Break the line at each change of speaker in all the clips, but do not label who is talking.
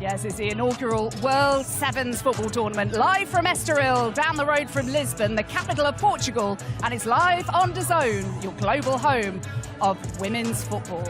Yes, it's the inaugural World Sevens football tournament, live from Estoril, down the road from Lisbon, the capital of Portugal, and it's live on DAZN, your global home of women's football.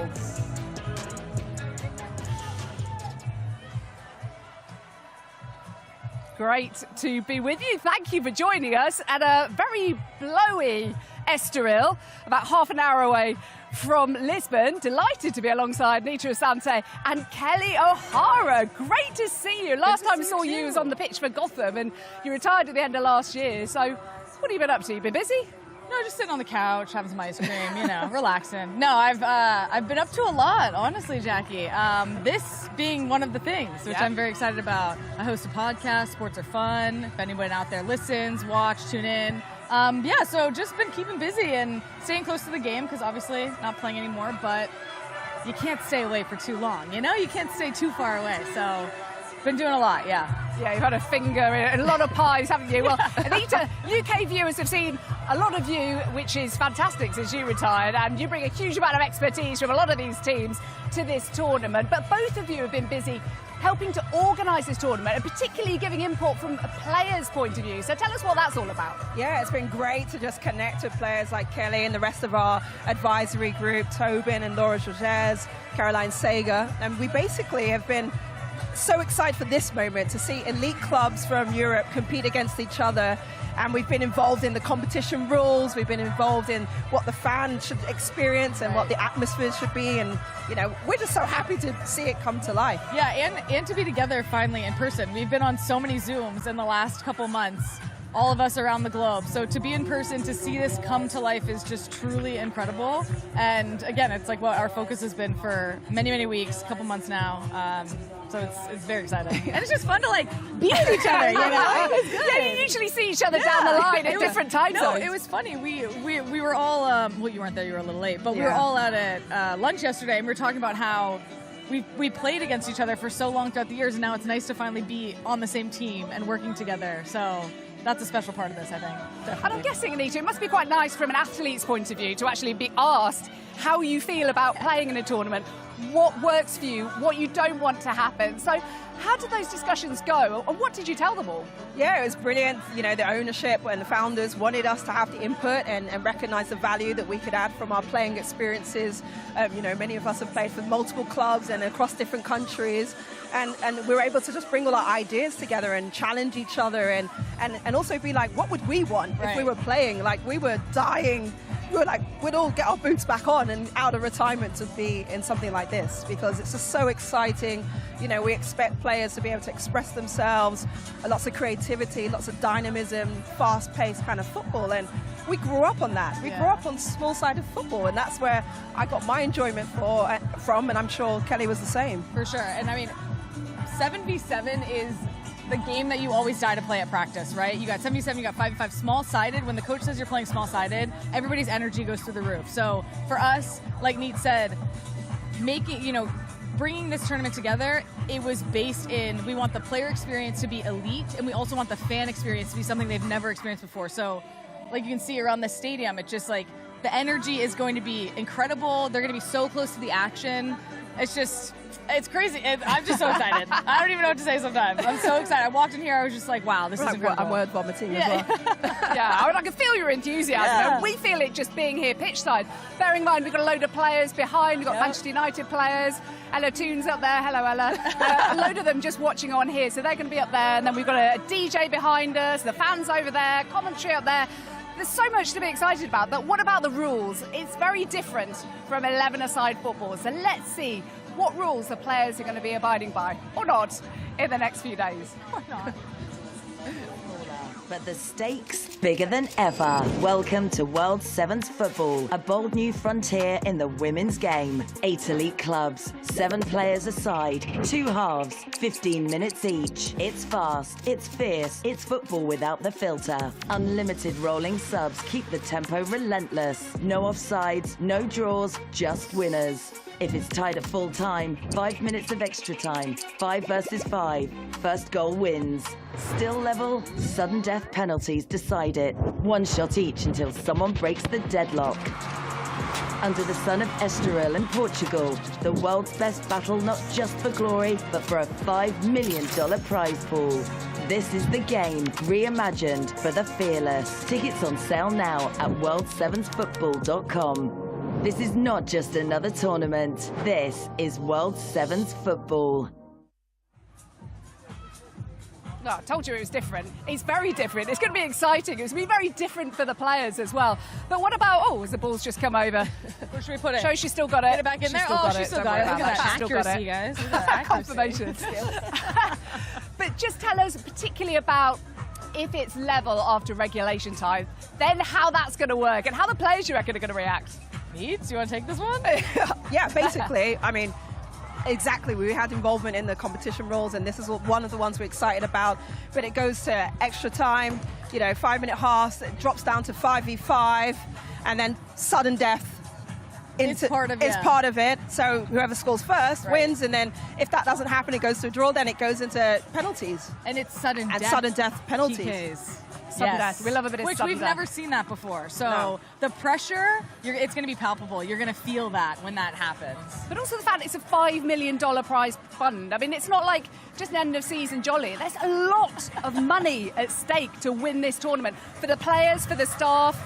Great to be with you. Thank you for joining us at a very blowy Estoril, about half an hour away from Lisbon. Delighted to be alongside Nita Asante and Kelly O'Hara. Great to see you. Last time I saw you was on the pitch for Gotham, and you retired at the end of last year. So what have you been up to? You been busy?
No, just sitting on the couch, having some ice cream, you know, relaxing. No, I've been up to a lot, honestly, Jackie. This being one of the things, which I'm very excited about. I host a podcast, Sports Are Fun. If anyone out there listens, watch, tune in. Yeah, so just been keeping busy and staying close to the game, because obviously not playing anymore, but you can't stay away for too long, you know? You can't stay too far away, so been doing a lot, yeah.
Yeah, you've had a finger in a lot of pies, haven't you? Well, Anita, UK viewers have seen a lot of you, which is fantastic since you retired, and you bring a huge amount of expertise from a lot of these teams to this tournament. But both of you have been busy helping to organise this tournament, and particularly giving input from a player's point of view. So tell us what that's all about.
Yeah, it's been great to just connect with players like Kelly and the rest of our advisory group, Tobin and Laura Georges, Caroline Sager, and we basically have been so excited for this moment to see elite clubs from Europe compete against each other. And we've been involved in the competition rules, we've been involved in what the fans should experience and what the atmosphere should be, and you know, we're just so happy to see it come to life.
Yeah, and to be together finally in person. We've been on so many Zooms in the last couple months, all of us around the globe. So to be in person, to see this come to life is just truly incredible. And again, it's like what our focus has been for many, many weeks, a couple months now. So it's very exciting. And it's just fun to like be with each other, you know? It's good.
Yeah, you usually see each other down the line at different time zones.
No, it was funny. We were all, well, you weren't there, you were a little late, but we were all out at lunch yesterday, and we were talking about how we played against each other for so long throughout the years, and now it's nice to finally be on the same team and working together. So that's a special part of this, I think. Definitely.
And I'm guessing, Anita, it must be quite nice from an athlete's point of view to actually be asked how you feel about playing in a tournament, what works for you, what you don't want to happen. So how did those discussions go, and what did you tell them all?
Yeah, it was brilliant. You know, the ownership and the founders wanted us to have the input and recognize the value that we could add from our playing experiences. You know, many of us have played for multiple clubs and across different countries, and we were able to just bring all our ideas together and challenge each other, and also be like, what would we want if we were playing? Like, we were dying. We were like, we'd all get our boots back on and out of retirement to be in something like this, because it's just so exciting. You know, we expect players to be able to express themselves, lots of creativity, lots of dynamism, fast-paced kind of football, and we grew up on that. We grew up on small-sided football, and that's where I got my enjoyment from, and I'm sure Kelly was the same.
For sure, and I mean, 7v7 is the game that you always die to play at practice, right? You got 7v7, you got 5v5, small-sided. When the coach says you're playing small-sided, everybody's energy goes through the roof. So for us, like Neat said, bringing this tournament together, it was based in, we want the player experience to be elite, and we also want the fan experience to be something they've never experienced before. So like you can see around the stadium, it's just like, the energy is going to be incredible. They're going to be so close to the action. It's crazy. I'm just so excited. I don't even know what to say sometimes. I'm so excited. I walked in here, I was just like, wow, this is incredible.
I'm word vomiting as well.
Yeah, I can feel your enthusiasm. Yeah. We feel it just being here pitchside. Bearing in mind, we've got a load of players behind. We've got Manchester United players. Ella Toon's up there. Hello, Ella. A load of them just watching on here, so they're going to be up there. And then we've got a DJ behind us, the fans over there, commentary up there. There's so much to be excited about, but what about the rules? It's very different from 11-a-side football, so let's see what rules the players are going to be abiding by, or not, in the next few days.
Or not.
But the stakes bigger than ever. Welcome to World Sevens football, a bold new frontier in the women's game. 8 elite clubs, 7 players a side, 2 halves, 15 minutes each. It's fast, it's fierce, it's football without the filter. Unlimited rolling subs keep the tempo relentless. No offsides, no draws, just winners. If it's tied at full time, 5 minutes of extra time, 5 versus 5. First goal wins. Still level, sudden death penalties decide it. 1 shot each until someone breaks the deadlock. under the sun of Estoril in Portugal. The world's best battle not just for glory, but for a $5 million prize pool. This is the game reimagined for the fearless. Tickets on sale now at world7football.com. This is not just another tournament. This is World Sevens football.
No, I told you it was different. It's very different. It's going to be exciting. It's going to be very different for the players as well. But what about, the ball's just come over.
Where should we put it?
Show she's still got it.
Get it back in there. She's still got it. Look at that accuracy, guys. Look at that
confirmation. But just tell us particularly about if it's level after regulation time, then how that's going to work and how the players, you reckon, are going to react.
Needs? You want to take this one?
Yeah, basically, I mean, exactly. We had involvement in the competition rules, and this is one of the ones we're excited about. But it goes to extra time, 5-minute halves, it drops down to 5v5, and then sudden death.
It's part of
it. So whoever scores first wins, and then if that doesn't happen, it goes to a draw. Then it goes into penalties.
And it's sudden death.
And sudden death penalties.
PKs.
Sudden death. We love a bit of
Which
sudden
we've
death.
never seen that before. So the pressure, it's going to be palpable. You're going to feel that when that happens.
But also the fact it's a $5 million prize fund. I mean, it's not like just an end of season jolly. There's a lot of money at stake to win this tournament for the players, for the staff,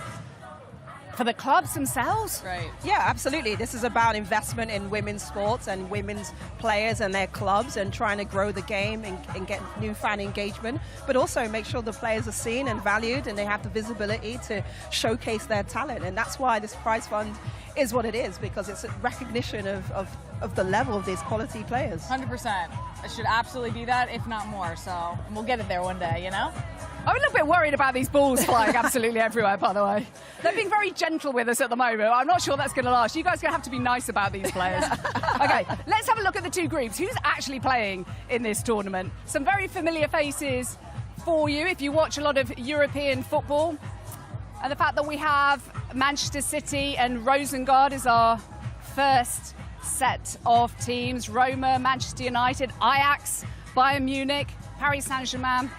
for the clubs themselves.
Right.
Yeah, absolutely. This is about investment in women's sports and women's players and their clubs, and trying to grow the game and get new fan engagement, but also make sure the players are seen and valued and they have the visibility to showcase their talent. And that's why this prize fund is what it is, because it's a recognition of the level of these quality players.
100%. It should absolutely be that, if not more. So we'll get it there one day,
I'm a little bit worried about these balls flying absolutely everywhere, by the way. They're being very gentle with us at the moment. I'm not sure that's going to last. You guys are going to have to be nice about these players. Okay, let's have a look at the two groups. Who's actually playing in this tournament? Some very familiar faces for you if you watch a lot of European football. And the fact that we have Manchester City and Rosengard is our first set of teams. Roma, Manchester United, Ajax, Bayern Munich, Paris Saint-Germain,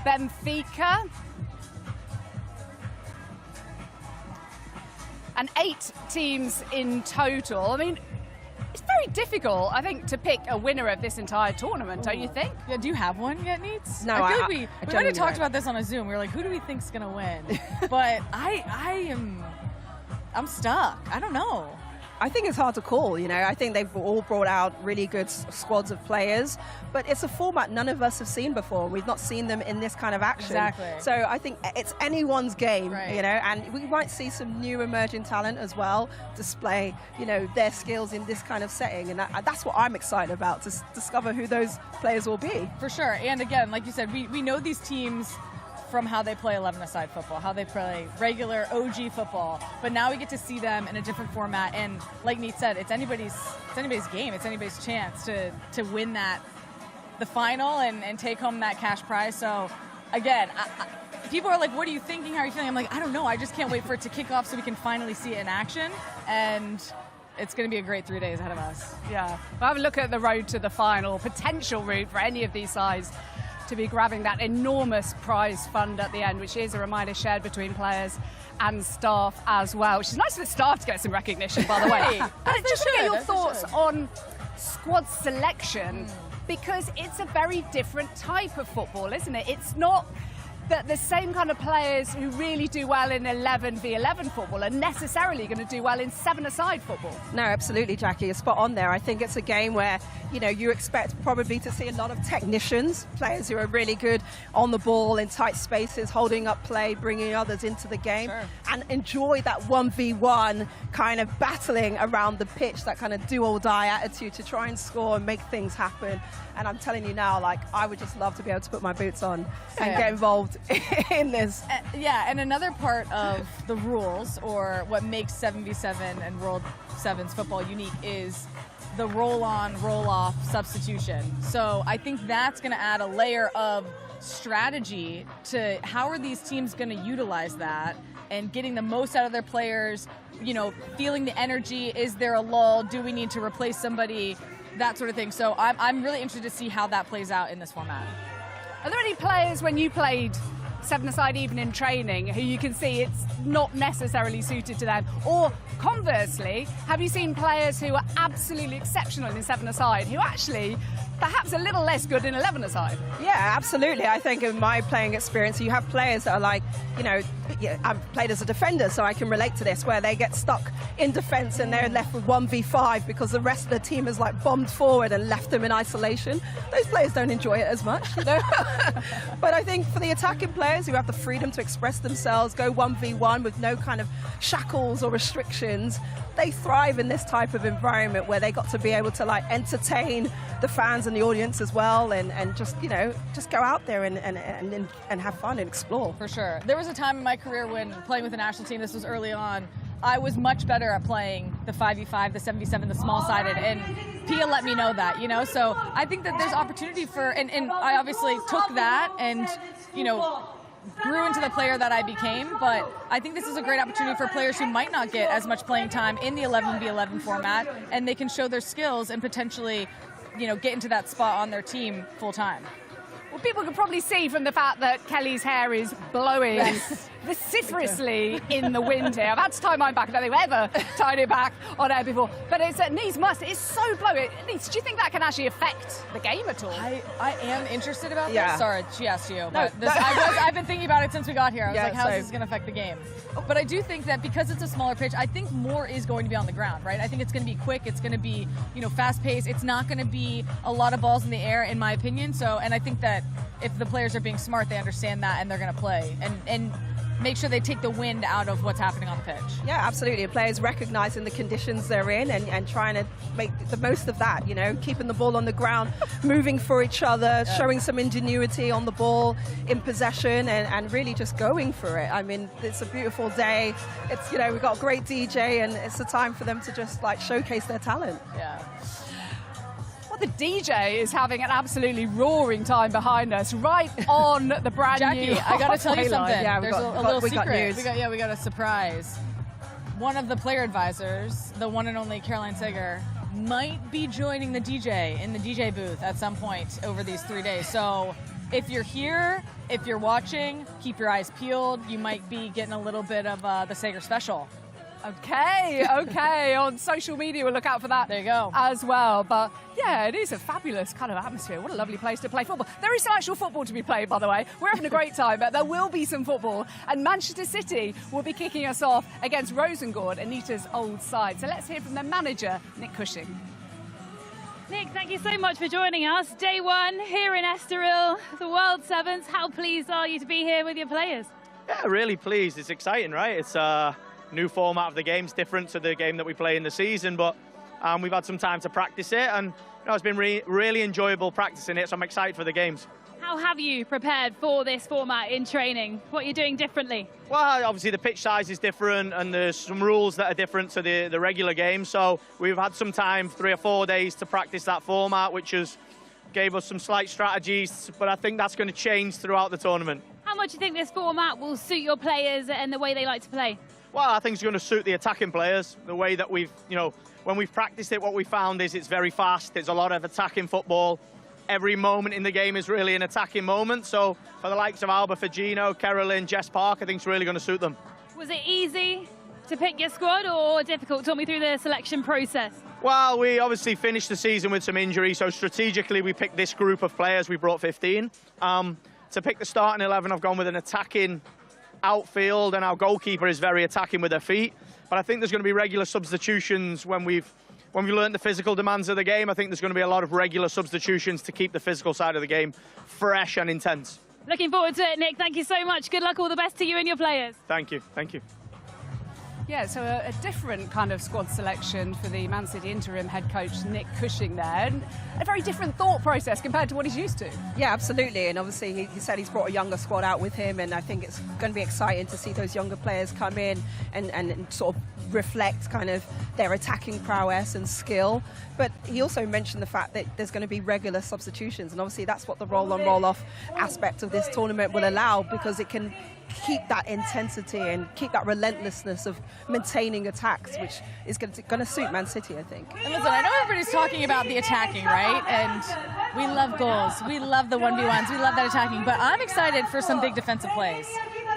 Benfica. And 8 teams in total. I mean, it's very difficult, I think, to pick a winner of this entire tournament, don't you think?
Yeah, do you have one yet, Neats?
No,
I feel like
I
we might
genuinely
have talked
don't.
about this on a Zoom. We were like, who do we think's going to win? But I'm stuck. I don't know.
I think it's hard to call, I think they've all brought out really good squads of players, but it's a format none of us have seen before. We've not seen them in this kind of action.
Exactly.
So I think it's anyone's game,
Right.
And we might see some new emerging talent as well display, their skills in this kind of setting. And that's what I'm excited about, to discover who those players will be.
For sure. And again, like you said, we know these teams from how they play 11-a-side football, how they play regular OG football. But now we get to see them in a different format. And like Neat said, it's anybody's game. It's anybody's chance to win the final and take home that cash prize. So again, people are like, what are you thinking? How are you feeling? I'm like, I don't know. I just can't wait for it to kick off so we can finally see it in action. And it's going to be a great 3 days ahead of us.
Yeah. We'll have a look at the road to the final, potential route for any of these sides to be grabbing that enormous prize fund at the end, which is a reminder shared between players and staff as well, which is nice for the staff to get some recognition, by the way. But just to get your thoughts on squad selection, because it's a very different type of football, isn't it? It's not that the same kind of players who really do well in 11v11 football are necessarily going to do well in 7-a-side football.
No, absolutely, Jackie. You're spot on there. I think it's a game where, you expect probably to see a lot of technicians, players who are really good on the ball in tight spaces, holding up play, bringing others into the game, and enjoy that 1v1 kind of battling around the pitch, that kind of do-or-die attitude to try and score and make things happen. And I'm telling you now, I would just love to be able to put my boots on and get involved in this.
Yeah, and another part of the rules, or what makes 7v7 and World Sevens football unique, is the roll-on, roll-off substitution. So I think that's going to add a layer of strategy to how are these teams going to utilize that and getting the most out of their players, feeling the energy. Is there a lull? Do we need to replace somebody? That sort of thing. So I'm really interested to see how that plays out in this format.
Are there any players when you played seven-a-side even in training, who you can see it's not necessarily suited to them? Or conversely, have you seen players who are absolutely exceptional in seven-a-side who actually perhaps a little less good in 11-a-side?
Yeah, absolutely. I think in my playing experience, you have players that are like, you know, I've played as a defender, so I can relate to this, where they get stuck in defence and they're left with 1v5 because the rest of the team has like bombed forward and left them in isolation. Those players don't enjoy it as much, you know. But I think for the attacking players who have the freedom to express themselves, go 1v1 with no kind of shackles or restrictions, they thrive in this type of environment where they got to be able to like entertain the fans and the audience as well, and just, you know, just go out there and have fun and explore.
For sure. There was a time in my career when playing with the national team, this was early on, I was much better at playing the 5v5, the 7v7, the small-sided, and Pia let me know that, you know, so I think that there's opportunity for, and I obviously took that and, you know, grew into the player that I became, but I think this is a great opportunity for players who might not get as much playing time in the 11v11 format, and they can show their skills and potentially, you know, get into that spot on their team full time.
Well, people can probably see from the fact that Kelly's hair is blowing vociferously in the wind here. I've had to tie mine back. I don't think I've ever tied it back on air before. But it's needs must. It's so blowing. Needs, do you think that can actually affect the game at all?
I am interested about
Yeah.
this. Sorry, she asked you. But
No.
I've been thinking about it since we got here. I was
Yeah,
like, how's
same.
this going to affect the game? But I do think that because it's a smaller pitch, I think more is going to be on the ground, right? I think it's going to be quick. It's going to be, you know, fast-paced. It's not going to be a lot of balls in the air, in my opinion. So, and I think that if the players are being smart, they understand that and they're going to play and make sure they take the wind out of what's happening on the pitch.
Yeah, absolutely. The players recognising the conditions they're in and trying to make the most of that, you know, keeping the ball on the ground, moving for each other, showing some ingenuity on the ball in possession and really just going for it. I mean, it's a beautiful day. It's, you know, we've got a great DJ and it's a time for them to just like showcase their talent.
Yeah.
The DJ is having an absolutely roaring time behind us, right on the brand
Jackie,
new.
I gotta tell you something.
Yeah,
There's a little
we got
secret.
news.
We got a surprise. One of the player advisors, the one and only Caroline Sager, might be joining the DJ in the DJ booth at some point over these 3 days. So if you're here, if you're watching, keep your eyes peeled. You might be getting a little bit of the Sager special.
Okay. On social media, we'll look out for that.
There you go.
As well. But yeah, it is a fabulous kind of atmosphere. What a lovely place to play football. There is some actual football to be played, by the way. We're having a great time, but there will be some football. And Manchester City will be kicking us off against Rosengård, Anita's old side. So let's hear from their manager, Nick Cushing.
Nick, thank you so much for joining us. Day one here in Estoril, the World Sevens. How pleased are you to be here with your players?
Yeah, really pleased. It's exciting, right? It's new format of the game. It's different to the game that we play in the season, but we've had some time to practice it, and you know, it's been really enjoyable practicing it, so I'm excited for the games.
How have you prepared for this format in training? What are you doing differently?
Well, obviously the pitch size is different, and there's some rules that are different to the regular game, so we've had some time, 3 or 4 days, to practice that format, which gave us some slight strategies, but I think that's going to change throughout the tournament.
How much do you think this format will suit your players and the way they like to play?
Well, I think it's going to suit the attacking players. The way that we've, you know, when we've practiced it, what we found is it's very fast. There's a lot of attacking football. Every moment in the game is really an attacking moment. So for the likes of Alba Fagino, Carolyn, Jess Park, I think it's really going to suit them.
Was it easy to pick your squad or difficult? Talk me through the selection process.
Well, we obviously finished the season with some injuries, so strategically we picked this group of players. We brought 15. To pick the starting 11, I've gone with an attacking outfield, and our goalkeeper is very attacking with her feet. But I think there's going to be regular substitutions when we learned the physical demands of the game. I think there's going to be a lot of regular substitutions to keep the physical side of the game fresh and intense.
Looking forward to it, Nick. Thank you so much. Good luck, all the best to you and your players.
Thank you. Thank you.
Yeah, so a different kind of squad selection for the Man City interim head coach, Nick Cushing there. And a very different thought process compared to what he's used to.
Yeah, absolutely. And obviously he said he's brought a younger squad out with him, and I think it's going to be exciting to see those younger players come in and sort of reflect kind of their attacking prowess and skill. But he also mentioned the fact that there's going to be regular substitutions, and obviously that's what the roll-on, roll-off aspect of this tournament will allow, because it can keep that intensity and keep that relentlessness of maintaining attacks, which is going to suit Man City, I think.
And listen, I know everybody's talking about the attacking, right? And we love goals. We love the 1v1s. We love that attacking. But I'm excited for some big defensive plays.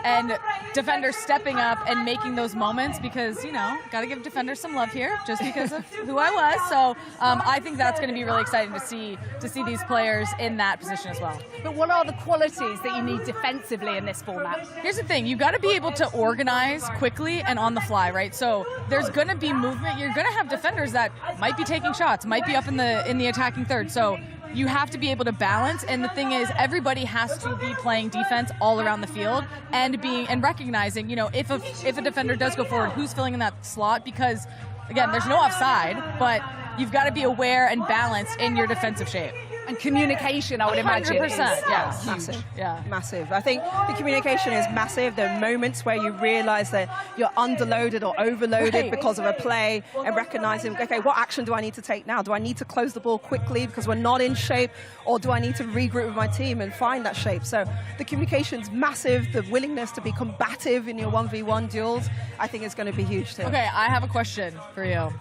And defenders stepping up and making those moments because, you know, got to give defenders some love here just because of who I was. So I think that's going to be really exciting to see these players in that position as well.
But what are the qualities that you need defensively in this format?
Here's the thing. You got to be able to organize quickly and on the fly, right? So there's going to be movement. You're going to have defenders that might be taking shots, might be up in the attacking third. So you have to be able to balance, and the thing is, everybody has to be playing defense all around the field and recognizing, you know, if a defender does go forward, who's filling in that slot, because again, there's no offside, but you've got to be aware and balanced in your defensive shape.
And communication, I would imagine.
100%, yeah,
Massive.
Yeah,
massive. I think the communication is massive. There are moments where you realize that you're underloaded or overloaded because of a play, and recognizing, okay, what action do I need to take now? Do I need to close the ball quickly because we're not in shape, or do I need to regroup with my team and find that shape? So the communication's massive. The willingness to be combative in your 1v1 duels, I think, is going to be huge too.
Okay, I have a question for you.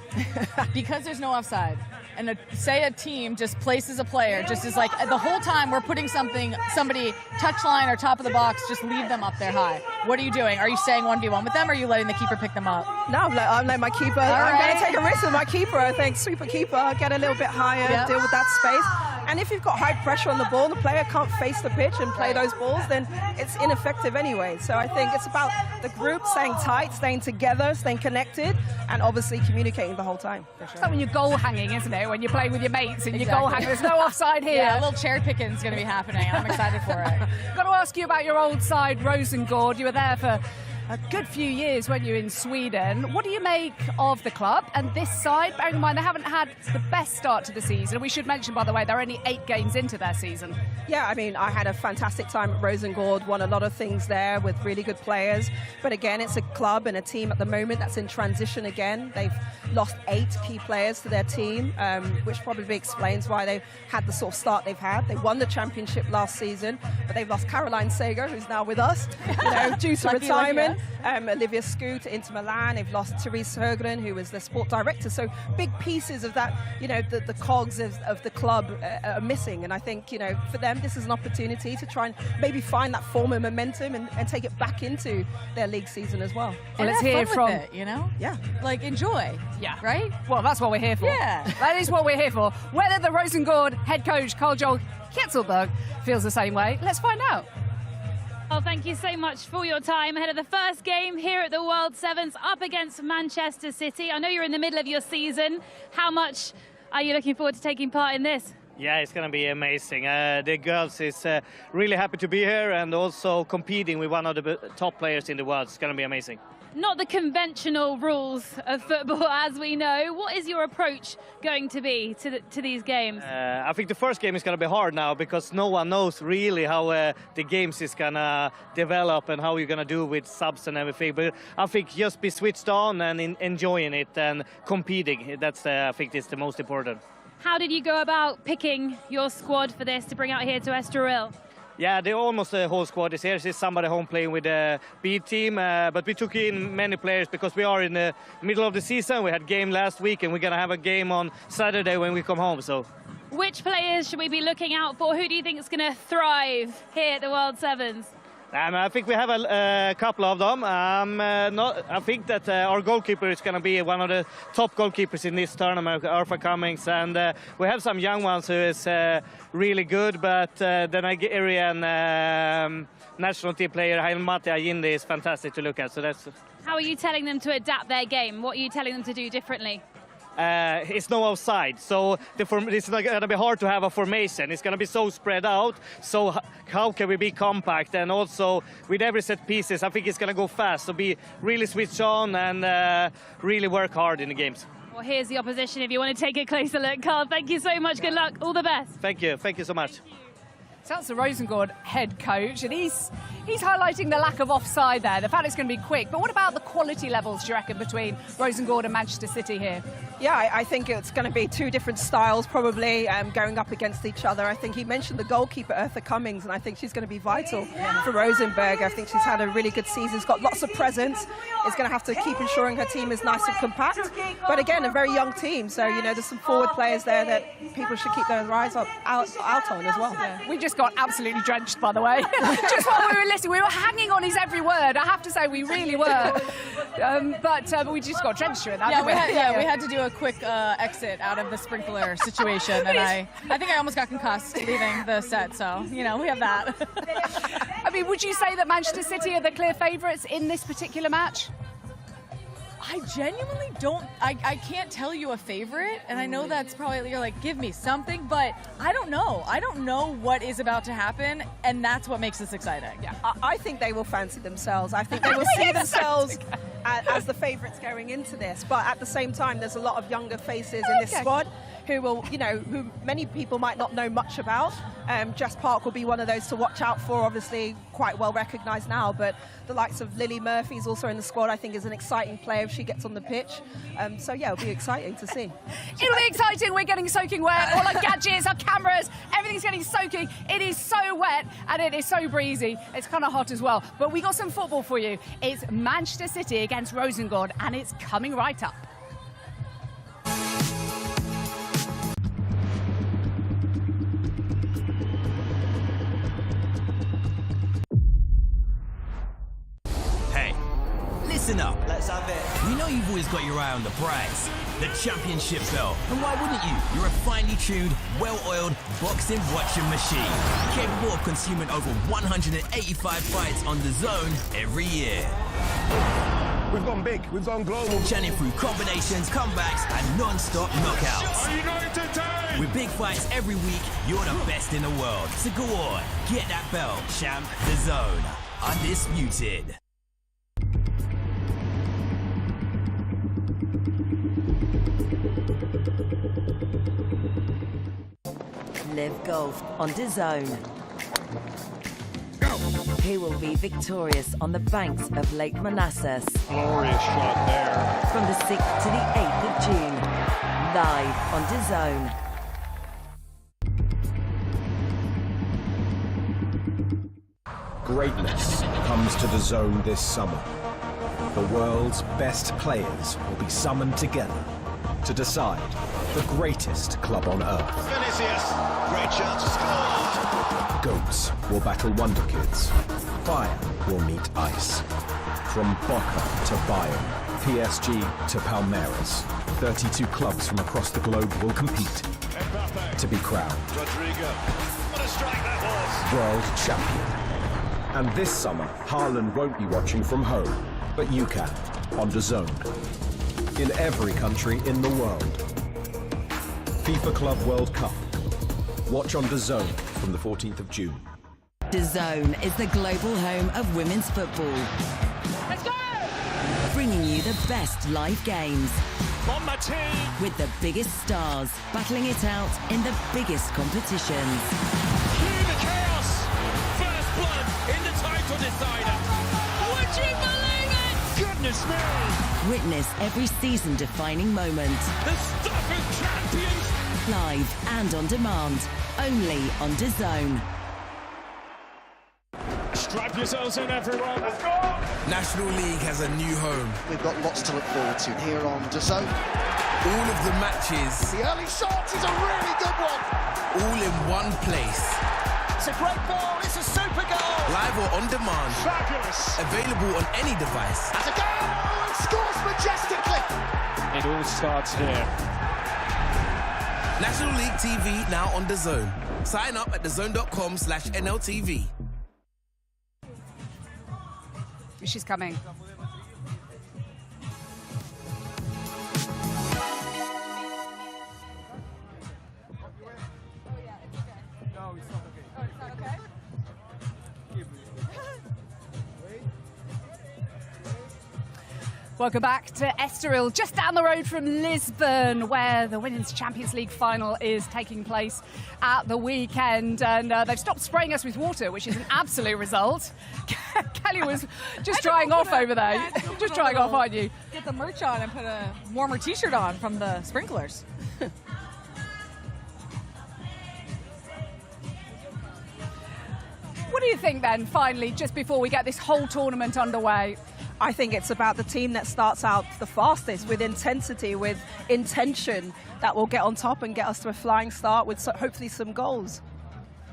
Because there's no offside, and say a team just places a player, just is like the whole time we're putting somebody touchline or top of the box, just leave them up there high. What are you doing? Are you staying 1v1 with them, or are you letting the keeper pick them up?
No, I'm letting my keeper. I'm going to take a risk with my keeper. I think super keeper, get a little bit higher, deal with that space. And if you've got high pressure on the ball, the player can't face the pitch and play those balls, then it's ineffective anyway. So I think it's about the group staying tight, staying together, staying connected, and obviously communicating the whole time. For sure.
It's like when you're goal hanging, isn't it? When you're playing with your mates and you're goal hanging, there's no offside here.
Yeah, a little cherry picking is going to be happening. I'm excited for it.
Got to ask you about your old side, Rosengård. You were there for a good few years, weren't you, in Sweden? What do you make of the club and this side? Bearing in mind, they haven't had the best start to the season. We should mention, by the way, they're only 8 games into their season.
Yeah, I mean, I had a fantastic time at Rosengård, won a lot of things there with really good players. But again, it's a club and a team at the moment that's in transition again. They've lost 8 key players to their team, which probably explains why they've had the sort of start they've had. They won the championship last season, but they've lost Caroline Sager, who's now with us, due to retirement. Olivia Scoot to Inter Milan. They've lost Therese Högren, who was the sport director. So big pieces of that, the cogs of the club are missing. And I think, for them, this is an opportunity to try and maybe find that form of momentum and take it back into their league season as well.
And let's hear from it,
Yeah.
Like, enjoy.
Yeah.
Right?
Well, that's what we're here for.
Yeah.
That is what we're here for. Whether the Rosengård head coach, Carl-Joel Kitzelberg, feels the same way, let's find out.
Well, thank you so much for your time ahead of the first game here at the World Sevens up against Manchester City. I know you're in the middle of your season. How much are you looking forward to taking part in this?
Yeah, it's going to be amazing. The girls is really happy to be here and also competing with one of the top players in the world. It's going to be amazing.
Not the conventional rules of football, as we know. What is your approach going to be to these games?
I think the first game is going to be hard now because no one knows really how the games is going to develop and how you're going to do with subs and everything. But I think just be switched on and enjoying it and competing. That's I think is the most important.
How did you go about picking your squad for this to bring out here to Estoril?
Yeah, almost the whole squad is here. There's somebody home playing with the B team, but we took in many players because we are in the middle of the season. We had game last week, and we're going to have a game on Saturday when we come home. So,
which players should we be looking out for? Who do you think is going to thrive here at the World Sevens?
I think we have a couple of them. I think that our goalkeeper is going to be one of the top goalkeepers in this tournament, Arthur Cummings, and we have some young ones who is really good, but the Nigerian national team player, Hailmati Ayinde, is fantastic to look at. So that's.
How are you telling them to adapt their game? What are you telling them to do differently?
It's no outside, so it's going to be hard to have a formation. It's going to be so spread out, so how can we be compact? And also, with every set pieces, I think it's going to go fast, so be really switch on and really work hard in the games.
Well, here's the opposition if you want to take a closer look. Carl, thank you so much. Good luck. All the best.
Thank you so much.
So that's the Rosengård head coach, and he's highlighting the lack of offside there, the fact it's going to be quick. But what about the quality levels, do you reckon, between Rosengård and Manchester City here?
Yeah, I think it's going to be two different styles probably going up against each other. I think he mentioned the goalkeeper, Eartha Cummings, and I think she's going to be vital for Rosenborg. I think she's had a really good season. She's got lots of presence. Is going to have to keep ensuring her team is nice and compact. But again, a very young team. So, you know, there's some forward players there that people should keep their eyes out on as well.
Yeah. We just got absolutely drenched, by the way. Just while we were listening, we were hanging on his every word. I have to say, we really were. But we just got drenched through that.
Yeah, we had to do a quick exit out of the sprinkler situation, and I think I almost got concussed leaving the set. So, you know, we have that.
I mean, would you say that Manchester City are the clear favourites in this particular match?
I genuinely don't, I can't tell you a favorite, and I know that's probably, you're like, give me something, but I don't know. I don't know what is about to happen, and that's what makes this exciting.
Yeah, I think they will fancy themselves. I think they will see themselves as the favourites going into this, but at the same time, there's a lot of younger faces in this squad who will, you know, who many people might not know much about. Jess Park will be one of those to watch out for, obviously quite well recognised now, but the likes of Lily Murphy is also in the squad. I think is an exciting player if she gets on the pitch. So yeah, it'll be exciting to see.
It'll be exciting. We're getting soaking wet. All our gadgets, our cameras, everything's getting soaking. It is so wet and it is so breezy. It's kind of hot as well. But we got some football for you. It's Manchester City against Rosengård, and it's coming right up.
Listen up. Let's have it. We know you've always got your eye on the prize, the championship belt. And why wouldn't you? You're a finely tuned, well-oiled boxing watching machine, capable of consuming over 185 fights on DAZN every year.
We've gone big, we've gone global.
Churning through combinations, comebacks, and non-stop knockouts. With big fights every week, you're the best in the world. So go on, get that belt, champ. DAZN, undisputed.
Live golf on DAZN. Who will be victorious on the banks of Lake Manassas?
Glorious shot there.
From the 6th to the 8th of June, live on DAZN.
Greatness comes to DAZN this summer. The world's best players will be summoned together to decide the greatest club on earth.
Vinicius, great chance to score.
Goats will battle Wonder Kids. Fire will meet ice. From Boca to Bayern, PSG to Palmeiras, 32 clubs from across the globe will compete to be crowned
Rodrigo, what a strike that was.
world champion. And this summer, Haaland won't be watching from home, but you can on DAZN. In every country in the world. FIFA Club World Cup. Watch on DAZN from the 14th of June.
DAZN is the global home of women's football.
Let's go!
Bringing you the best live games.
On my team.
With the biggest stars battling it out in the biggest competitions.
Through the chaos. First blood in the title decider. Would you believe it? Goodness me.
Witness every season-defining moment.
The stuff of champions.
Live and on demand. Only on DAZN.
Strap yourselves in, everyone. Let's go.
National League has a new home.
We've got lots to look forward to here on DAZN.
All of the matches.
The early shot is a really good one.
All in one place.
It's a great ball. It's a super goal.
Live or on demand.
Fabulous.
Available on any device.
That's a goal. And scores majestically.
It all starts here.
National League TV now on DAZN. Sign up at DAZN.com/NLTV.
She's coming. Welcome back to Estoril, just down the road from Lisbon, where the Women's Champions League final is taking place at the weekend. And they've stopped spraying us with water, which is an absolute result. Kelly was just drying off over there.
Yeah,
just drying off, aren't you?
Get the merch on and put a warmer t-shirt on from the sprinklers.
What do you think then, finally, just before we get this whole tournament underway?
I think it's about the team that starts out the fastest, with intensity, with intention, that will get on top and get us to a flying start with hopefully some goals.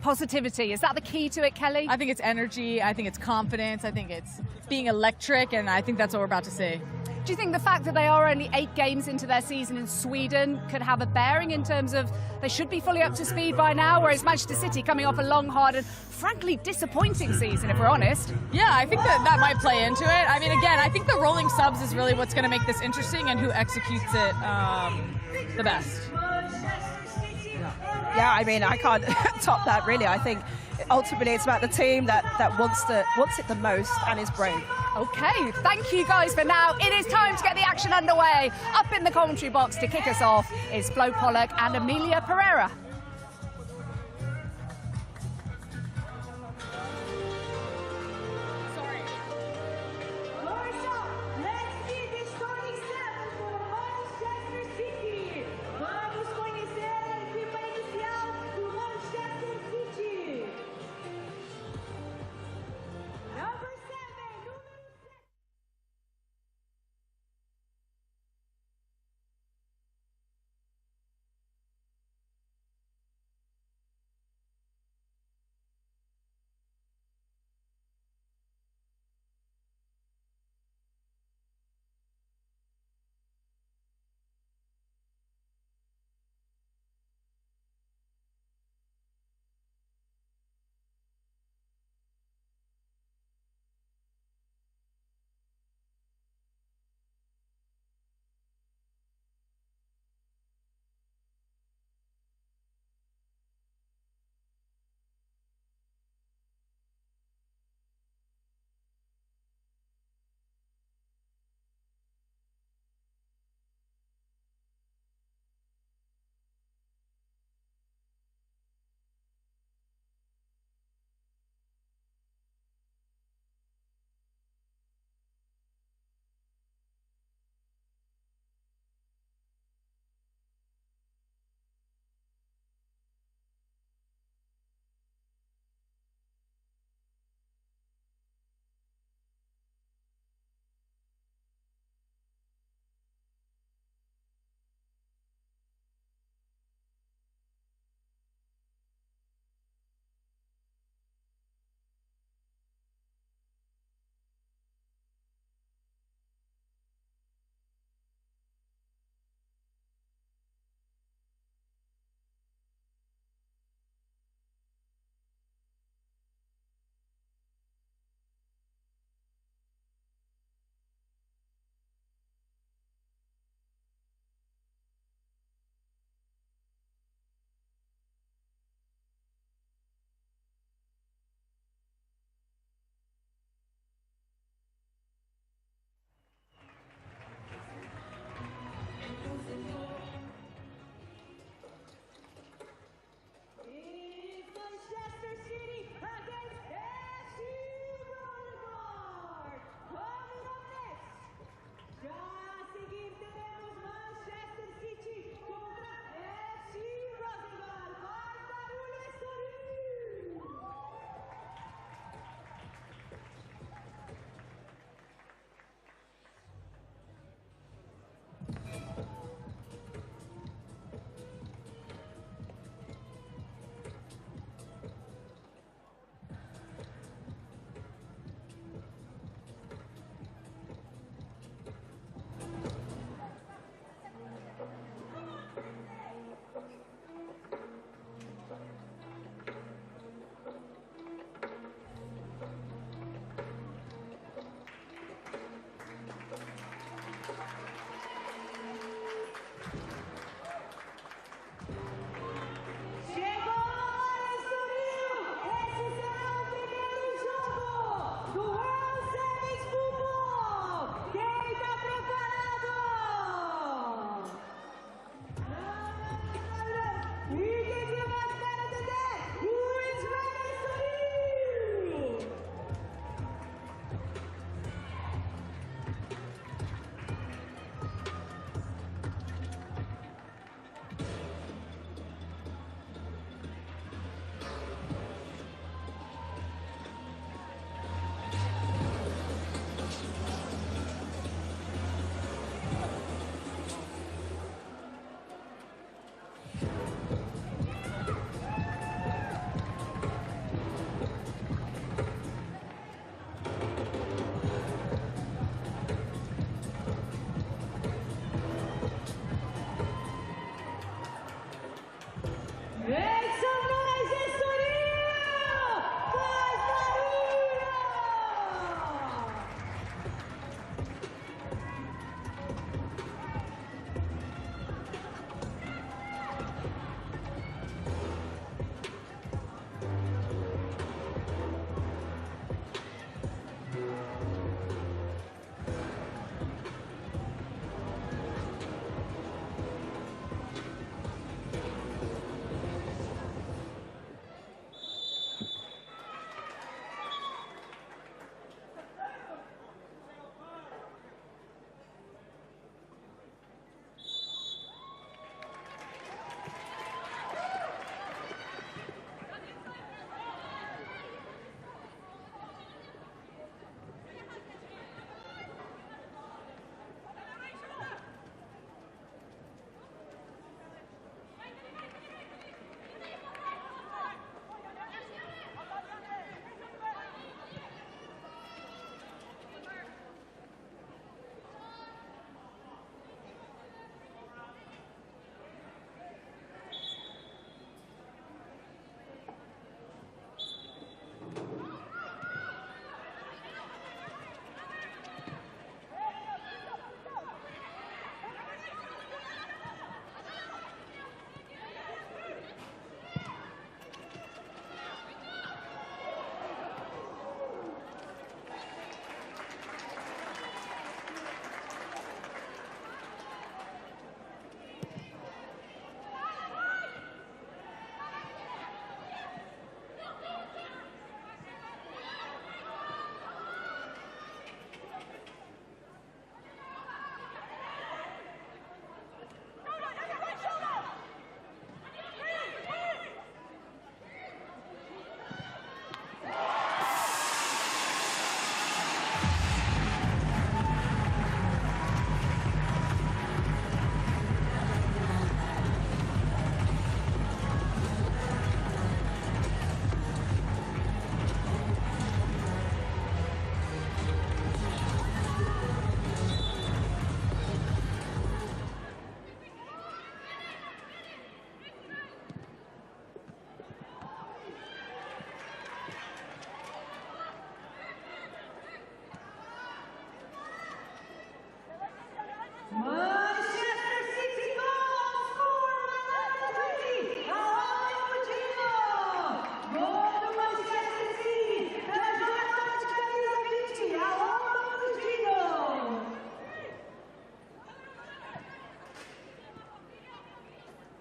Positivity, is that the key to it, Kelly?
I think it's energy, I think it's confidence, I think it's being electric, and I think that's what we're about to see.
Do you think the fact that they are only 8 games into their season in Sweden could have a bearing in terms of they should be fully up to speed by now, whereas Manchester City coming off a long, hard and frankly disappointing season, if we're honest?
Yeah, I think that might play into it. I mean, again, I think the rolling subs is really what's going to make this interesting and who executes it the best.
Yeah, I mean, I can't top that, really. I think ultimately it's about the team that wants it the most and is brave.
Okay, thank you guys for now. It is time to get the action underway. Up in the commentary box to kick us off is Flo Pollock and Amelia Pereira.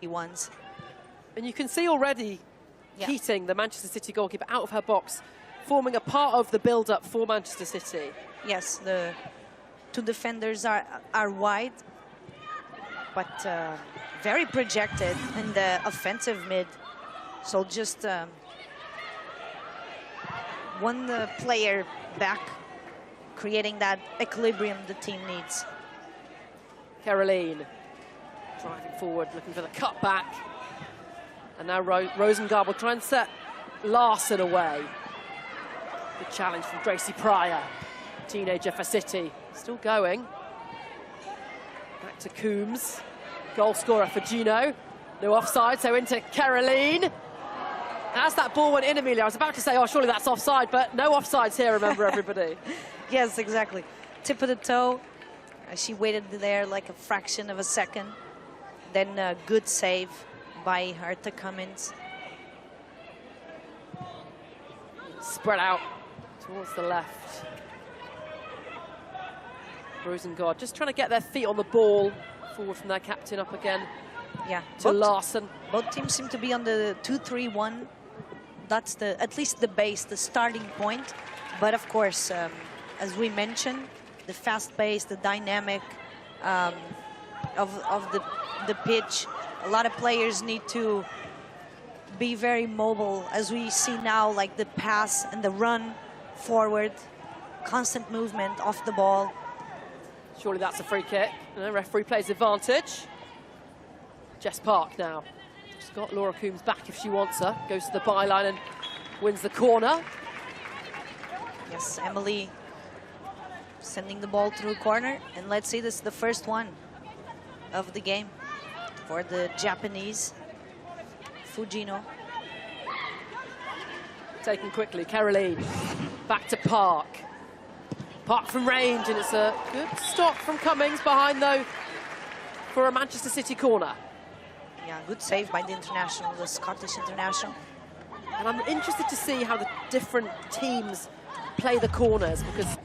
Ones.
And you can see already Keating, the Manchester City goalkeeper, out of her box, forming a part of the build-up for Manchester City.
Yes, the two defenders are wide, but very projected in the offensive mid. So just one player back, creating that equilibrium the team needs.
Caroline driving forward, looking for the cut back. And now Rosengard will try and set Larson away. Good challenge from Gracie Pryor, teenager for City. Still going. Back to Coombs. Goal scorer for Gino. No offside, so into Caroline. As that ball went in, Amelia, I was about to say, oh, surely that's offside, but no offsides here, remember, everybody.
Yes, exactly. Tip of the toe. She waited there like a fraction of a second. Then a good save by Hertha Cummins.
Spread out towards the left. Rosengård just trying to get their feet on the ball. Forward from their captain, up again.
Yeah.
To Larson.
Both teams seem to be on the 2-3-1. That's at least the base, the starting point. But of course, as we mentioned, the fast pace, the dynamic of the pitch. A lot of players need to be very mobile, as we see now, like the pass and the run forward, constant movement off the ball.
Surely that's a free kick. And the referee plays advantage. Jess Park now. She's got Laura Coombs back if she wants her. Goes to the byline and wins the corner.
Yes, Emily sending the ball through corner. And let's see, this is the first one of the game for the Japanese. Fugino.
Taken quickly, Caroline. Back to Park. Park from range, and it's a good stop from Cummings behind, though, for a Manchester City corner.
Yeah, good save by the international, the Scottish international.
And I'm interested to see how the different teams play the corners, because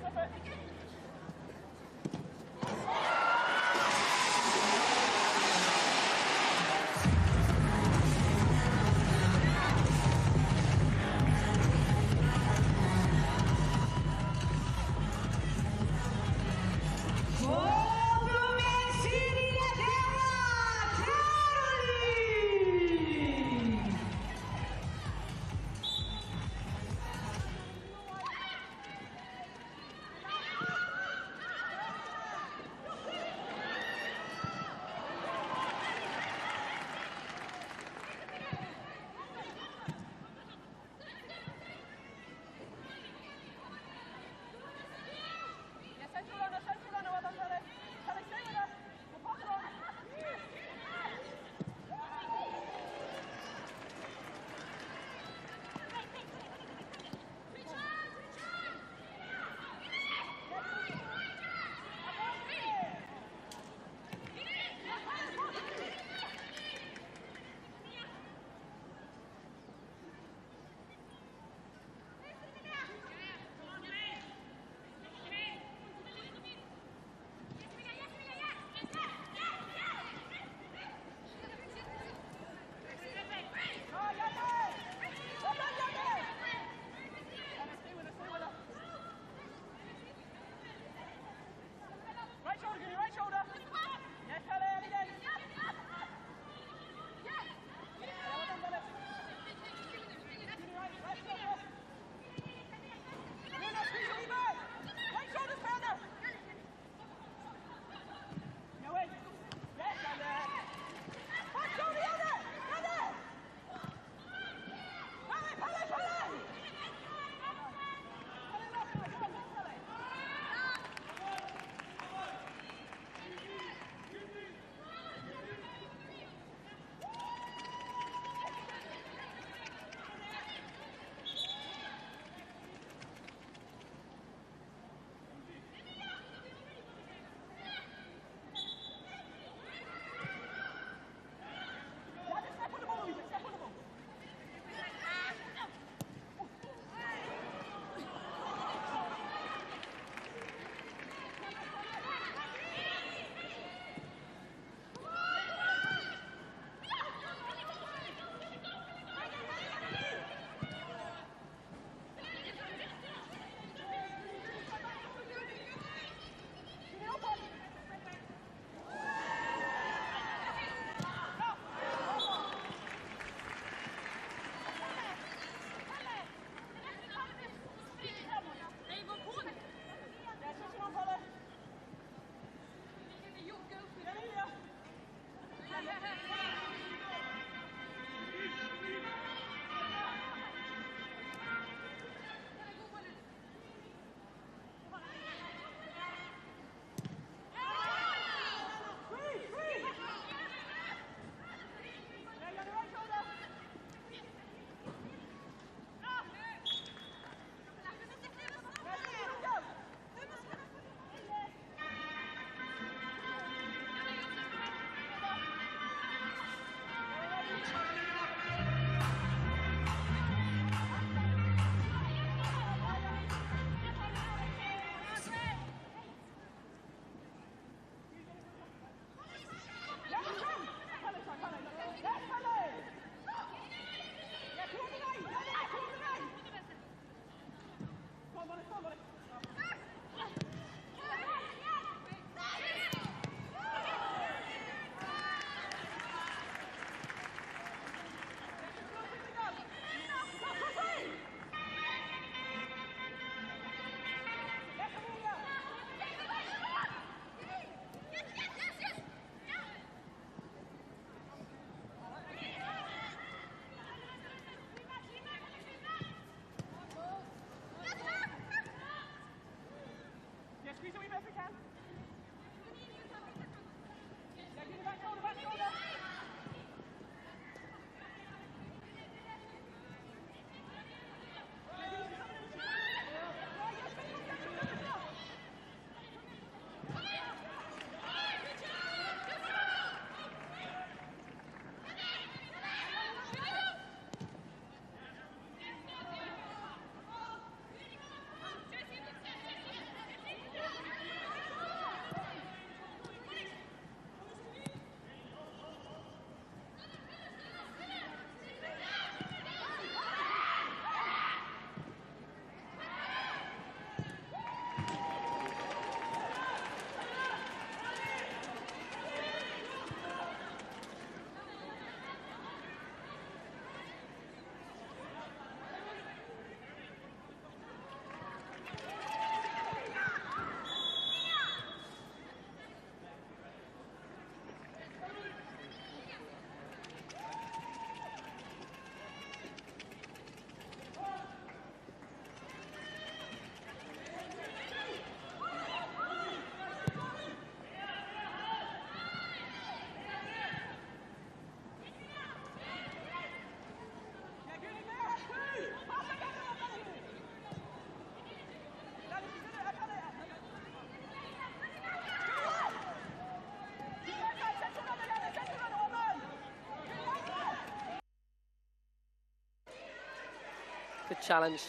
Good challenge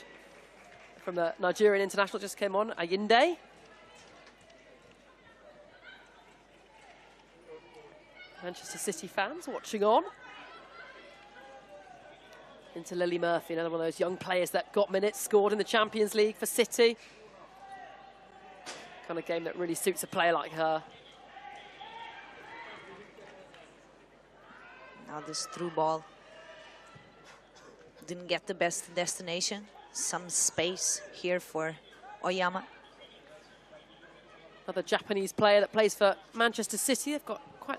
from the Nigerian international, just came on, Ayinde. Manchester City fans watching on. Into Lily Murphy, another one of those young players that got minutes, scored in the Champions League for City. Kind of game that really suits a player like her.
Now this through ball didn't get the best destination. Some space here for Oyama.
Another Japanese player that plays for Manchester City. They've got quite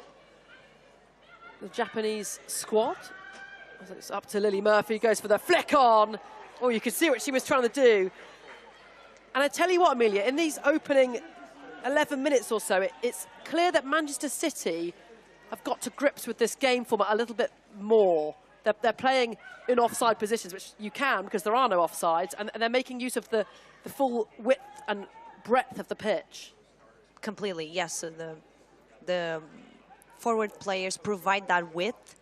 the Japanese squad. It's up to Lily Murphy, goes for the flick on. Oh, you could see what she was trying to do. And I tell you what, Amelia, in these opening 11 minutes or so, it's clear that Manchester City have got to grips with this game format a little bit more. They're playing in offside positions, which you can because there are no offsides, and they're making use of the full width and breadth of the pitch.
Completely, yes. So the forward players provide that width.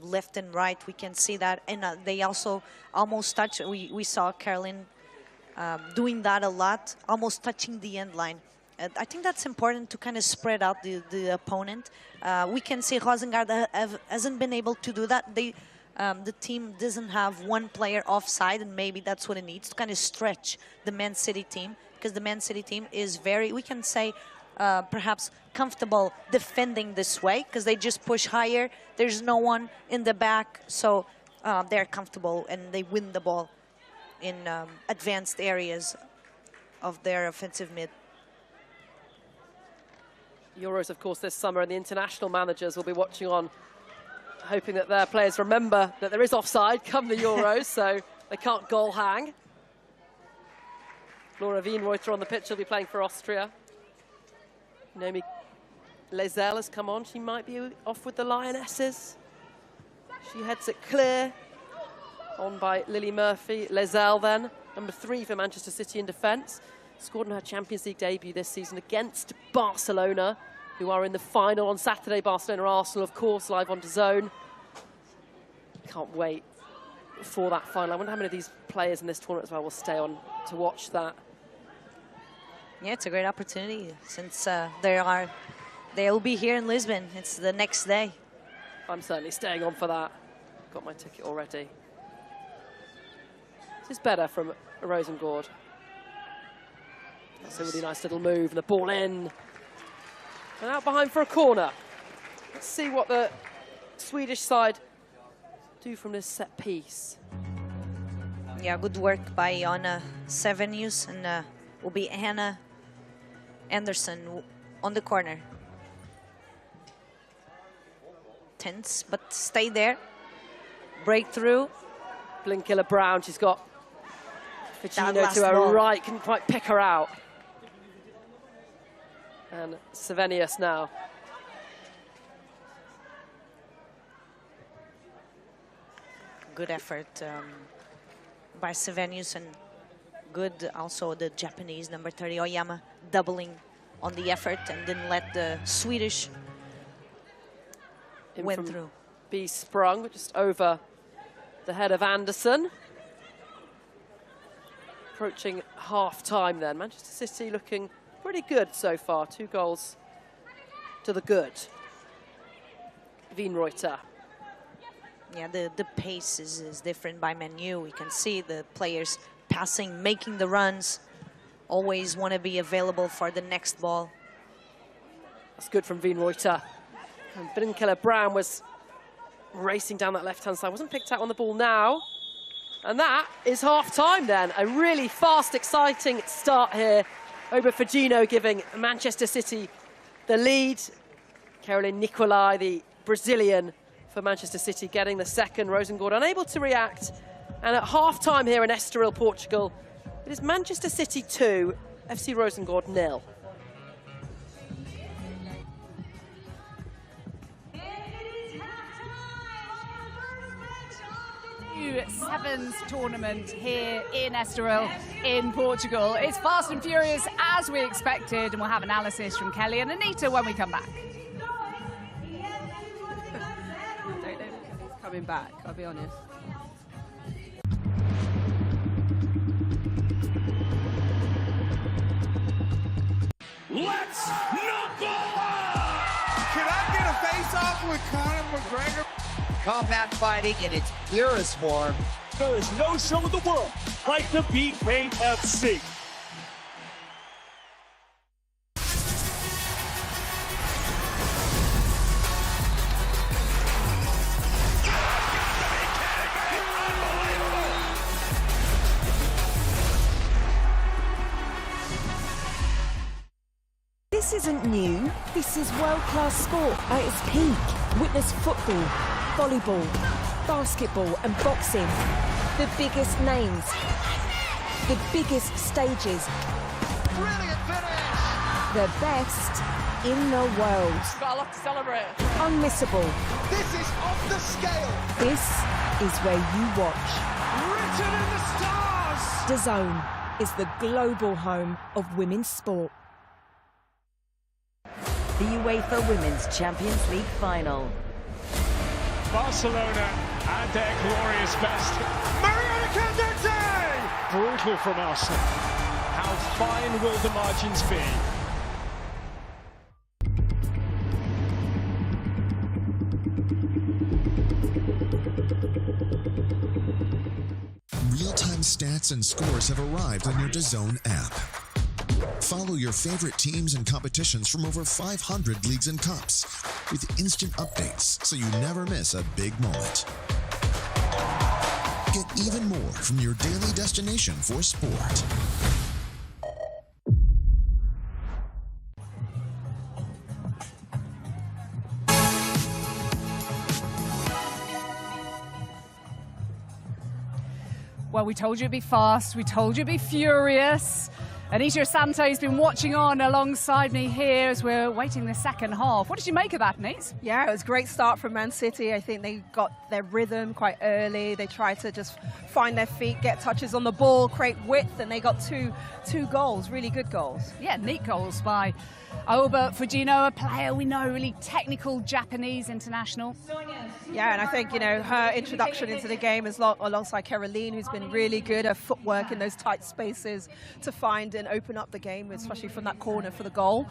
Left and right, we can see that, and they also almost touch. We saw Caroline doing that a lot, almost touching the end line. I think that's important to kind of spread out the opponent. We can see Rosengard hasn't been able to do that. The team doesn't have one player offside, and maybe that's what it needs to kind of stretch the Man City team, because the Man City team is very, we can say, perhaps comfortable defending this way because they just push higher. There's no one in the back, so they're comfortable and they win the ball in advanced areas of their offensive mid.
Euros, of course, this summer, and the international managers will be watching on, hoping that their players remember that there is offside come the Euros, so they can't goal hang. Laura Wienreuter on the pitch, will be playing for Austria. Naomi Lezelle has come on. She might be off with the Lionesses. She heads it clear. On by Lily Murphy. Lezelle then, number 3 for Manchester City in defence. Scored in her Champions League debut this season against Barcelona, who are in the final on Saturday. Barcelona-Arsenal, of course, live on DAZN. Can't wait for that final. I wonder how many of these players in this tournament as well will stay on to watch that.
Yeah, it's a great opportunity since they'll be here in Lisbon. It's the next day.
I'm certainly staying on for that. Got my ticket already. This is better from Rosengård. That's a really nice little move, and the ball in. And out behind for a corner. Let's see what the Swedish side do from this set piece.
Yeah, good work by Anna Sevenius, and will be Hannah Anderson on the corner. Tense, but stay there. Breakthrough.
Blinkilla Brown, she's got Ficino to her right, couldn't quite pick her out. And Sevenius now.
Good effort by Sevenius, and good also the Japanese number 30 Oyama doubling on the effort and didn't let the Swedish win through.
B sprung, but just over the head of Anderson. Approaching half-time then. Manchester City looking pretty good so far. 2 goals to the good. Wienreuter.
Yeah, the pace is different by menu. We can see the players passing, making the runs, always want to be available for the next ball.
That's good from Wienreuter. And Brinkela Brown was racing down that left-hand side. Wasn't picked out on the ball now. And that is half-time then. A really fast, exciting start here. Oba Fagino giving Manchester City the lead. Caroline Nicolai, the Brazilian for Manchester City, getting the second. Rosengård unable to react. And at half-time here in Estoril, Portugal, it is Manchester City 2, FC Rosengård 0.
Sevens tournament here in Estoril in Portugal. It's fast and furious as we expected, and we'll have analysis from Kelly and Anita when we come back.
I don't know if he's coming back, I'll be honest.
Let's knuckle up!
Can I get a face-off with Conor McGregor?
Combat fighting in its purest form.
There is no show in the world like the BKFC.
This isn't new. This is world-class sport at its peak. Witness football, volleyball, basketball and boxing. The biggest names, the biggest stages.
Brilliant finish!
The best in the world.
Got a lot to celebrate.
Unmissable.
This is off the scale.
This is where you watch.
Written in the stars!
DAZN is the global home of women's sport.
The UEFA Women's Champions League final.
Barcelona at their glorious best. Mariana Candete! Brutal from Arsenal. How fine will the margins be?
Real-time stats and scores have arrived on your DAZN app. Follow your favorite teams and competitions from over 500 leagues and cups with instant updates so you never miss a big moment. Get even more from your daily destination for sport.
Well, we told you it'd be fast. We told you it'd be furious. Anita Santo's been watching on alongside me here as we're waiting the second half. What did you make of that, Nate?
Yeah, it was a great start from Man City. I think they got their rhythm quite early. They tried to just find their feet, get touches on the ball, create width, and they got two goals, really good goals.
Yeah, neat goals by Aoba Fujino, a player we know, really technical Japanese international.
Yeah, and I think, you know, her introduction into the game is alongside Caroline, who's been really good at footwork in those tight spaces to find and open up the game, especially from that corner for the goal.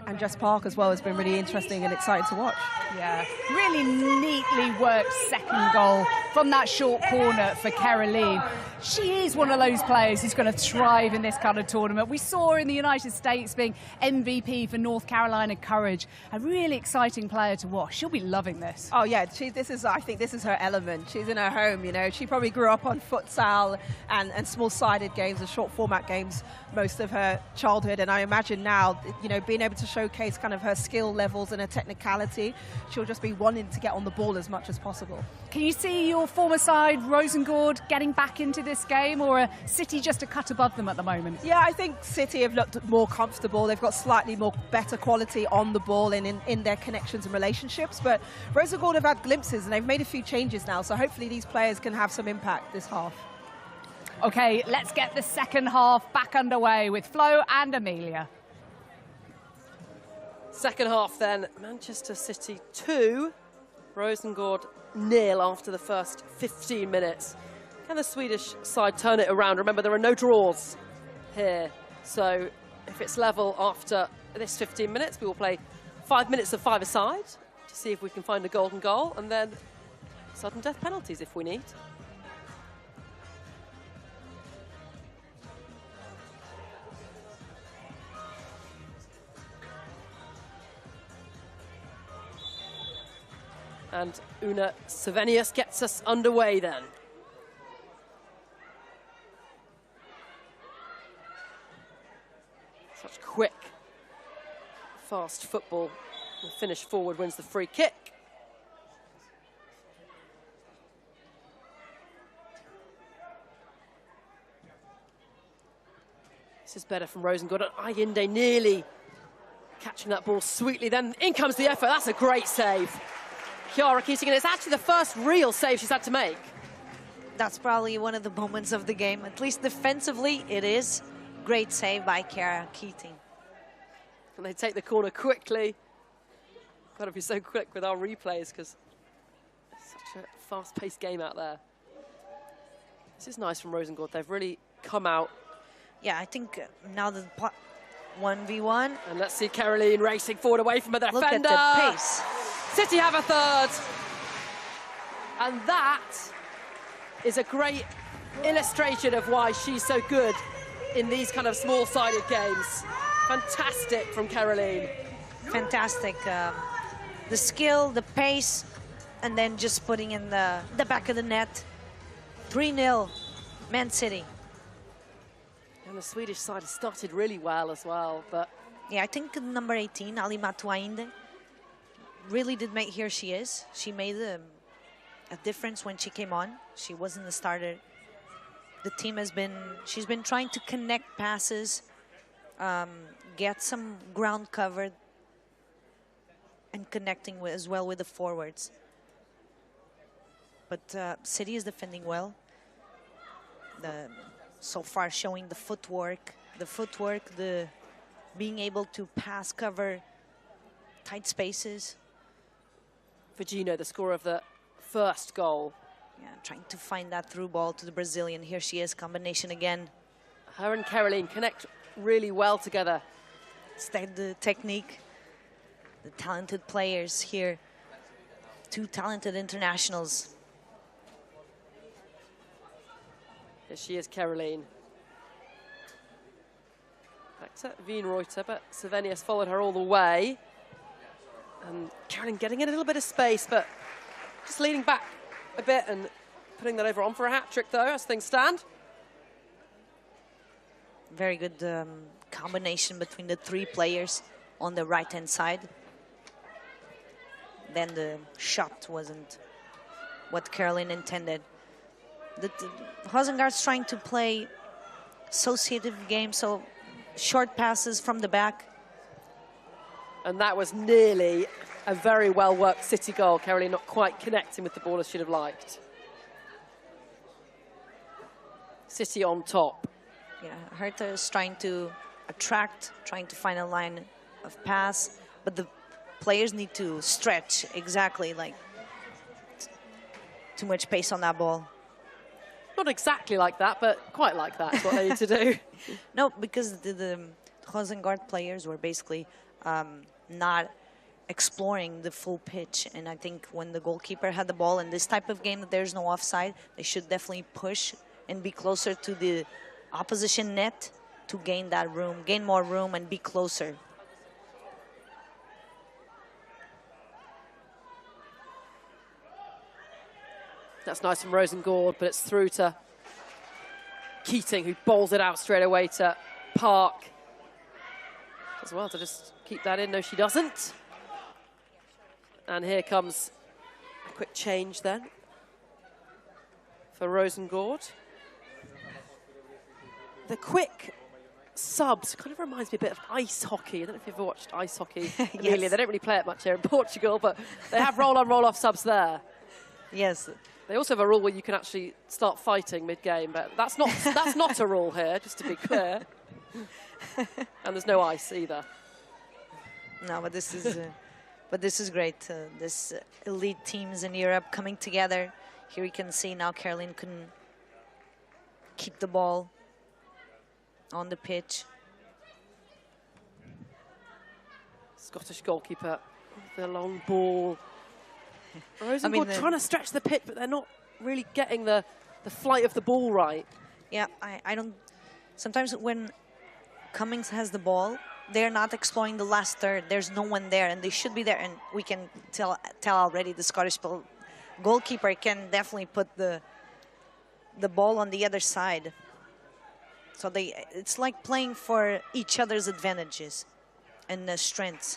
And Jess Park as well has been really interesting and exciting to watch.
Yeah, really neatly worked second goal from that short corner for Caroline. She is one of those players who's going to thrive in this kind of tournament. We saw her in the United States being MVP for North Carolina Courage. A really exciting player to watch. She'll be loving this.
Oh yeah, I think this is her element. She's in her home, you know. She probably grew up on futsal and small-sided games and short format games most of her childhood, and I imagine now, you know, being able to showcase kind of her skill levels and her technicality, she'll just be wanting to get on the ball as much as possible.
Can you see your former side, Rosengård, getting back into this game, or are City just a cut above them at the moment?
Yeah, I think City have looked more comfortable. They've got slightly more better quality on the ball and in their connections and relationships, but Rosengård have had glimpses and they've made a few changes now, so hopefully these players can have some impact this half.
Okay, let's get the second half back underway with Flo and Amelia.
Second half then, Manchester City 2, Rosengård 0 after the first 15 minutes. Can the Swedish side turn it around? Remember, there are no draws here, so if it's level after this 15 minutes, we will play 5 minutes of five-a-side to see if we can find a golden goal, and then sudden death penalties if we need. And Una Savenius gets us underway then. Such quick, fast football. The finish forward wins the free kick. This is better from Rosengård. Ayinde nearly catching that ball sweetly. Then in comes the effort. That's a great save. Chiara Keating, and it's actually the first real save she's had to make.
That's probably one of the moments of the game. At least defensively, it is. Great save by Chiara Keating.
And they take the corner quickly. Got to be so quick with our replays because it's such a fast-paced game out there. This is nice from Rosengård. They've really come out.
Yeah, I think now that 1v1.
And let's see Caroline racing forward away from the defender.
Look at the pace.
City have a third. And that is a great illustration of why she's so good in these kind of small-sided games. Fantastic from Caroline.
Fantastic. The skill, the pace, and then just putting in the back of the net. 3-0, Man City.
And the Swedish side has started really well as well, but...
Yeah, I think number 18, Ali Matuainde, really did make, here she is. She made a difference when she came on. She wasn't the starter. The team she's been trying to connect passes, get some ground covered, and connecting as well with the forwards. But City is defending well. So far showing the footwork, the being able to pass, cover tight spaces.
Virginia, the scorer of the first goal.
Yeah, trying to find that through ball to the Brazilian. Here she is, combination again.
Her and Caroline connect really well together.
It's the technique, the talented players here. 2 talented internationals.
Here she is, Caroline. Back to Wienreuter, but Slovenia's followed her all the way. And Caroline getting in a little bit of space, but just leaning back a bit and putting that over on for a hat-trick, though, as things stand.
Very good combination between the 3 players on the right-hand side. Then the shot wasn't what Caroline intended. The Rosengard's trying to play associative games, so short passes from the back.
And that was nearly a very well-worked City goal. Caroline not quite connecting with the ball as she'd have liked. City on top.
Yeah, Hertha is trying to attract, trying to find a line of pass, but the players need to stretch exactly, like too much pace on that ball.
Not exactly like that, but quite like that is what they need to do.
No, because the Rosengård players were basically not exploring the full pitch. And I think when the goalkeeper had the ball in this type of game that there's no offside, they should definitely push and be closer to the opposition net to gain that room, gain more room and be closer.
That's nice from Rosengård, but it's through to Keating, who bowls it out straight away to Park. As well to just keep that in. No, she doesn't. And here comes a quick change then for Rosengård. The quick subs kind of reminds me a bit of ice hockey. I don't know if you've ever watched ice hockey. Yes. They don't really play it much here in Portugal, but they have roll-on, roll-off subs there.
Yes.
They also have a rule where you can actually start fighting mid-game, but that's not a rule here, just to be clear. And there's no ice either.
No, but this is great. This elite teams in Europe coming together. Here you can see now Caroline can keep the ball on the pitch.
Scottish goalkeeper, the long ball. Rosengård trying to stretch the pitch, but they're not really getting the flight of the ball right.
Yeah, I don't... Sometimes when Cummings has the ball, they're not exploring the last third. There's no one there, and they should be there. And we can tell already the Scottish goalkeeper can definitely put the ball on the other side. So it's like playing for each other's advantages and strengths.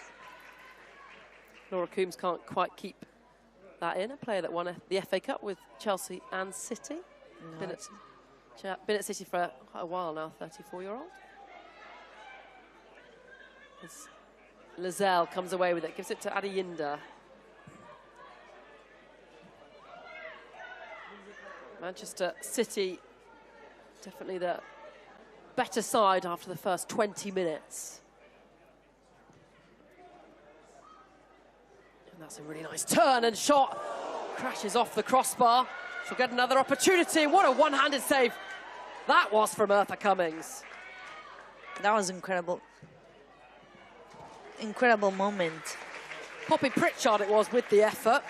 Laura Coombs can't quite keep that in. A player that won the FA Cup with Chelsea and City. No. Been at City for quite a while now, 34-year-old. Lizelle comes away with it, gives it to Adeyinda. Manchester City, definitely the better side after the first 20 minutes. And that's a really nice turn and shot. Crashes off the crossbar. She'll get another opportunity. What a one-handed save that was from Eartha Cummings.
That was incredible. incredible moment.
Poppy Pritchard it was with the effort.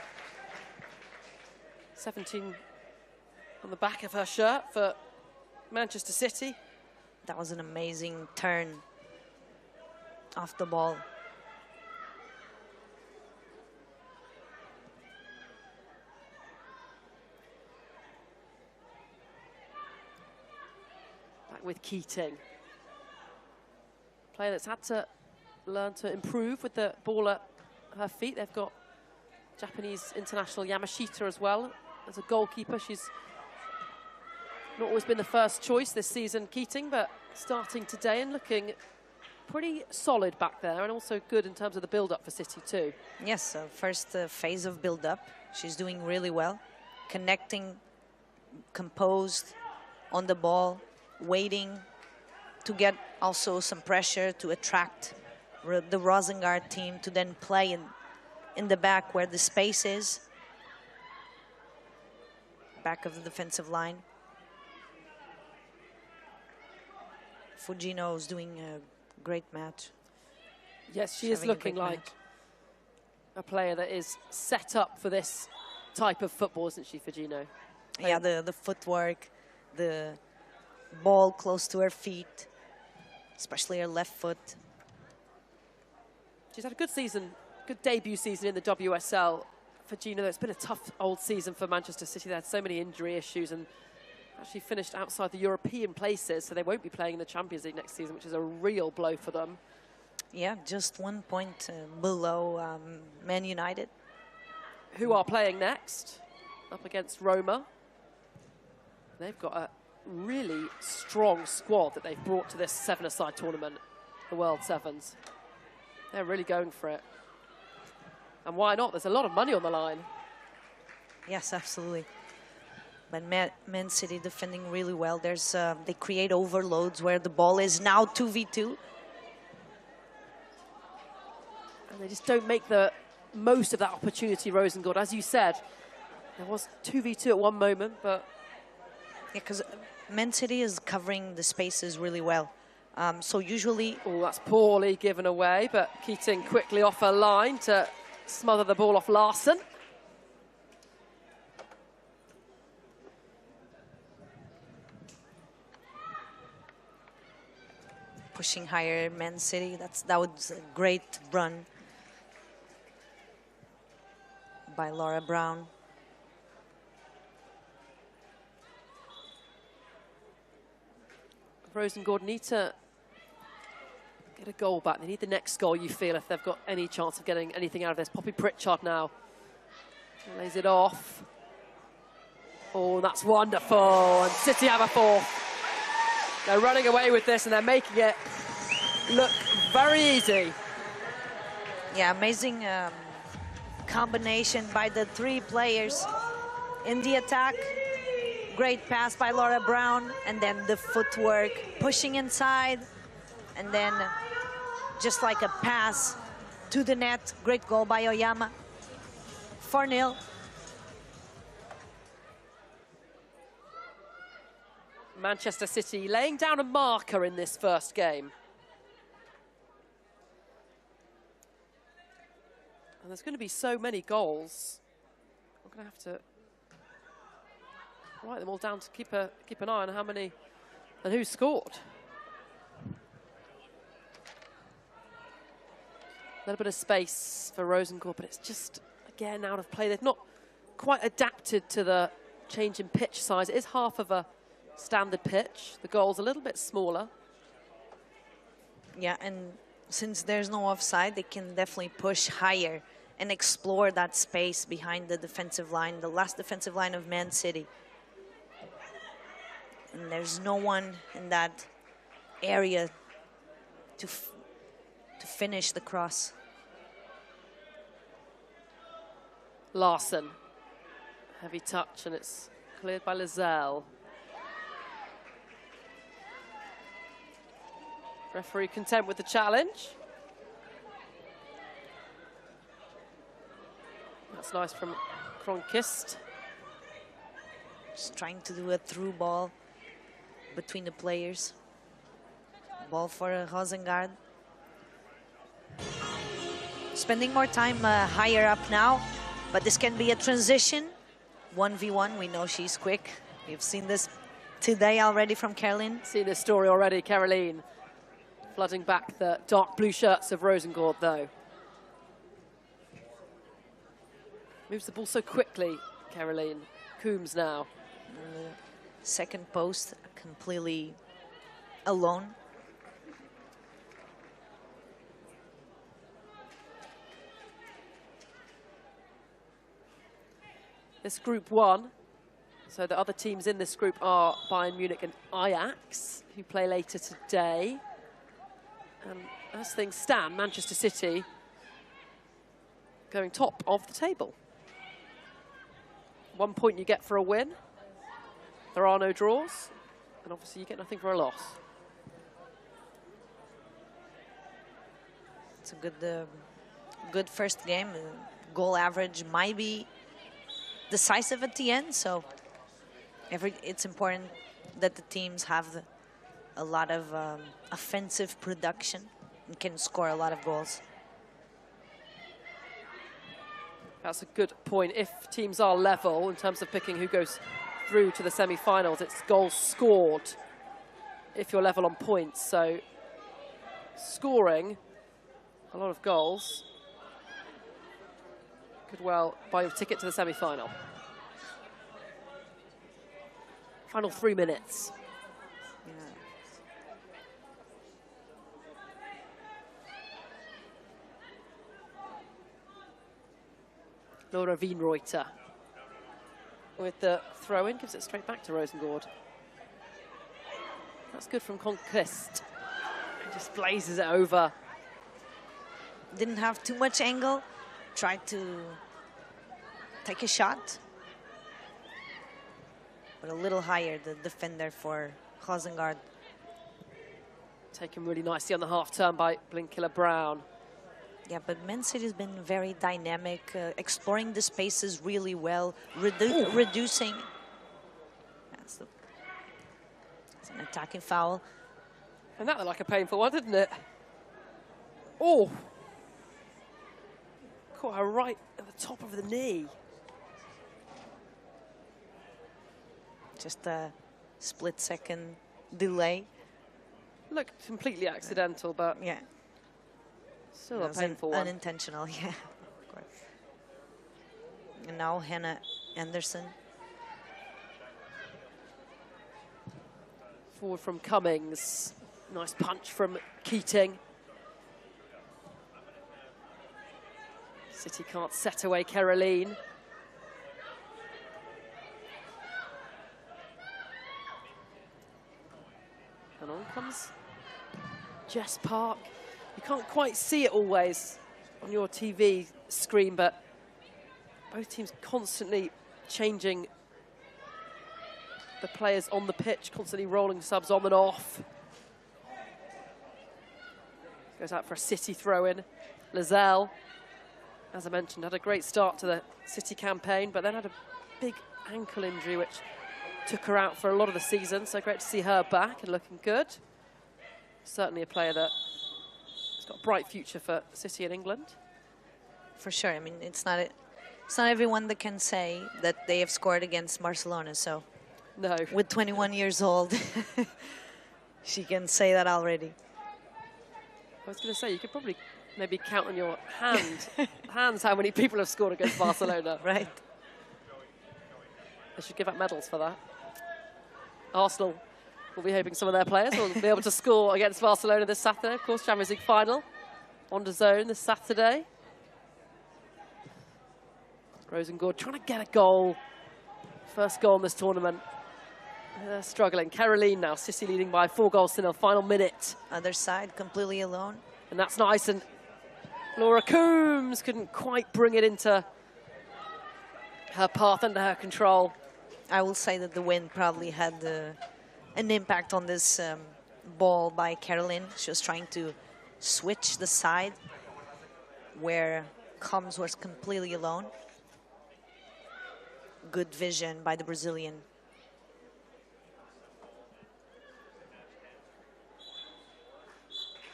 17 on the back of her shirt for Manchester City.
That was an amazing turn off the ball.
Back with Keating. Player that's had to learn to improve with the ball at her feet. They've got Japanese international Yamashita as well as a goalkeeper. She's not always been the first choice this season, Keating, but starting today and looking pretty solid back there, and also good in terms of the build-up for City too.
Yes, first phase of build-up. She's doing really well. Connecting, composed, on the ball, waiting to get also some pressure to attract the Rosengard team to then play in the back where the space is. Back of the defensive line. Fujino is doing a great match.
Yes, she is looking like a player that is set up for this type of football, isn't she, Fujino?
Yeah, the footwork, the ball close to her feet, especially her left foot.
She's had a good season, good debut season in the WSL. Fujino, it's been a tough old season for Manchester City. They had so many injury issues and actually finished outside the European places, so they won't be playing in the Champions League next season, which is a real blow for them.
Yeah, just 1 point below Man United.
Who are playing next? Up against Roma. They've got a really strong squad that they've brought to this seven-a-side tournament, the World Sevens. They're really going for it. And why not? There's a lot of money on the line.
Yes, absolutely. But Man City defending really well. There's they create overloads where the ball is now 2v2.
And they just don't make the most of that opportunity, Rosengård. As you said, there was 2v2 at one moment, but...
Yeah, because Man City is covering the spaces really well. So usually...
Oh, that's poorly given away, but Keating quickly off her line to smother the ball off Larson.
Pushing higher, Man City. That was a great run by Laura Brown.
Rosengård need to get a goal back. They need the next goal, you feel, if they've got any chance of getting anything out of this. Poppy Pritchard now lays it off. Oh, that's wonderful. And City have a fourth. They're running away with this and they're making it look very easy.
Yeah, amazing combination by the three players in the attack. Great pass by Laura Brown, and then the footwork, pushing inside, and then just like a pass to the net. Great goal by Oyama. 4-0.
Manchester City laying down a marker in this first game. And there's going to be so many goals. I'm going to have to write them all down to keep an eye on how many and who scored. A little bit of space for Rosengård, but it's just, again, out of play. They've not quite adapted to the change in pitch size. It is half of a standard pitch. The goal's a little bit smaller.
Yeah, and since there's no offside, they can definitely push higher and explore that space behind the defensive line, the last defensive line of Man City. And there's no one in that area to finish the cross.
Larson. Heavy touch, and it's cleared by Lizelle. Referee content with the challenge. That's nice from Kronkist.
Just trying to do a through ball between the players. Ball for Rosengard. spending more time higher up now, but this can be a transition. 1v1, we know she's quick. We've seen this today already from Caroline.
Seen this story already, Caroline. Flooding back the dark blue shirts of Rosengård, though. Moves the ball so quickly, Caroline. Coombs now.
Second post, completely alone.
This Group 1, so the other teams in this group are Bayern Munich and Ajax, who play later today. And as things stand, Manchester City going top of the table. 1 point you get for a win. There are no draws, and obviously you get nothing for a loss.
It's a good first game. Goal average might be decisive at the end, so it's important that the teams have a lot of offensive production and can score a lot of goals.
That's a good point. If teams are level in terms of picking who goes through to the semi-finals, it's goals scored if you're level on points. So scoring a lot of goals could well buy you a ticket to the semi-final. Final 3 minutes. Laura Wienreuter with the throw-in, gives it straight back to Rosengård. That's good from Conquest. He just blazes it over.
Didn't have too much angle. Tried to take a shot, but a little higher, the defender for Rosengard.
Taken really nicely on the half turn by Blinkilla Brown.
Yeah, but Man City has been very dynamic, exploring the spaces really well, reducing. That's an attacking foul.
And that looked like a painful one, didn't it? Oh! Caught her right at the top of the knee.
Just a split-second delay.
Looked completely accidental, but
yeah,
still a painful one.
Unintentional, yeah, of course. And now Hannah Anderson.
Forward from Cummings. Nice punch from Keating. City can't set away Caroline. And on comes Jess Park. You can't quite see it always on your TV screen, but both teams constantly changing the players on the pitch, constantly rolling subs on and off. Goes out for a City throw-in. Lizelle, as I mentioned, had a great start to the City campaign, but then had a big ankle injury which took her out for a lot of the season, so great to see her back and looking good. Certainly a player that has got a bright future for City in England.
For sure. I mean, it's not everyone that can say that they have scored against Barcelona, so
no.
With 21 years old, she can say that already.
I was going to say, you could probably maybe count on your hands how many people have scored against Barcelona.
Right.
They should give out medals for that. Arsenal will be hoping some of their players will be able to score against Barcelona this Saturday. Of course, Champions League final on DAZN this Saturday. Rosengård trying to get a goal. First goal in this tournament. They're struggling. Caroline now, City leading by 4-0. Final minute.
Other side, completely alone.
And that's nice. And Laura Coombs couldn't quite bring it into her path, under her control.
I will say that the wind probably had an impact on this ball by Caroline. She was trying to switch the side where Combs was completely alone. Good vision by the Brazilian.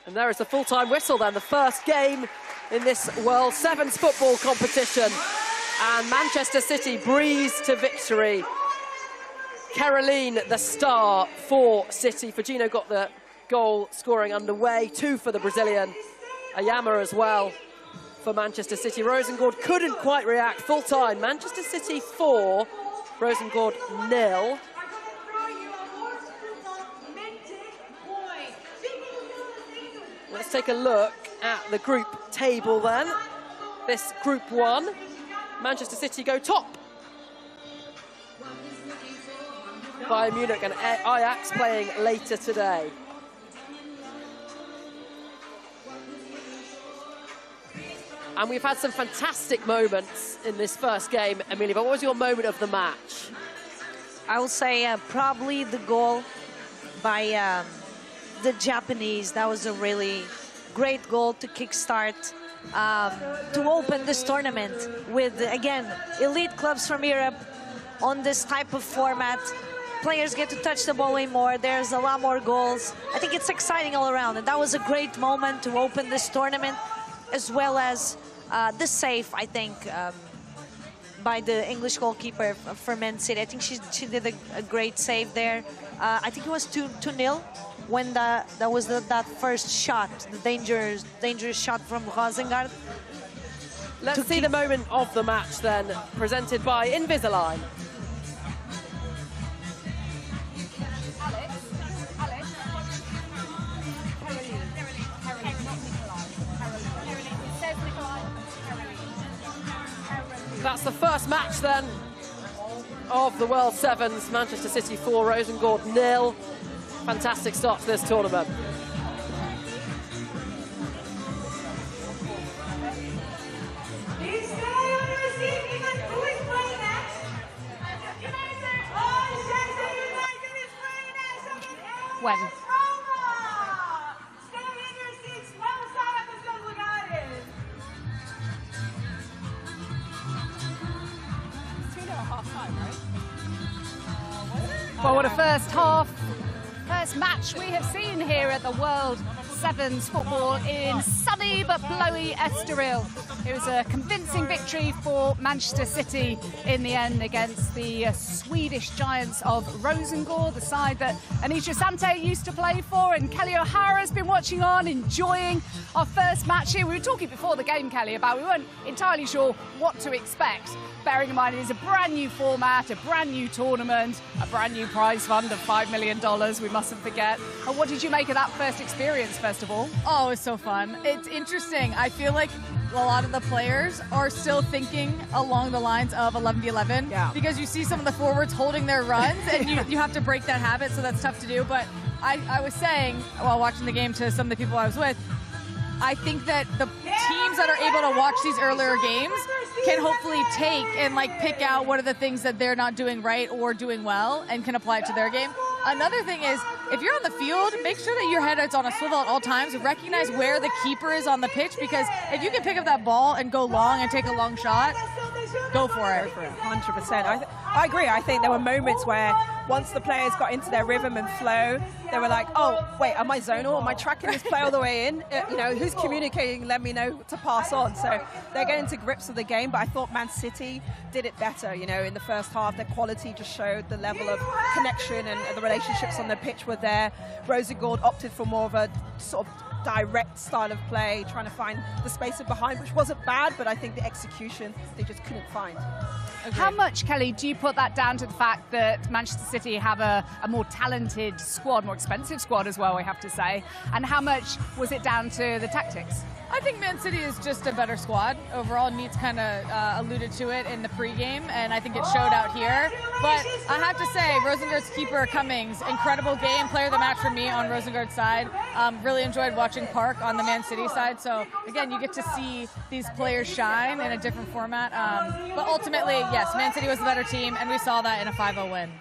And there is the full-time whistle then. The first game in this World Sevens football competition. And Manchester City breeze to victory. Caroline, the star for City. Fagino got the goal scoring underway, 2 for the Brazilian. Ayama as well for Manchester City. Rosengård couldn't quite react. Full time, Manchester City 4, Rosengård 0. Let's take a look at the group table then. This Group 1, Manchester City go top. Bayern Munich and Ajax playing later today. And we've had some fantastic moments in this first game, Amelia, but what was your moment of the match?
I will say probably the goal by the Japanese. That was a really great goal to kickstart, to open this tournament with, again, elite clubs from Europe on this type of format. Players get to touch the ball way more. There's a lot more goals. I think it's exciting all around, and that was a great moment to open this tournament, as well as the save, I think, by the English goalkeeper for Man City. I think she did a great save there. I think it was 2-0 when that was that first shot, the dangerous shot from Rosengard.
Let's see the moment of the match then, presented by Invisalign. That's the first match then of the World Sevens. Manchester City 4, Rosengård 0. Fantastic start to this tournament.
When? Well, what a first match we have seen here at the World Sevens football in sunny but blowy Estoril. It was a convincing victory for Manchester City in the end against the Swedish giants of Rosengård, the side that Anisha Sante used to play for, and Kelly O'Hara's been watching on, enjoying our first match here. We were talking before the game, Kelly, about we weren't entirely sure what to expect, bearing in mind it is a brand new format, a brand new tournament, a brand new prize fund of $5 million, we mustn't forget. And what did you make of that first experience, first of all?
Oh, it was so fun. It's interesting. I feel like a lot of the players are still thinking along the lines of 11v11, because you see some of the forwards holding their runs, and you have to break that habit, so that's tough to do. But I was saying, while watching the game to some of the people I was with, I think that the teams that are able to watch these earlier games can hopefully take and pick out what are the things that they're not doing right or doing well, and can apply it to their game. Another thing is, if you're on the field, make sure that your head is on a swivel at all times. Recognize where the keeper is on the pitch, because if you can pick up that ball and go long and take a long shot, go for it.
100%. I agree. I think there were moments where once the players got into their rhythm and flow, they were like, oh, wait, am I zonal? Am I tracking this play all the way in? Who's communicating? Let me know to pass on. So they're getting to grips with the game, but I thought Man City did it better. In the first half, their quality just showed the level of connection, and the relationships on the pitch were there. Rosengård opted for more of a sort of direct style of play, trying to find the space in behind, which wasn't bad, but I think the execution they just couldn't find.
Agreed. How much, Kelly, do you put that down to the fact that Manchester City have a more talented squad, more expensive squad as well, we have to say, and how much was it down to the tactics?
I think Man City is just a better squad overall. Neitz kind of alluded to it in the pregame, and I think it showed out here. But I have to say, Rosengard's keeper Cummings, incredible game, player of the match for me on Rosengard's side. Really enjoyed watching Park on the Man City side. So again, you get to see these players shine in a different format. But ultimately, yes, Man City was the better team, and we saw that in a 5-0 win.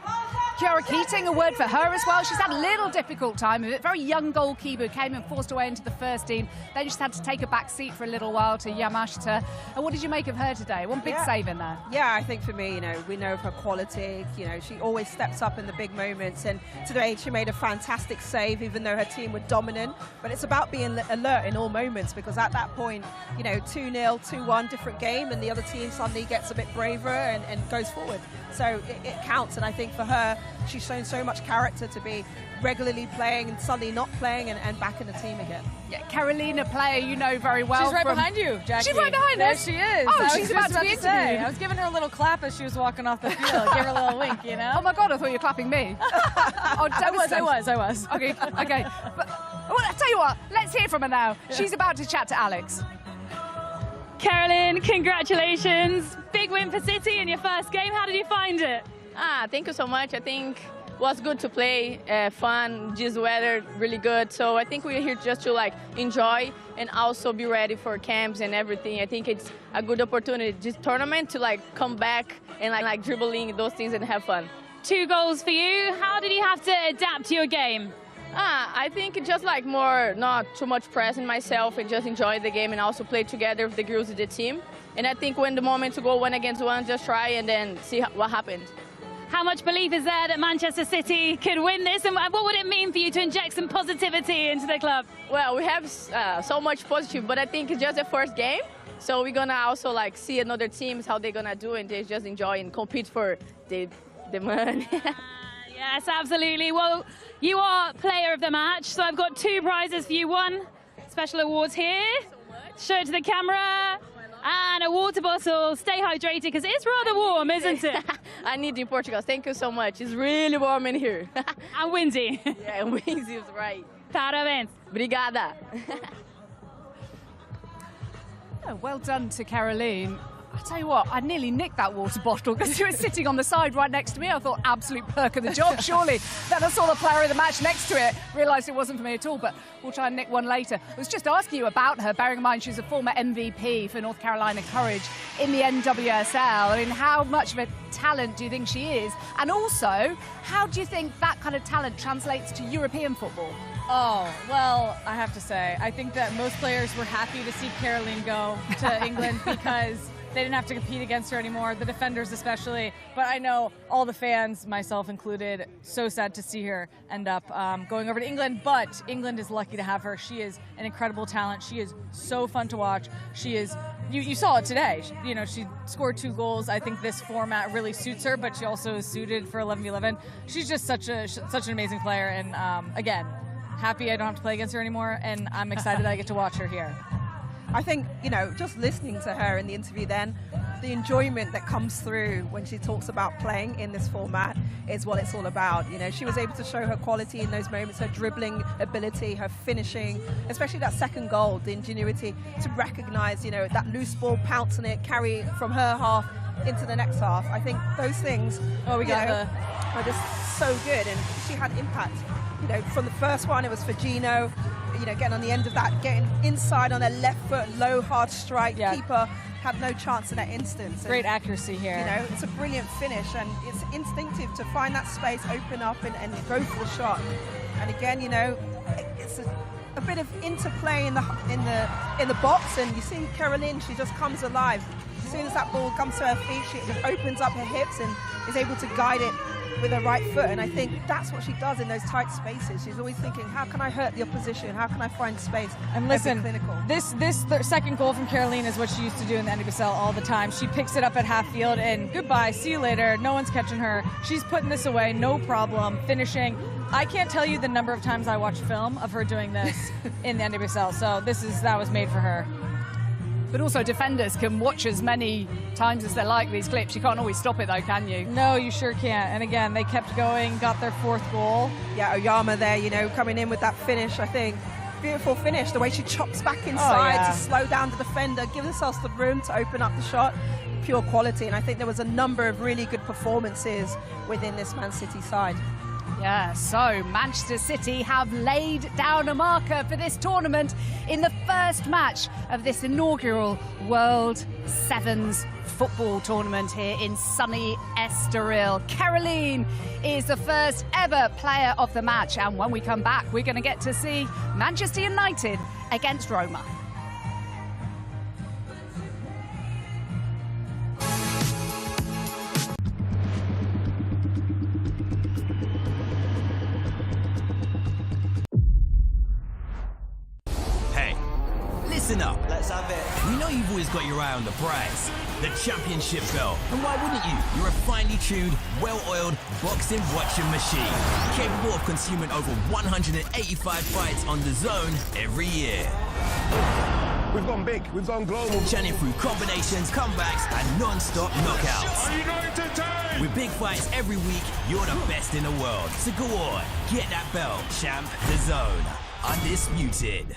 Kiara Keating, a word for her as well. She's had a little difficult time of it. Very young goalkeeper, came and forced her way into the first team. Then she's had to take a back seat for a little while to Yamashita. And what did you make of her today? One big save in there.
Yeah, I think for me, we know of her quality. She always steps up in the big moments. And today she made a fantastic save, even though her team were dominant. But it's about being alert in all moments, because at that point, 2-0, 2-1, different game, and the other team suddenly gets a bit braver and goes forward. So it counts. And I think for her, she's shown so much character to be regularly playing and suddenly not playing and back in the team again.
Yeah, Carolina player you know very well.
She's right behind you, Jackie.
She's right behind us.
There she is.
Oh, she's about to be interviewed.
I was giving her a little clap as she was walking off the field. Give her a little wink,
Oh my God, I thought you were clapping me. Oh,
I was.
Okay. But, well, I'll tell you what, let's hear from her now. She's about to chat to Alex.
Carolyn, congratulations. Big win for City in your first game. How did you find it?
Thank you so much. I think it was good to play, fun, this weather really good. So I think we're here just to enjoy and also be ready for camps and everything. I think it's a good opportunity, this tournament, to come back and dribbling those things and have fun.
2 goals for you. How did you have to adapt to your game?
I think just more, not too much pressing myself and just enjoy the game and also play together with the girls of the team. And I think when the moment to go 1 against 1, just try and then see what happens.
How much belief is there that Manchester City could win this, and what would it mean for you to inject some positivity into the club?
Well, we have so much positive, but I think it's just the first game. So we're gonna also see another teams, how they're gonna do, and they just enjoy and compete for the money.
Yes, absolutely. Well, you are player of the match, so I've got 2 prizes for you. 1 special awards here. Show it to the camera. And a water bottle. Stay hydrated, because it's rather warm, isn't it?
I need it in Portugal. Thank you so much. It's really warm in here.
And windy.
Yeah, and windy is right.
Parabéns.
Obrigada.
Oh, well done to Caroline. I tell you what, I nearly nicked that water bottle because it was sitting on the side right next to me. I thought, absolute perk of the job, surely. Then I saw the player of the match next to it, realised it wasn't for me at all, but we'll try and nick one later. I was just asking you about her, bearing in mind she's a former MVP for North Carolina Courage in the NWSL. I mean, how much of a talent do you think she is? And also, how do you think that kind of talent translates to European football?
Oh, well, I have to say, I think that most players were happy to see Caroline go to England because they didn't have to compete against her anymore, the defenders especially. But I know all the fans, myself included, so sad to see her end up going over to England. But England is lucky to have her. She is an incredible talent. She is so fun to watch. She is, you saw it today. She scored 2 goals. I think this format really suits her, but she also is suited for 11v11. She's just such an amazing player. And again, happy I don't have to play against her anymore. And I'm excited I get to watch her here.
I think, just listening to her in the interview then, the enjoyment that comes through when she talks about playing in this format is what it's all about. She was able to show her quality in those moments, her dribbling ability, her finishing, especially that second goal, the ingenuity to recognise, that loose ball, pounce on it, carry it from her half into the next half. I think those things are just so good, and she had impact. From the first one, it was for Gino, getting on the end of that, getting inside on a left foot, low, hard strike. Yeah. Keeper had no chance in that instance.
Great accuracy here.
It's a brilliant finish, and it's instinctive to find that space, open up, and go for the shot. And again, it's a bit of interplay in the box, and you see Caroline, she just comes alive. As soon as that ball comes to her feet, she just opens up her hips and is able to guide it with her right foot, and I think that's what she does in those tight spaces. She's always thinking, how can I hurt the opposition? How can I find space?
And listen, this second goal from Caroline is what she used to do in the NWSL all the time. She picks it up at half field and goodbye, see you later. No one's catching her. She's putting this away, no problem, finishing. I can't tell you the number of times I watched film of her doing this in the NWSL, so that was made for her.
But also defenders can watch as many times as they like these clips. You can't always stop it though, can you?
No, you sure can't. And again, they kept going, got their 4th goal.
Yeah, Oyama there, coming in with that finish, I think. Beautiful finish, the way she chops back inside to slow down the defender, give themselves the room to open up the shot. Pure quality, and I think there was a number of really good performances within this Man City side.
Yeah, so Manchester City have laid down a marker for this tournament in the first match of this inaugural World Sevens football tournament here in sunny Estoril. Caroline is the first ever player of the match, and when we come back, we're going to get to see Manchester United against Roma.
Listen up.
Let's have it.
We know you've always got your eye on the prize, the championship belt. And why wouldn't you? You're a finely tuned, well-oiled boxing watching machine, capable of consuming over 185 fights on DAZN every year.
We've gone big, we've gone global.
Churning through combinations, comebacks, and non-stop knockouts.
Are you going to take?
With big fights every week, you're the best in the world. So go on, get that belt, champ. DAZN, undisputed.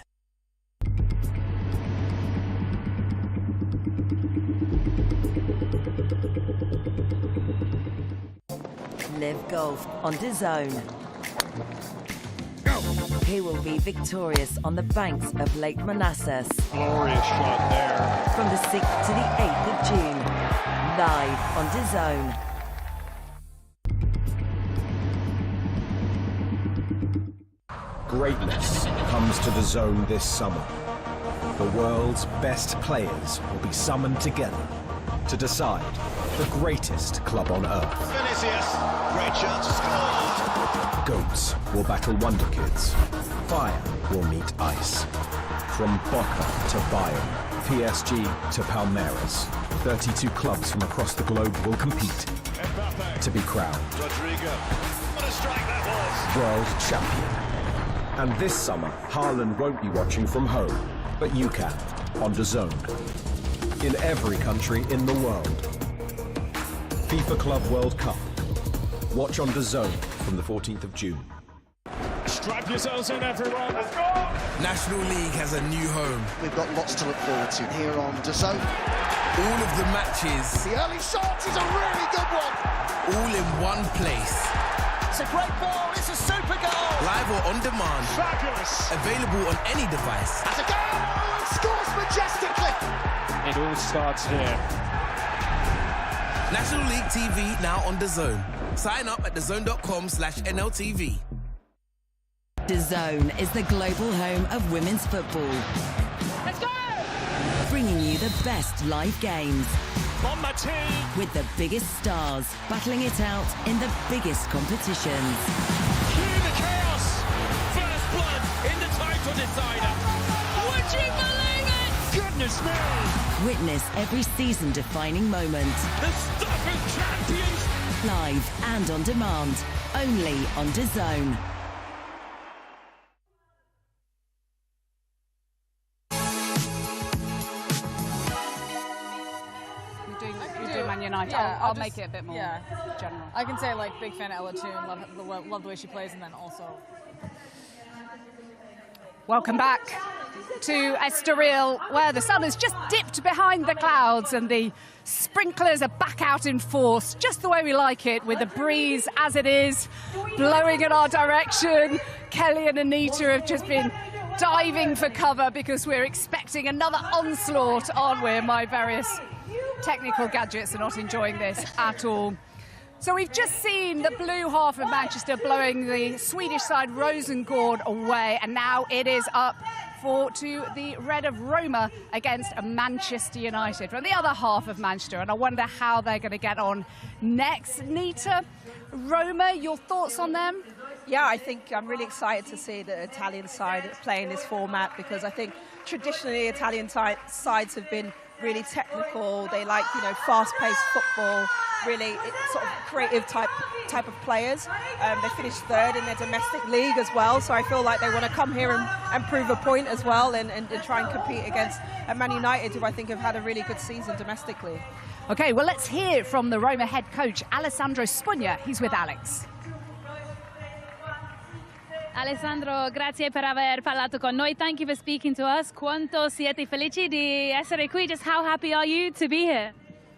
Live golf on DAZN. Who will be victorious on the banks of Lake Manassas?
Glorious shot there.
From the 6th to the 8th of June, live on DAZN.
Greatness comes to DAZN this summer. The world's best players will be summoned together to decide the greatest club on earth.
Vinicius, great chance to score.
Goats will battle Wonder Kids. Fire will meet ice. From Boca to Bayern, PSG to Palmeiras, 32 clubs from across the globe will compete to be crowned
Rodrigo, what a strike that was.
world champion. And this summer, Haaland won't be watching from home, but you can on DAZN. In every country in the world. FIFA Club World Cup. Watch on DAZN from the 14th of June.
Strap yourselves in, everyone. Let's go!
National League has a new home.
We've got lots to look forward to here on DAZN.
All of the matches.
The early shot is a really good one.
All in one place.
It's a great ball, it's a super goal.
Live or on demand.
Fabulous.
Available on any device.
Has a goal and scores majestically.
It all starts here.
National League TV now on DAZN. Sign up at DAZN.com/NLTV.
DAZN is the global home of women's football.
Let's go!
Bringing you the best live games.
On my team.
With the biggest stars, battling it out in the biggest competitions.
Cue the chaos. First blood in the title decider. Would you believe it? Goodness me.
Witness every season-defining moment.
The stubborn champions.
Live and on demand. Only on DAZN.
You do Man United.
Yeah,
I'll make it a bit more general.
I can say, like, big fan of Ella Toon, love the way she plays, and then also...
Welcome back to Estoril, where the sun has just dipped behind the clouds and the sprinklers are back out in force, just the way we like it, with the breeze as it is, blowing in our direction. Kelly and Anita have just been diving for cover because we're expecting another onslaught, aren't we? My various technical gadgets are not enjoying this at all. So we've just seen the blue half of Manchester blowing the Swedish side Rosengård away, and now it is up to the red of Roma against Manchester United from the other half of Manchester, and I wonder how they're going to get on next. Nita, Roma, your thoughts on them?
Yeah, I think I'm really excited to see the Italian side play in this format, because I think traditionally Italian sides have been really technical. They like, fast-paced football, really sort of creative type of players. They finished third in their domestic league as well, so I feel like they want to come here and prove a point as well, and try and compete against Man United, who I think have had a really good season domestically.
Okay, well, let's hear from the Roma head coach, Alessandro Spugna. He's with Alex.
Alessandro, grazie per aver parlato con noi. Thank you for speaking to us. Quanto siete felici di essere qui? Just how happy are you to be here?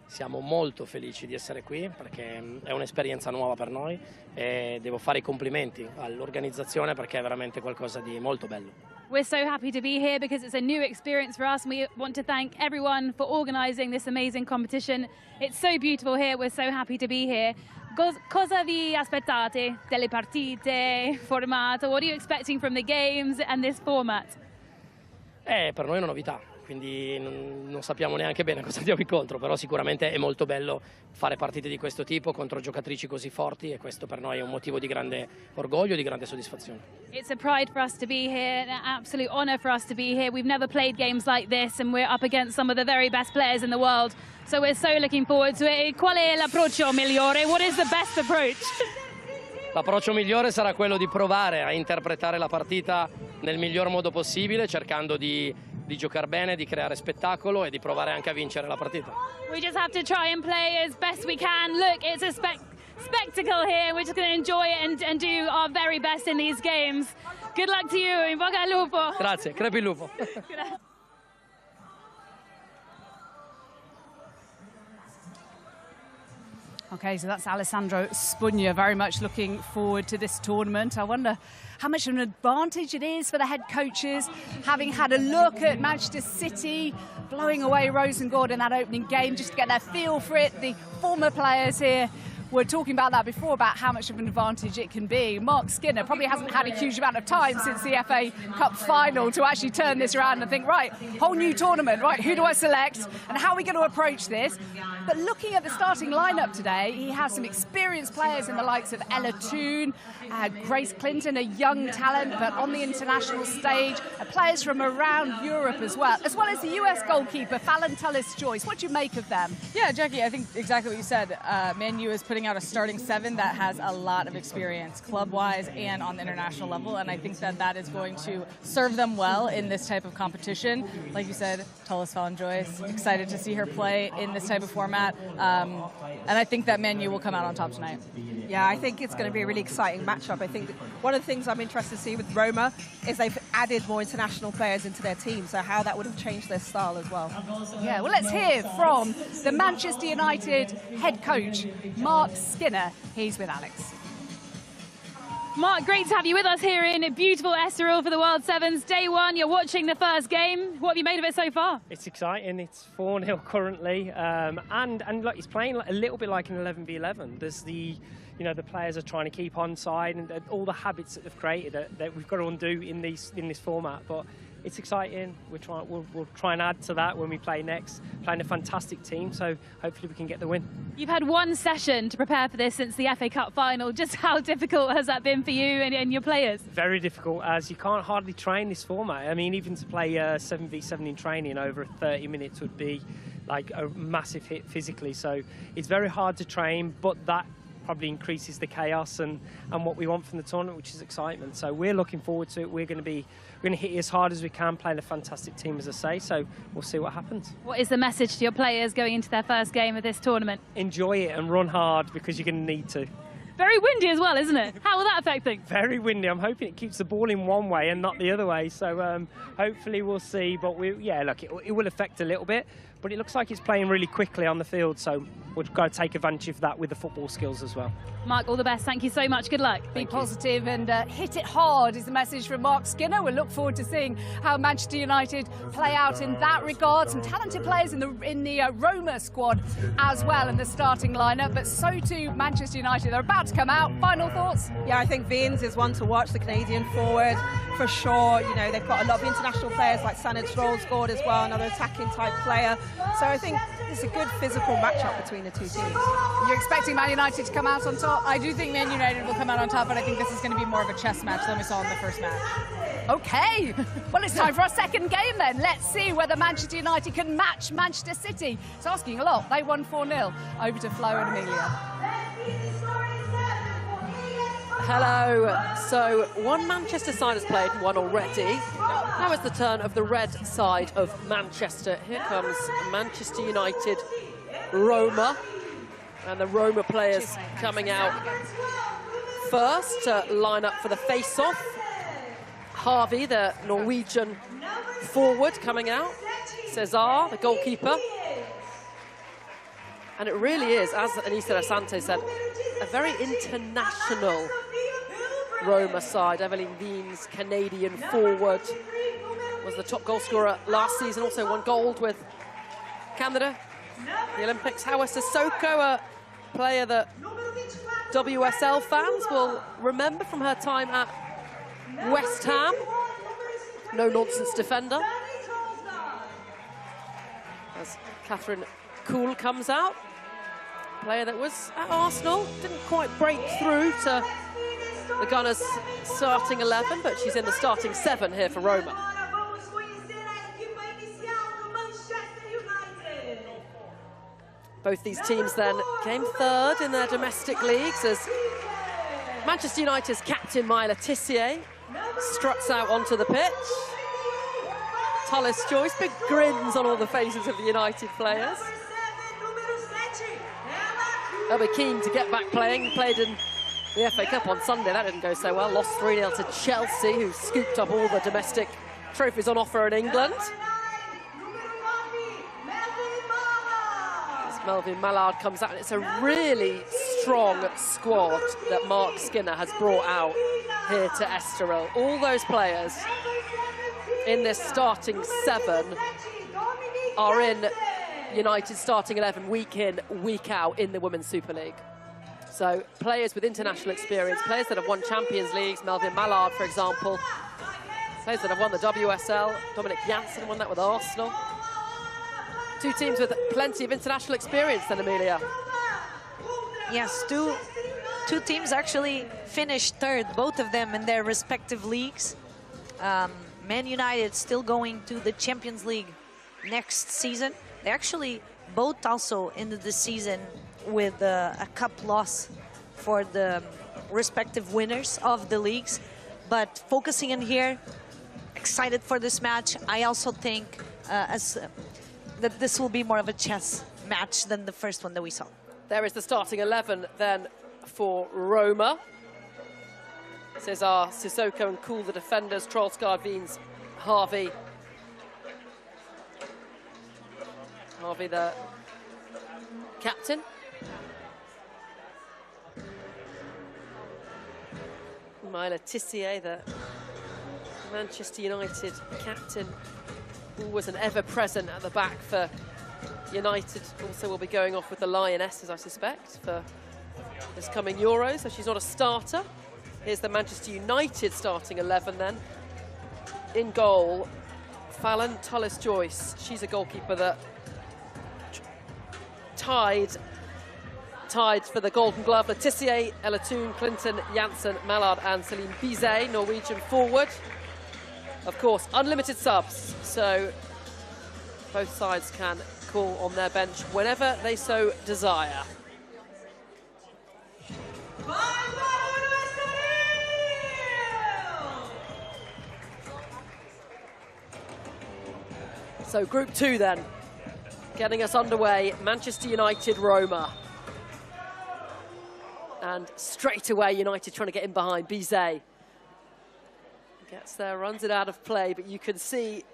Siamo molto felici di essere qui perché è un'esperienza nuova per noi e devo fare i complimenti all'organizzazione perché è veramente qualcosa di molto bello.
We're so happy to be here because it's a new experience for us and we want to thank everyone for organising this amazing competition. It's so beautiful here, we're so happy to be here. Cosa vi aspettate delle partite, formato? What are you expecting from the games and this format?
Per noi è una novità, quindi non sappiamo neanche bene cosa andiamo incontro, però sicuramente è molto bello fare partite di questo tipo contro giocatrici così forti e questo per noi è un motivo di grande orgoglio e di grande soddisfazione.
It's a pride for us to be here, an absolute honour for us to be here. We've never played games like this and we're up against some of the very best players in the world, so we're so looking forward to it. Qual è l'approccio migliore? What is the best approach?
L'approccio migliore sarà quello di provare a interpretare la partita nel miglior modo possibile, cercando di giocare bene, di creare spettacolo e di provare anche a vincere la partita.
We just have to try and play as best we can. Look, it's a spectacle here. We're just going to enjoy it and do our very best in these games. Good luck to you. In bocca al lupo.
Grazie, crepi il lupo.
Okay, so that's Alessandro Spugna, very much looking forward to this tournament. I wonder how much of an advantage it is for the head coaches, having had a look at Manchester City blowing away Rosengård in that opening game, just to get their feel for it. The former players here were talking about that before, about how much of an advantage it can be. Mark Skinner probably hasn't had a huge amount of time since the FA Cup final to actually turn this around and think, right, whole new tournament, right, who do I select and how are we going to approach this? But looking at the starting lineup today, he has some experienced players in the likes of Ella Toon, Grace Clinton, a young talent, but on the international stage, players from around Europe as well as the US goalkeeper, Fallon Tullis-Joyce. What do you make of them?
Yeah, Jackie, I think exactly what you said. Man U is putting out a starting 7 that has a lot of experience, club-wise and on the international level, and I think that is going to serve them well in this type of competition. Like you said, Tullis Fallon-Joyce, excited to see her play in this type of format, and I think that Man U will come out on top tonight.
Yeah, I think it's going to be a really exciting matchup. I think one of the things I'm interested to see with Roma is they've added more international players into their team, so how that would have changed their style as well.
Yeah, well, let's hear from the Manchester United head coach, Mark Skinner. He's with Alex.
Mark, great to have you with us here in beautiful Estoril for the World Sevens. Day one, you're watching the first game. What have you made of it so far?
It's exciting. It's 4-0 currently, and look, it's playing a little bit like an 11v11. There's the players are trying to keep onside and all the habits that they've created that we've got to undo in this format. But it's exciting. We'll try and add to that when we play next. Playing a fantastic team, so hopefully we can get the win.
You've had one session to prepare for this since the FA Cup final. Just how difficult has that been for you and your players?
Very difficult, as you can't hardly train this format. I mean, even to play 7v7 in training over 30 minutes would be like a massive hit physically. So it's very hard to train, but that probably increases the chaos and what we want from the tournament, which is excitement. So we're looking forward to it. We're going to hit it as hard as we can, playing a fantastic team, as I say. So we'll see what happens.
What is the message to your players going into their first game of this tournament?
Enjoy it and run hard, because you're going to need to.
Very windy as well, isn't it? How will that affect things?
Very windy. I'm hoping it keeps the ball in one way and not the other way. So hopefully we'll see. But look, it will affect a little bit. But it looks like it's playing really quickly on the field. So we've got to take advantage of that with the football skills as well.
Mark, all the best. Thank you so much. Good luck.
Be positive and hit it hard is the message from Mark Skinner. We'll look forward to seeing how Manchester United play out in that regard. Some talented players in the Roma squad as well in the starting lineup, but so too Manchester United. They're about to come out. Final thoughts?
Yeah, I think Vins is one to watch, the Canadian forward, for sure. You know, they've got a lot of international players like Rosengård as well, another attacking type player. So I think it's a good physical matchup between the two teams.
You're expecting Man United to come out on top?
I do think Man United will come out on top, but I think this is going to be more of a chess match than we saw in the first match.
Okay, well, it's time for our second game then. Let's see whether Manchester United can match Manchester City. It's asking a lot. They won 4-0. Over to Flo and Amelia.
Hello. So one Manchester side has played, one already. Now it's the turn of the red side of Manchester. Here comes Manchester United, Roma, and the Roma players coming out first to line up for the face-off. Harvey, the Norwegian forward, coming out. Cesar, the goalkeeper. And it really is, as Anissa Asante said, a very international Roma side. Evelyn Wiens, Canadian forward, was the top goal scorer last season, also won gold with Canada, the Olympics. Hawa Sissoko, a player that WSL fans will remember from her time at West Ham. No-nonsense defender. As Catherine Kuhl comes out, player that was at Arsenal, didn't quite break through to the Gunners' starting 11, but she's in the starting 7 here for Roma. Both these teams then came third in their domestic leagues as Manchester United's captain Myla Tissier struts out onto the pitch. Tullis Joyce, big grins on all the faces of the United players. They'll be keen to get back playing. Played in the FA Cup on Sunday, that didn't go so well. Lost 3-0 to Chelsea, who scooped up all the domestic trophies on offer in England. Melvin Mallard comes out, and it's a really strong squad that Mark Skinner has brought out here to Estoril. All those players in this starting 7 are in United starting 11 week in, week out in the Women's Super League. So players with international experience, players that have won Champions Leagues, Melvin Mallard, for example, players that have won the WSL, Dominic Janssen won that with Arsenal. Two teams with plenty of international experience then, Amelia.
Yes, two teams actually finished third, both of them in their respective leagues. Man United still going to the Champions League next season. They actually both also ended the season with a cup loss for the respective winners of the leagues. But focusing in here, excited for this match. I also think that this will be more of a chess match than the first one that we saw.
There is the starting 11 then for Roma. Cesar, Sissoko and Kuhl, the defenders, Trollsgaard, Wiens, Harvey. Harvey, the captain. Myla Tissier, the Manchester United captain, always an ever-present at the back for United. Also will be going off with the Lionesses, I suspect, for this coming Euros, so she's not a starter. Here's the Manchester United starting 11 then. In goal, Fallon Tullis-Joyce. She's a goalkeeper that tied for the Golden Glove. Letitia, Elatoon, Clinton, Janssen, Mallard and Celine Bizet, Norwegian forward. Of course, unlimited subs, so both sides can call on their bench whenever they so desire. So Group 2 then, getting us underway, Manchester United, Roma. And straight away, United trying to get in behind. Bizet gets there, runs it out of play, but you can see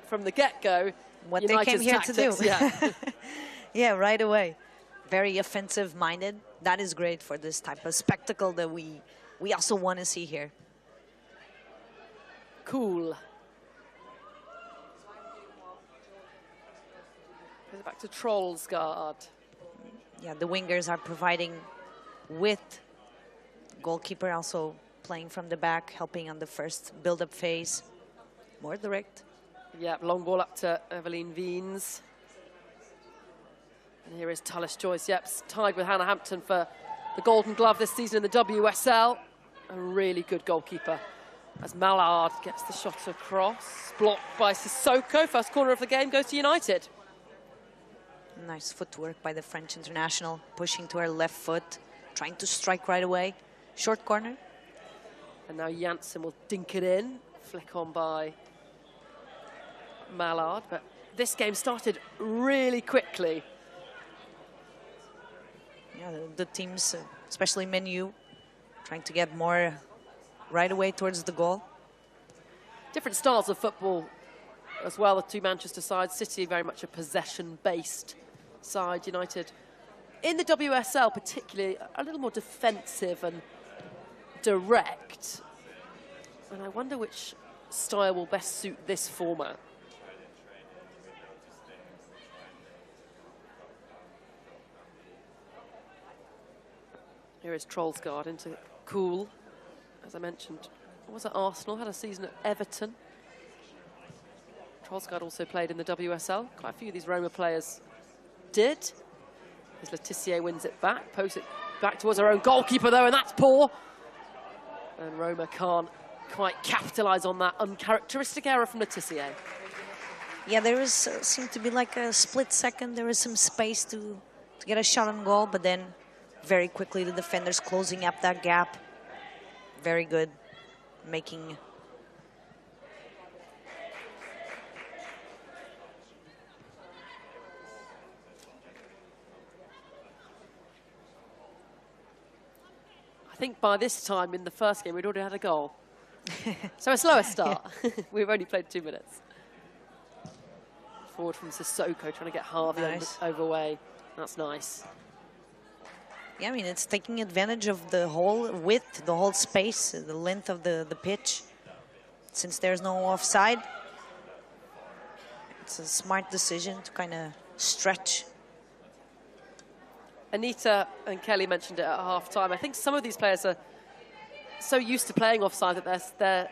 from the get-go
what
United's
they came here
tactics,
to do.
Yeah.
Yeah, right away. Very offensive-minded. That is great for this type of spectacle that we also want to see here.
Cool. Goes back to Trollsgaard.
Yeah, the wingers are providing with goalkeeper also playing from the back, helping on the first build-up phase. More direct.
Yeah, long ball up to Evelyn Wiens. And here is Tullis-Joyce. Yep, tied with Hannah Hampton for the Golden Glove this season in the WSL. A really good goalkeeper. As Mallard gets the shot across. Blocked by Sissoko. First corner of the game goes to United.
Nice footwork by the French international, pushing to her left foot, trying to strike right away. Short corner.
And now Janssen will dink it in. Flick on by Mallard. But this game started really quickly.
Yeah, the teams, especially Man U, trying to get more right away towards the goal.
Different styles of football as well, the two Manchester sides. City very much a possession-based side. United in the WSL particularly, a little more defensive and direct. And I wonder which style will best suit this format. Here is Rosengård into Cool. As I mentioned, was at Arsenal, had a season at Everton. Rosengård also played in the WSL. Quite a few of these Roma players did. As Letitia wins it back, posts it back towards her own goalkeeper though, and that's poor. And Roma can't quite capitalise on that uncharacteristic error from Letitia.
Yeah, there is seemed to be like a split second. There was some space to get a shot on goal, but then very quickly the defenders closing up that gap. Very good, making.
I think by this time in the first game we'd already had a goal. So a slower start. We've only played 2 minutes. Forward from Sissoko trying to get Harvey overway. That's nice.
Yeah, I mean, it's taking advantage of the whole width, the whole space, the length of the pitch. Since there's no offside, it's a smart decision to kind of stretch.
Anita and Kelly mentioned it at half-time. I think some of these players are so used to playing offside that they're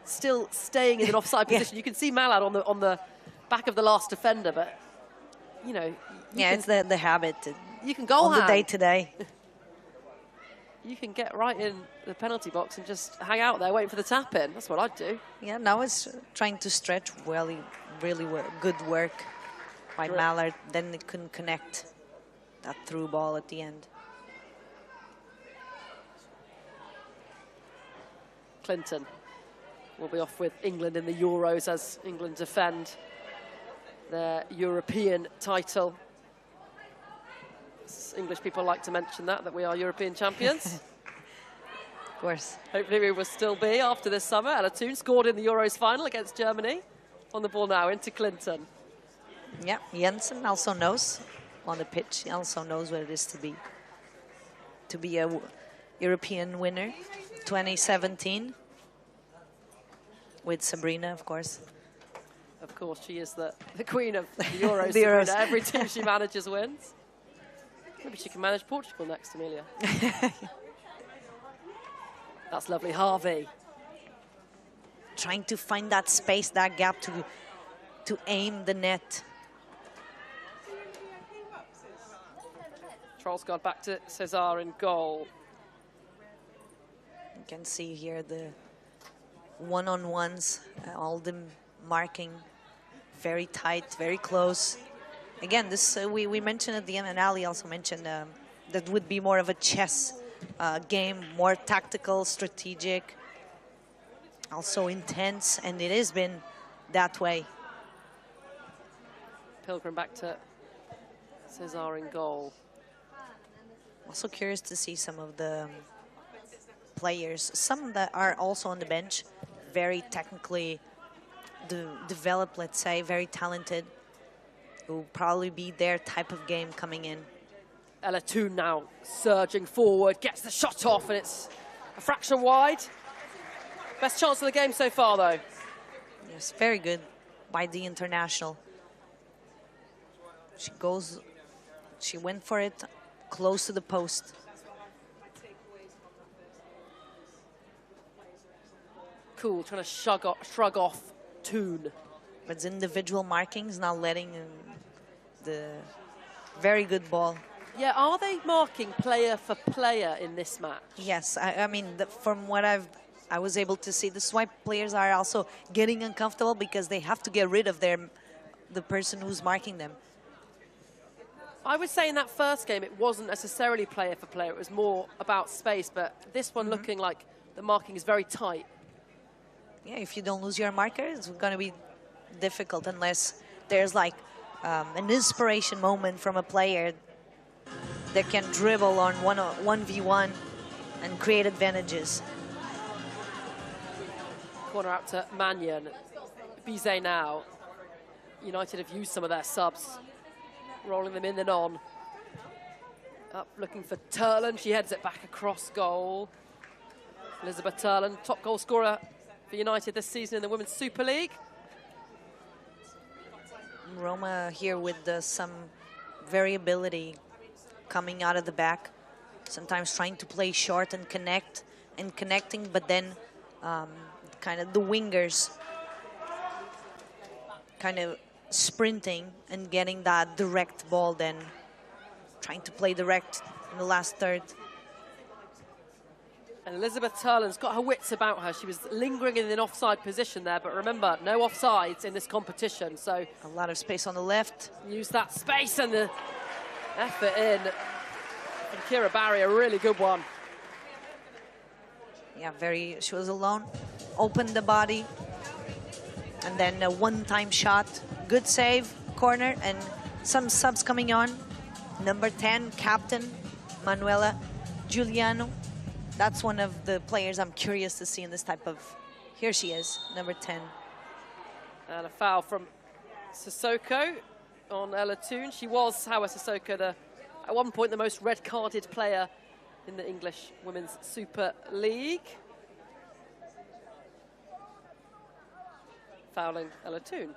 still staying in an offside position. You can see Malad on the back of the last defender, but, you know...
Yeah, it's the habit.
You can goal
on the day-to-day.
You can get right in the penalty box and just hang out there waiting for the tap-in. That's what I'd do.
Yeah, now it's trying to stretch really good work by Mallard. Then it couldn't connect that through ball at the end.
Clinton will be off with England in the Euros as England defend their European title. English people like to mention that we are European champions.
Of course.
Hopefully we will still be after this summer. Alatoon scored in the Euros final against Germany. On the ball now into Clinton.
Yeah, Jensen also knows on the pitch. He also knows what it is to be a European winner. 2017 with Sabrina, of course.
Of course, she is the queen of the Euros.
The Euros.
Sabrina. Every team she manages wins. Maybe she can manage Portugal next, Amelia. That's lovely, Harvey.
Trying to find that space, that gap to aim the net.
Rosengård back to Cesar in goal.
You can see here the one-on-ones, all the marking, very tight, very close. Again, this we mentioned at the end, and Ali also mentioned that would be more of a chess game, more tactical, strategic, also intense, and it has been that way.
Pilgrim back to Cesar in goal.
Also curious to see some of the players, some that are also on the bench, very technically developed, let's say, very talented. Will probably be their type of game coming in.
Alatoon now surging forward, gets the shot off, and it's a fraction wide. Best chance of the game so far, though.
Yes, very good by the international. She went for it close to the post.
Cool, trying to shrug off Toon.
But it's individual markings, now letting the very good ball.
Yeah, are they marking player for player in this match?
Yes, I mean, from what I was able to see, the swipe players are also getting uncomfortable because they have to get rid of the person who's marking them.
I would say in that first game it wasn't necessarily player for player, it was more about space, but this one looking like the marking is very tight.
Yeah, if you don't lose your marker, it's going to be difficult unless there's like an inspiration moment from a player that can dribble on 1v1 and create advantages.
Corner out to Mannion. Bizet now. United have used some of their subs, rolling them in and on. Up looking for Turland. She heads it back across goal. Elizabeth Turland, top goal scorer for United this season in the Women's Super League.
Roma here with some variability coming out of the back. Sometimes trying to play short and connecting, but then kind of the wingers kind of sprinting and getting that direct ball, then trying to play direct in the last third.
And Elizabeth Turland's got her wits about her. She was lingering in an offside position there, but remember, no offsides in this competition, so...
A lot of space on the left.
Use that space and the effort in. And Kira Barry, a really good one.
Yeah, she was alone. Opened the body. And then a one-time shot. Good save, corner, and some subs coming on. Number 10, captain, Manuela Giuliano. That's one of the players I'm curious to see in this type of... Here she is, number 10.
And a foul from Sissoko on Ella Toon. She was, however, Sissoko, at one point the most red-carded player in the English Women's Super League. Fouling Ella Toon.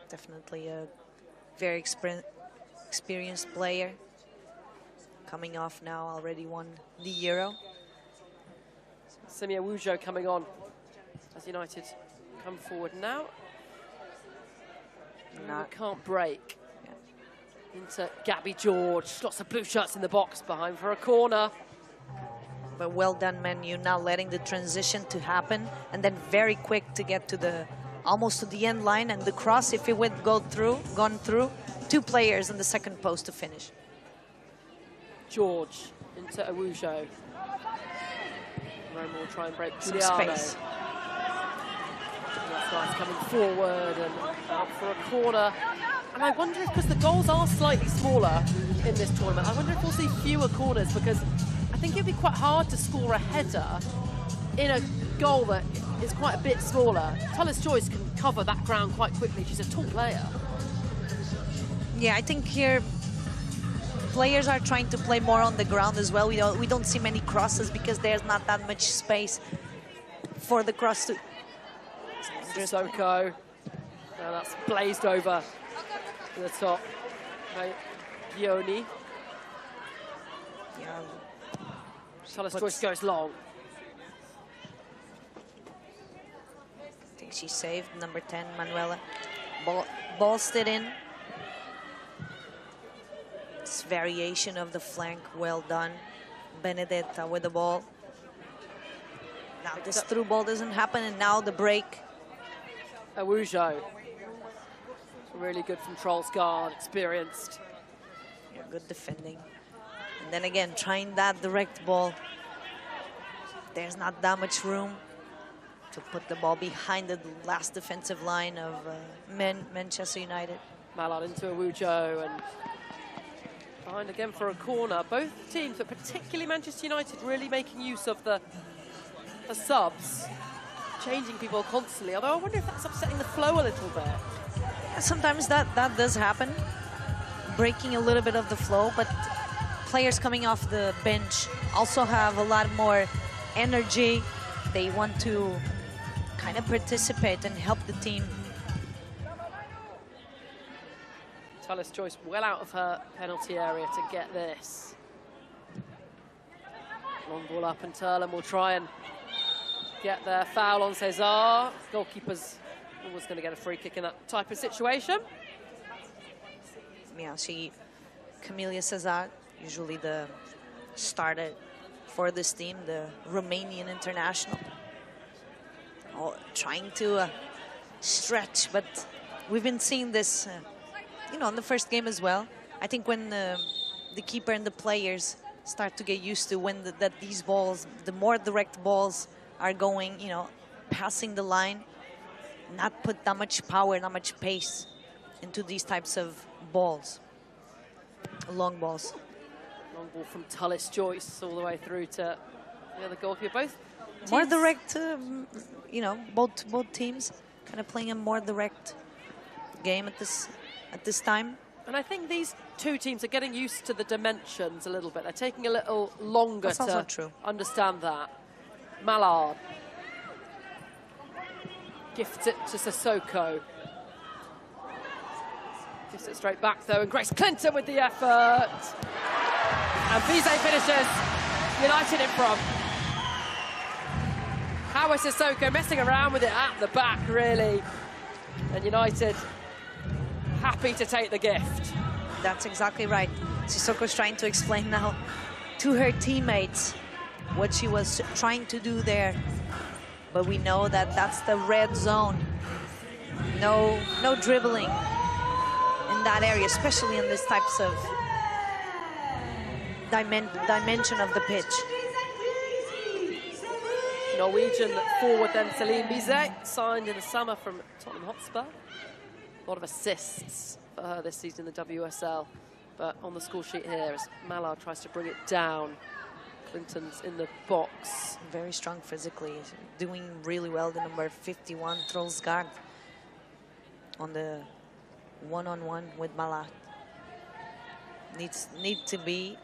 Definitely a very experienced player. Coming off now, already won the Euro.
Simia Wujo coming on as United come forward now. Can't break. Yeah. Into Gabby George. Lots of blue shirts in the box behind for a corner.
But well done, Menu, now letting the transition to happen, and then very quick to get to almost to the end line, and the cross, if it would gone through, 2 players in the second post to finish.
George into Awujo. Roma will try and break
some
Giuliano.
space.
That's nice, coming forward and out for a corner. And I wonder if, because the goals are slightly smaller in this tournament, I wonder if we'll see fewer corners, because I think it'd be quite hard to score a header in a goal that is quite a bit smaller. Tullis Joyce can cover that ground quite quickly. She's a tall player.
Yeah, I think here players are trying to play more on the ground as well. We don't see many crosses because there's not that much space for the cross to...
Sissoko. Now that's blazed over to the top. Gioni.
Yeah.
Tullis Joyce goes long.
I think she saved number 10, Manuela. Ballsed it in. This variation of the flank, well done. Benedetta with the ball. Now this through ball doesn't happen, and now the break.
Awujo. Really good from Rosengård, experienced.
Yeah, good defending. And then again, trying that direct ball. There's not that much room to put the ball behind the last defensive line of Manchester United.
Mallard into Awujo and behind again for a corner. Both teams, but particularly Manchester United, really making use of the subs, changing people constantly. Although I wonder if that's upsetting the flow a little bit.
Yeah, sometimes that does happen, breaking a little bit of the flow, but players coming off the bench also have a lot more energy. They want to kind of participate and help the team.
Tullis Joyce well out of her penalty area to get this. Long ball up, and Turland will try and get their foul on Cesar. Goalkeeper's always going to get a free kick in that type of situation.
Yeah, Camelia Cesar, usually the starter for this team, the Romanian international. Trying to stretch, but we've been seeing this, you know, in the first game as well. I think when the keeper and the players start to get used to when that these balls, the more direct balls are going, you know, passing the line, not put that much power, not much pace into these types of balls, long balls.
Long ball from Tullis Joyce all the way through to the other goalkeeper. Both teams
more direct, you know, both teams kind of playing a more direct game at this time.
And I think these two teams are getting used to the dimensions a little bit. They're taking a little longer
That's also true.
Understand that. Mallard gifts it to Sissoko. Gives it straight back though, and Grace Clinton with the effort. And Bizet finishes. United in front. How is Sissoko messing around with it at the back, really? And United happy to take the gift.
That's exactly right. Sissoko's trying to explain now to her teammates what she was trying to do there. But we know that that's the red zone. No dribbling in that area, especially in this types of dimension of the pitch.
Norwegian forward then, Celine Bizet, signed in the summer from Tottenham Hotspur. A lot of assists for her this season in the WSL. But on the score sheet here, as Mallard tries to bring it down, Clinton's in the box.
Very strong physically, doing really well, the number 51, Rosengård, on the one-on-one with Mallard. Need to be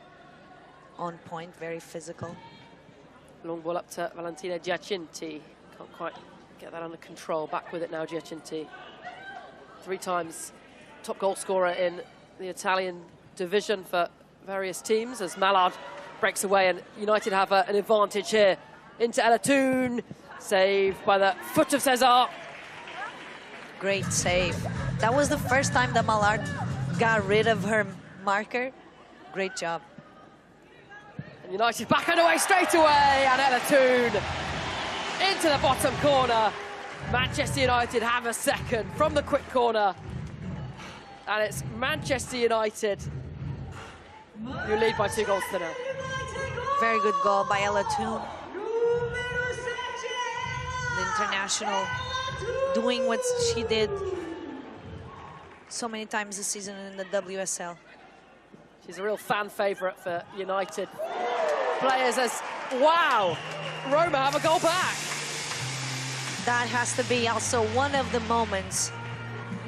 on point, very physical.
Long ball up to Valentina Giacinti. Can't quite get that under control. Back with it now, Giacinti. 3 times top goal scorer in the Italian division for various teams, as Mallard breaks away, and United have an advantage here. Into Elatoon, saved by the foot of Cesar.
Great save. That was the first time that Mallard got rid of her marker. Great job.
And United back underway straight away, and Elatoon into the bottom corner. Manchester United have a second from the quick corner. And it's Manchester United who lead by 2 goals to 0.
Very good goal by Elatoon. The international doing what she did so many times this season in the WSL.
She's a real fan favourite for United players, as, wow, Roma have a goal back.
That has to be also one of the moments.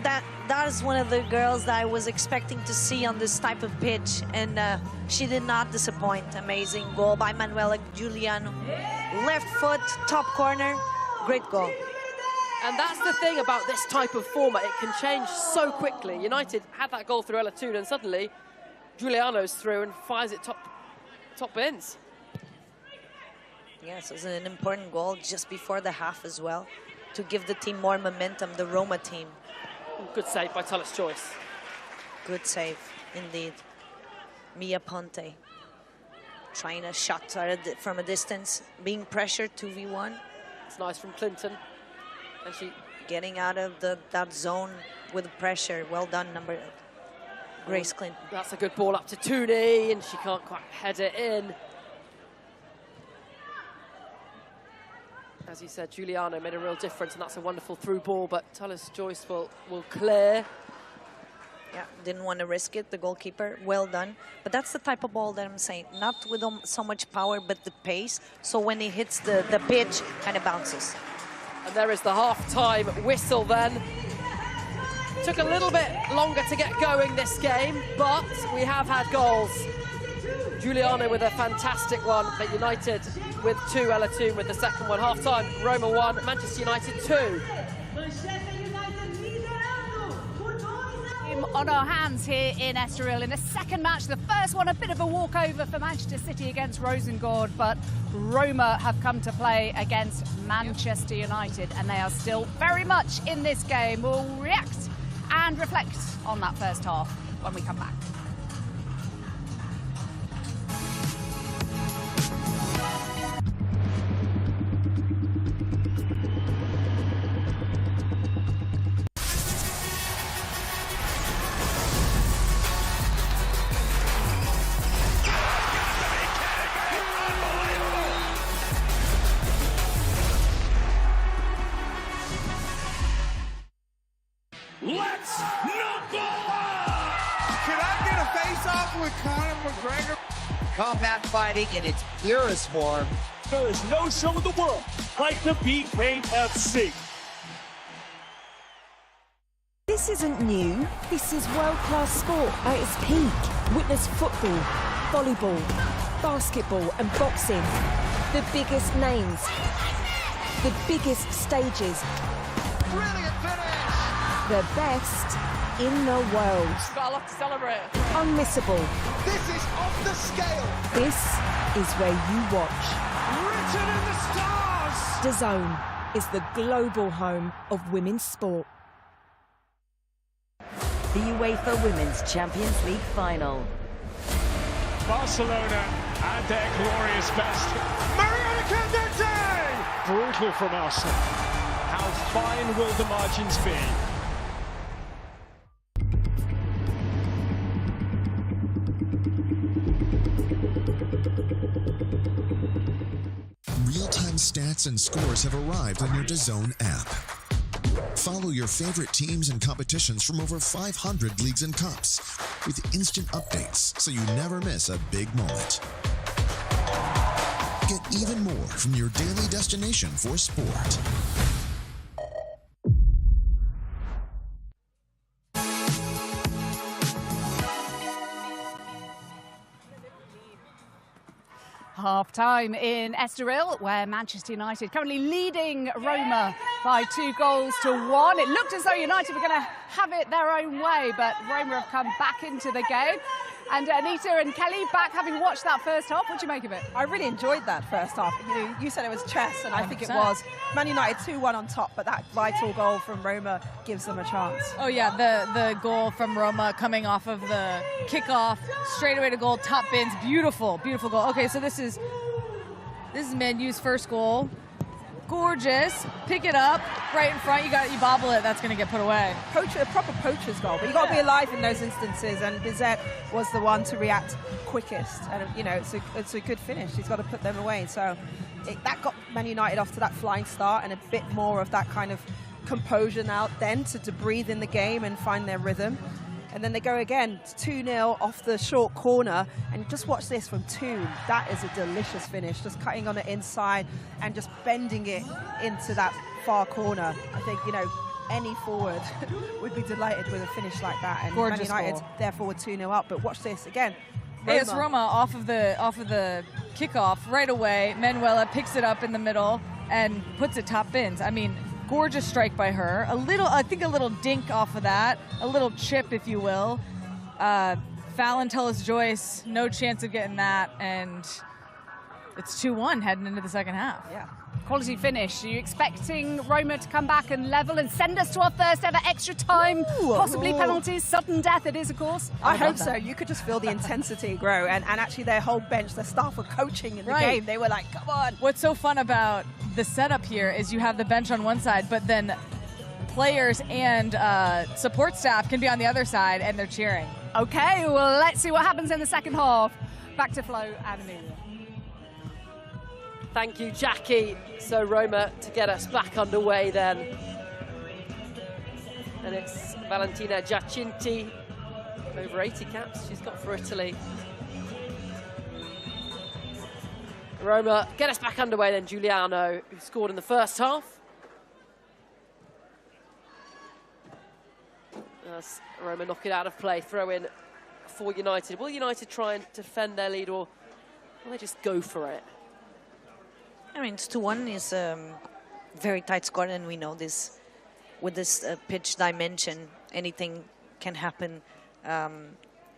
That is one of the girls that I was expecting to see on this type of pitch, and she did not disappoint. Amazing goal by Manuela Giuliano. Left foot, top corner, great goal.
And that's the thing about this type of format, it can change so quickly. United had that goal through Elatoon, and suddenly Giuliano's through and fires it top bins.
Yes, it was an important goal just before the half as well, to give the team more momentum, the Roma team.
Good save by Tullis Joyce.
Good save, indeed. Mia Ponte trying a shot from a distance, being pressured 2v1.
It's nice from Clinton. And she
getting out of that zone with pressure. Well done, Grace Clinton.
That's a good ball up to Tooney, and she can't quite head it in. As you said, Giuliano made a real difference, and that's a wonderful through ball, but Tullis Joyce will clear.
Yeah, didn't want to risk it, the goalkeeper. Well done. But that's the type of ball that I'm saying. Not with so much power, but the pace. So when it hits the pitch, kind of bounces.
And there is the half-time whistle then. Took a little bit longer to get going this game, but we have had goals. Giuliano with a fantastic one, but United with 2, Elatoon with the second one. Half-time, Roma 1, Manchester United 2.
On our hands here in Estoril in the second match. The first one, a bit of a walkover for Manchester City against Rosengård, but Roma have come to play against Manchester United, and they are still very much in this game. We'll react and reflect on that first half when we come back.
Let's knuckle up! Can I get a face-off with Conor McGregor?
Combat fighting in its purest form.
There is no show in the world like the BKFC.
This This isn't new. This is world-class sport at its peak. Witness football, volleyball, basketball and boxing. The biggest names, the biggest stages.
Brilliant finish!
The best in the world.
Got a lot to celebrate.
Unmissable.
This is off the scale.
This is where you watch.
Written in the stars.
DAZN is the global home of women's sport.
The UEFA Women's Champions League final.
Barcelona at their glorious best.
Mariana Candete!
Brutal from Arsenal. How fine will the margins be?
Real-time stats and scores have arrived on your DAZN app. Follow your favorite teams and competitions from over 500 leagues and cups with instant updates so you never miss a big moment. Get even more from your daily destination for sport.
Half-time in Estoril, where Manchester United currently leading Roma by 2-1. It looked as though United were going to have it their own way, but Roma have come back into the game. And Anita and Kelly, back having watched that first half, what do you make of it?
I really enjoyed that first half. You said it was chess, and I think it was. Man United 2-1 on top, but that vital goal from Roma gives them a chance.
Oh yeah, the goal from Roma coming off of the kickoff, straight away to goal, top bins, beautiful, beautiful goal. Okay, so this is Man U's first goal. Gorgeous. Pick it up right in front. You bobble it. That's going to get put away.
A proper poacher's goal. But you got to be alive in those instances. And Bizet was the one to react quickest. And it's a good finish. He's got to put them away. So that got Man United off to that flying start and a bit more of that kind of composure now. Then to breathe in the game and find their rhythm. And then they go again, 2-0 off the short corner. And just watch this from Toon. That is a delicious finish. Just cutting on the inside and just bending it into that far corner. I think, any forward would be delighted with a finish like that. And
Gorgeous
Man United,
goal.
therefore, were 2-0 up. But watch this again.
It's Roma off of the kickoff right away. Manuela picks it up in the middle and puts it top bins. I mean, gorgeous strike by her. I think a little dink off of that, a little chip, if you will. Fallon Tullis-Joyce, no chance of getting that, and it's 2-1 heading into the second half.
Yeah.
Quality finish. Are you expecting Roma to come back and level and send us to our first ever extra time? Possibly penalties, sudden death it is, of course.
I hope so. You could just feel the intensity grow. And actually their whole bench, their staff were coaching in the game. They were like, come on.
What's so fun about the setup here is you have the bench on one side, but then players and support staff can be on the other side and they're cheering.
Okay, well, let's see what happens in the second half. Back to Flo and Amelia.
Thank you, Jackie. So Roma to get us back underway then. And it's Valentina Giacinti, over 80 caps she's got for Italy. Roma get us back underway then. Giuliano, who scored in the first half. As Roma knock it out of play, throw in for United. Will United try and defend their lead, or will they just go for it?
I mean, it's 2-1 is a very tight score, and we know this. With this pitch dimension, anything can happen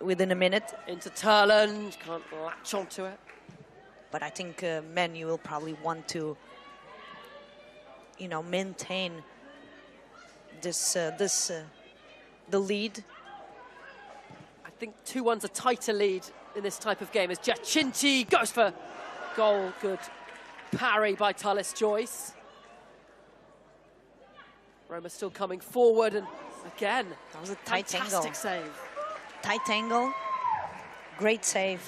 within a minute.
Into Turland, can't latch onto it.
But I think Man U will probably want to, maintain this the lead.
I think 2-1's a tighter lead in this type of game as Giacinti goes for goal. Good parry by Tullis-Joyce. Roma still coming forward, and again,
that was a tight angle.
Fantastic save.
Tight angle, great save.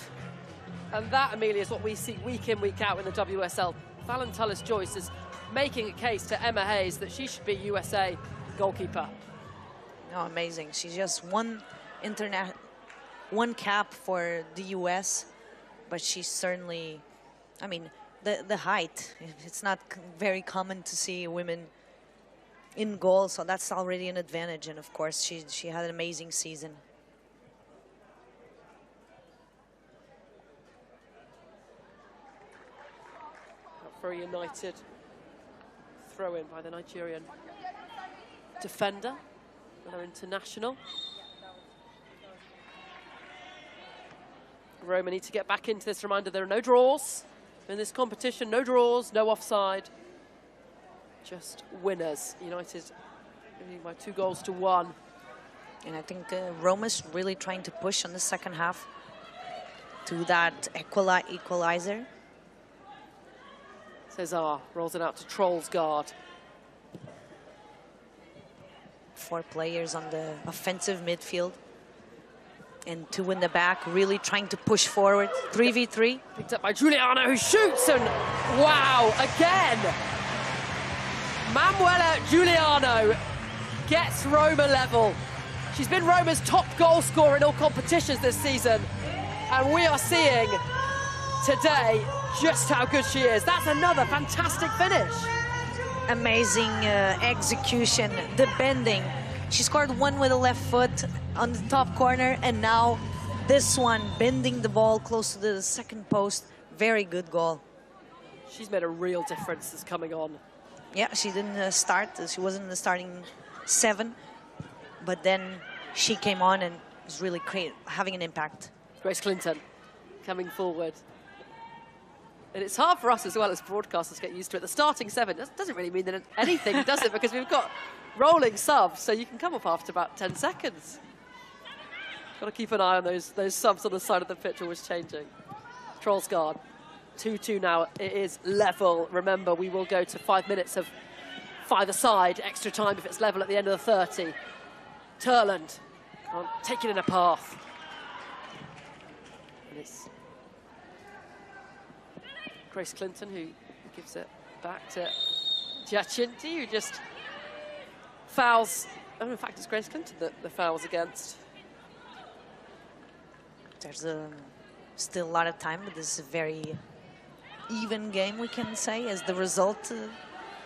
And that, Amelia, is what we see week in, week out in the WSL. Fallon Tullis-Joyce is making a case to Emma Hayes that she should be USA goalkeeper.
Oh, amazing. She's just one cap for the US, but she's certainly, the height. It's not very common to see women in goal, so that's already an advantage. And of course, she had an amazing season.
Very United throw in by the Nigerian defender, another international. Roma need to get back into this. Reminder, there are no draws in this competition. No draws, no offside. Just winners. United winning by 2-1.
And I think Roma's really trying to push on the second half to that equalizer.
Cesar rolls it out to Rosengård.
4 players on the offensive midfield. And 2 in the back, really trying to push forward. 3v3.
Picked up by Giuliano, who shoots, and wow, again! Manuela Giuliano gets Roma level. She's been Roma's top goal scorer in all competitions this season. And we are seeing today just how good she is. That's another fantastic finish.
Amazing execution, the bending. She scored one with the left foot on the top corner, and now this one, bending the ball close to the second post. Very good goal.
She's made a real difference this coming on.
Yeah, she didn't start. She wasn't in the starting 7, but then she came on and was really having an impact.
Grace Clinton coming forward. And it's hard for us as well as broadcasters to get used to it. The starting 7 doesn't really mean that anything, does it? Because we've got rolling subs, so you can come up after about 10 seconds. Got to keep an eye on those subs on the side of the pitch always changing. Trollsgaard, 2-2 now. It is level. Remember, we will go to 5 minutes of 5-a-side, extra time if it's level at the end of the 30. Turland can't take it in a path. And it's Grace Clinton who gives it back to Giacinti, who just fouls. Oh, in fact, it's Grace Clinton that the foul's against.
There's still a lot of time, but this is a very even game, we can say, as the result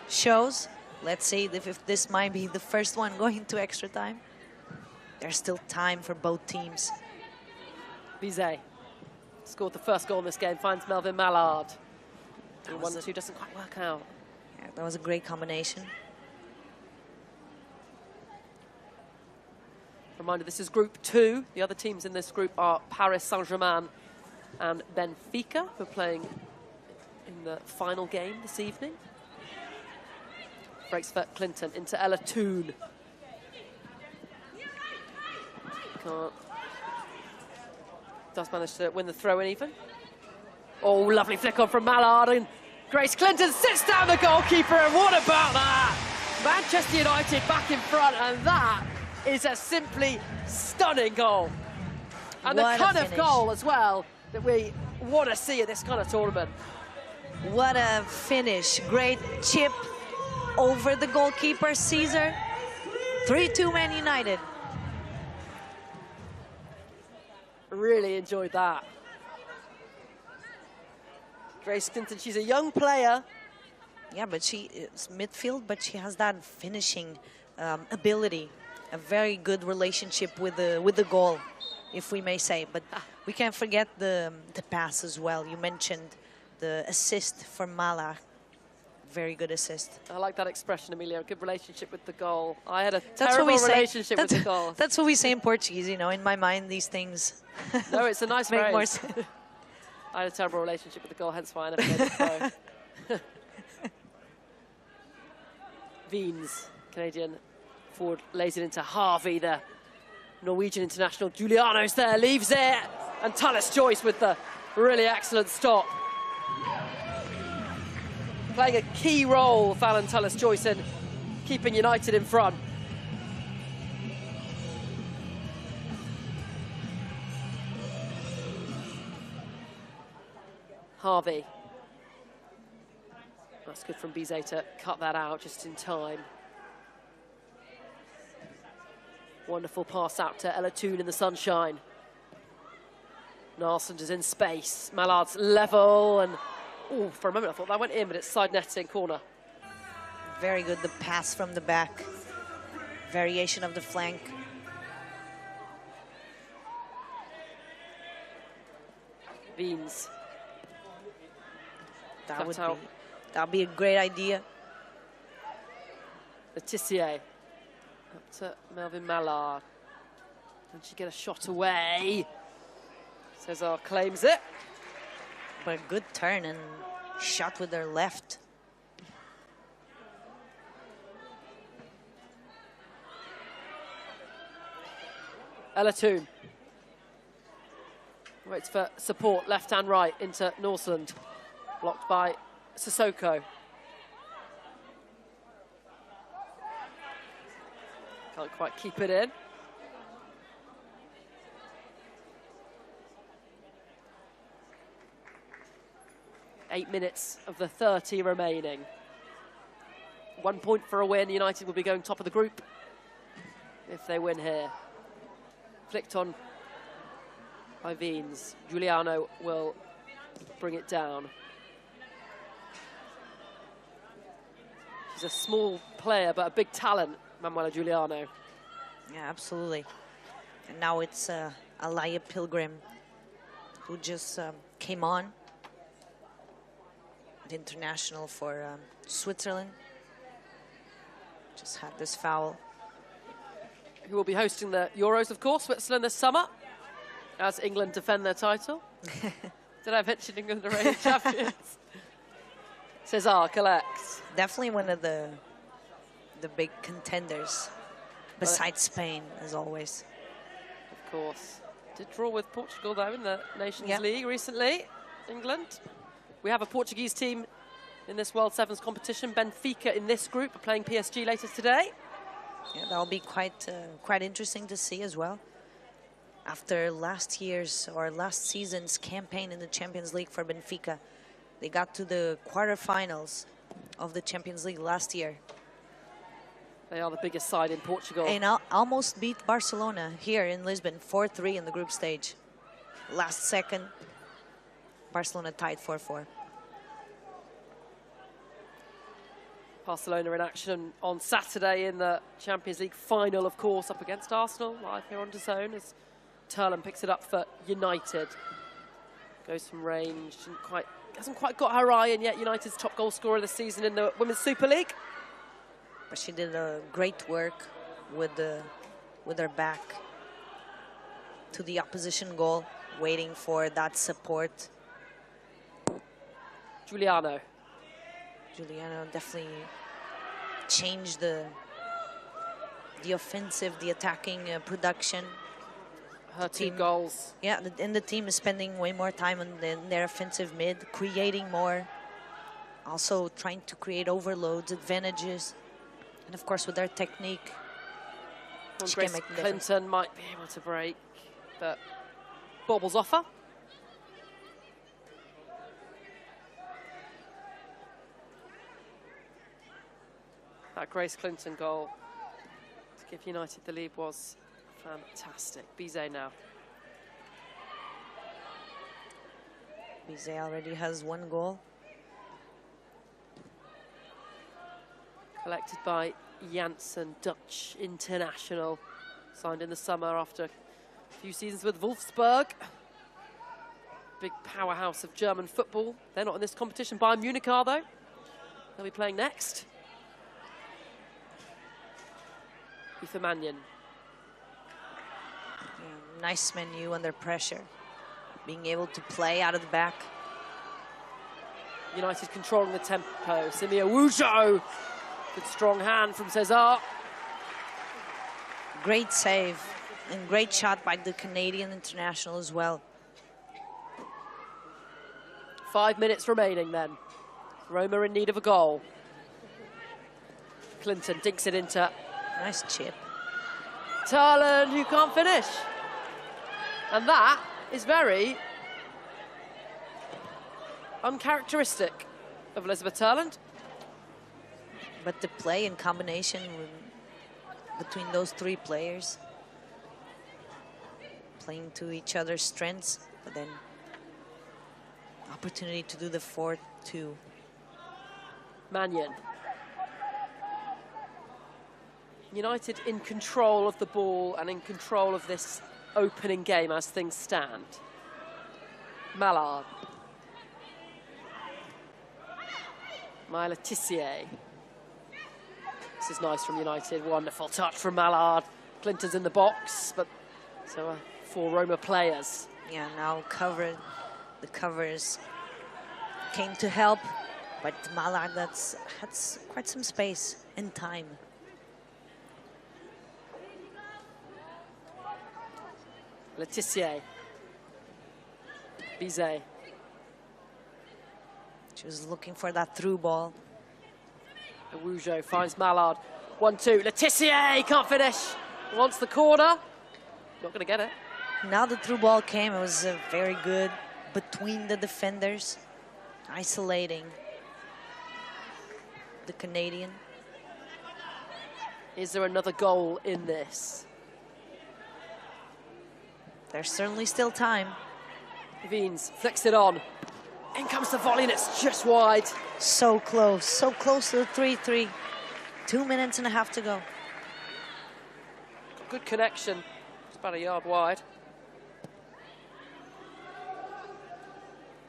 shows. Let's see if this might be the first one going to extra time. There's still time for both teams.
Bizet scored the first goal in this game, finds Melvin Mallard. 1-2 doesn't quite work out.
Yeah, that was a great combination.
Reminder, this is Group 2. The other teams in this group are Paris Saint-Germain and Benfica, who are playing in the final game this evening. Breaks for Clinton into Ella Toon. Does manage to win the throw-in even. Oh, lovely flick on from Mallard, and Grace Clinton sits down the goalkeeper, and what about that? Manchester United back in front, and that is a simply stunning goal. And
What
the kind
a
of
finish.
goal as well that we want to see at this kind of tournament.
What a finish. Great chip over the goalkeeper, Caesar. 3-2 Man United.
Really enjoyed that. Grace Clinton, she's a young player.
Yeah, but she is midfield, but she has that finishing ability. A very good relationship with the goal, if we may say. But we can't forget the pass as well. You mentioned the assist for Mala. Very good assist.
I like that expression, Emilio. Good relationship with the goal. I had a
That's what
terrible
we say.
relationship with the goal.
That's what we say in Portuguese, you know. In my mind, these things
No, it's a nice
make
phrase.
more sense.
I had a terrible relationship with the goal, hence why I never made it throw. Veens, Canadian forward, lays it into Harvey, the Norwegian international. Giuliano's there, leaves it, and Tallis Joyce with the really excellent stop. Playing a key role, Fallon Tallis Joyce, in keeping United in front. Harvey. That's good from Bizet to cut that out just in time. Wonderful pass out to Ella Toon in the sunshine. Narsland is in space. Mallard's level, and oh, for a moment I thought that went in, but it's side netting corner.
Very good, the pass from the back. Variation of the flank.
Beans.
That'd be a great idea.
Letitia up to Melvin Mallard. Can she get a shot away? Cesar claims it.
But a good turn and shot with her left.
Ella Toon waits for support, left and right into Norseland. Blocked by Sissoko. Can't quite keep it in. Eight minutes of the 30 remaining. 1 point for a win. United will be going top of the group if they win here. Flicked on by Veens. Giuliano will bring it down. She's a small player, but a big talent, Manuela Giuliano.
Yeah, absolutely. And now it's Alaya Pilgrim, who just came on. The international for Switzerland. Just had this foul.
Who will be hosting the Euros, of course, Switzerland this summer, as England defend their title. Did I mention England are reigning champions? Cesar collects.
Definitely one of the big contenders, besides Spain, as always.
Of course. Did draw with Portugal, though, in the Nations League recently, England. We have a Portuguese team in this World Sevens competition. Benfica in this group are playing PSG later today.
Yeah, that'll be quite interesting to see as well. After last season's campaign in the Champions League for Benfica, they got to the quarterfinals of the Champions League last year.
They are the biggest side in Portugal.
And almost beat Barcelona here in Lisbon, 4-3 in the group stage. Last second, Barcelona tied 4-4.
Barcelona in action on Saturday in the Champions League final, of course, up against Arsenal, live here on DAZN as Turlan picks it up for United. Goes from range, hasn't quite got her eye in yet. United's top goal scorer this season in the Women's Super League.
But she did a great work with her back to the opposition goal, waiting for that support.
Giuliano
definitely changed the offensive, the attacking production.
Her two goals.
Yeah, and the team is spending way more time on their offensive mid, creating more. Also trying to create overloads, advantages. And of course with their technique, she can make the difference.
Clinton might be able to break, but bobbles off her. That Grace Clinton goal to give United the lead was fantastic. Bizet now.
Bizet already has one goal.
Collected by Janssen, Dutch international. Signed in the summer after a few seasons with Wolfsburg. Big powerhouse of German football. They're not in this competition. Bayern Munich are, though. They'll be playing next. Aoife Mannion.
Yeah, nice menu under pressure. Being able to play out of the back.
United controlling the tempo. Simia Wujo. Good strong hand from Cesar.
Great save and great shot by the Canadian international as well.
5 minutes remaining then. Roma in need of a goal. Clinton dinks it into...
Nice chip.
Turlan, who can't finish. And that is very uncharacteristic of Elizabeth Turland.
But the play in combination between those three players, playing to each other's strengths, but then opportunity to do the 4-2.
Mannion. United in control of the ball and in control of this opening game as things stand. Mallard. Myla Tissier. This is nice from United. Wonderful touch from Mallard. Clinton's in the box, but so 4 Roma players.
Yeah, now the covers came to help, but Mallard had quite some space and time.
Letitia. Bizet.
She was looking for that through ball.
Awujo finds Mallard. 1-2. Letitia can't finish. Wants the corner. Not going to get it.
Now the through ball came. It was very good between the defenders, isolating the Canadian.
Is there another goal in this?
There's certainly still time.
Veens flicks it on. In comes the volley and it's just wide.
So close to the 3-3. 2 minutes and a half to go.
Good connection. It's about a yard wide.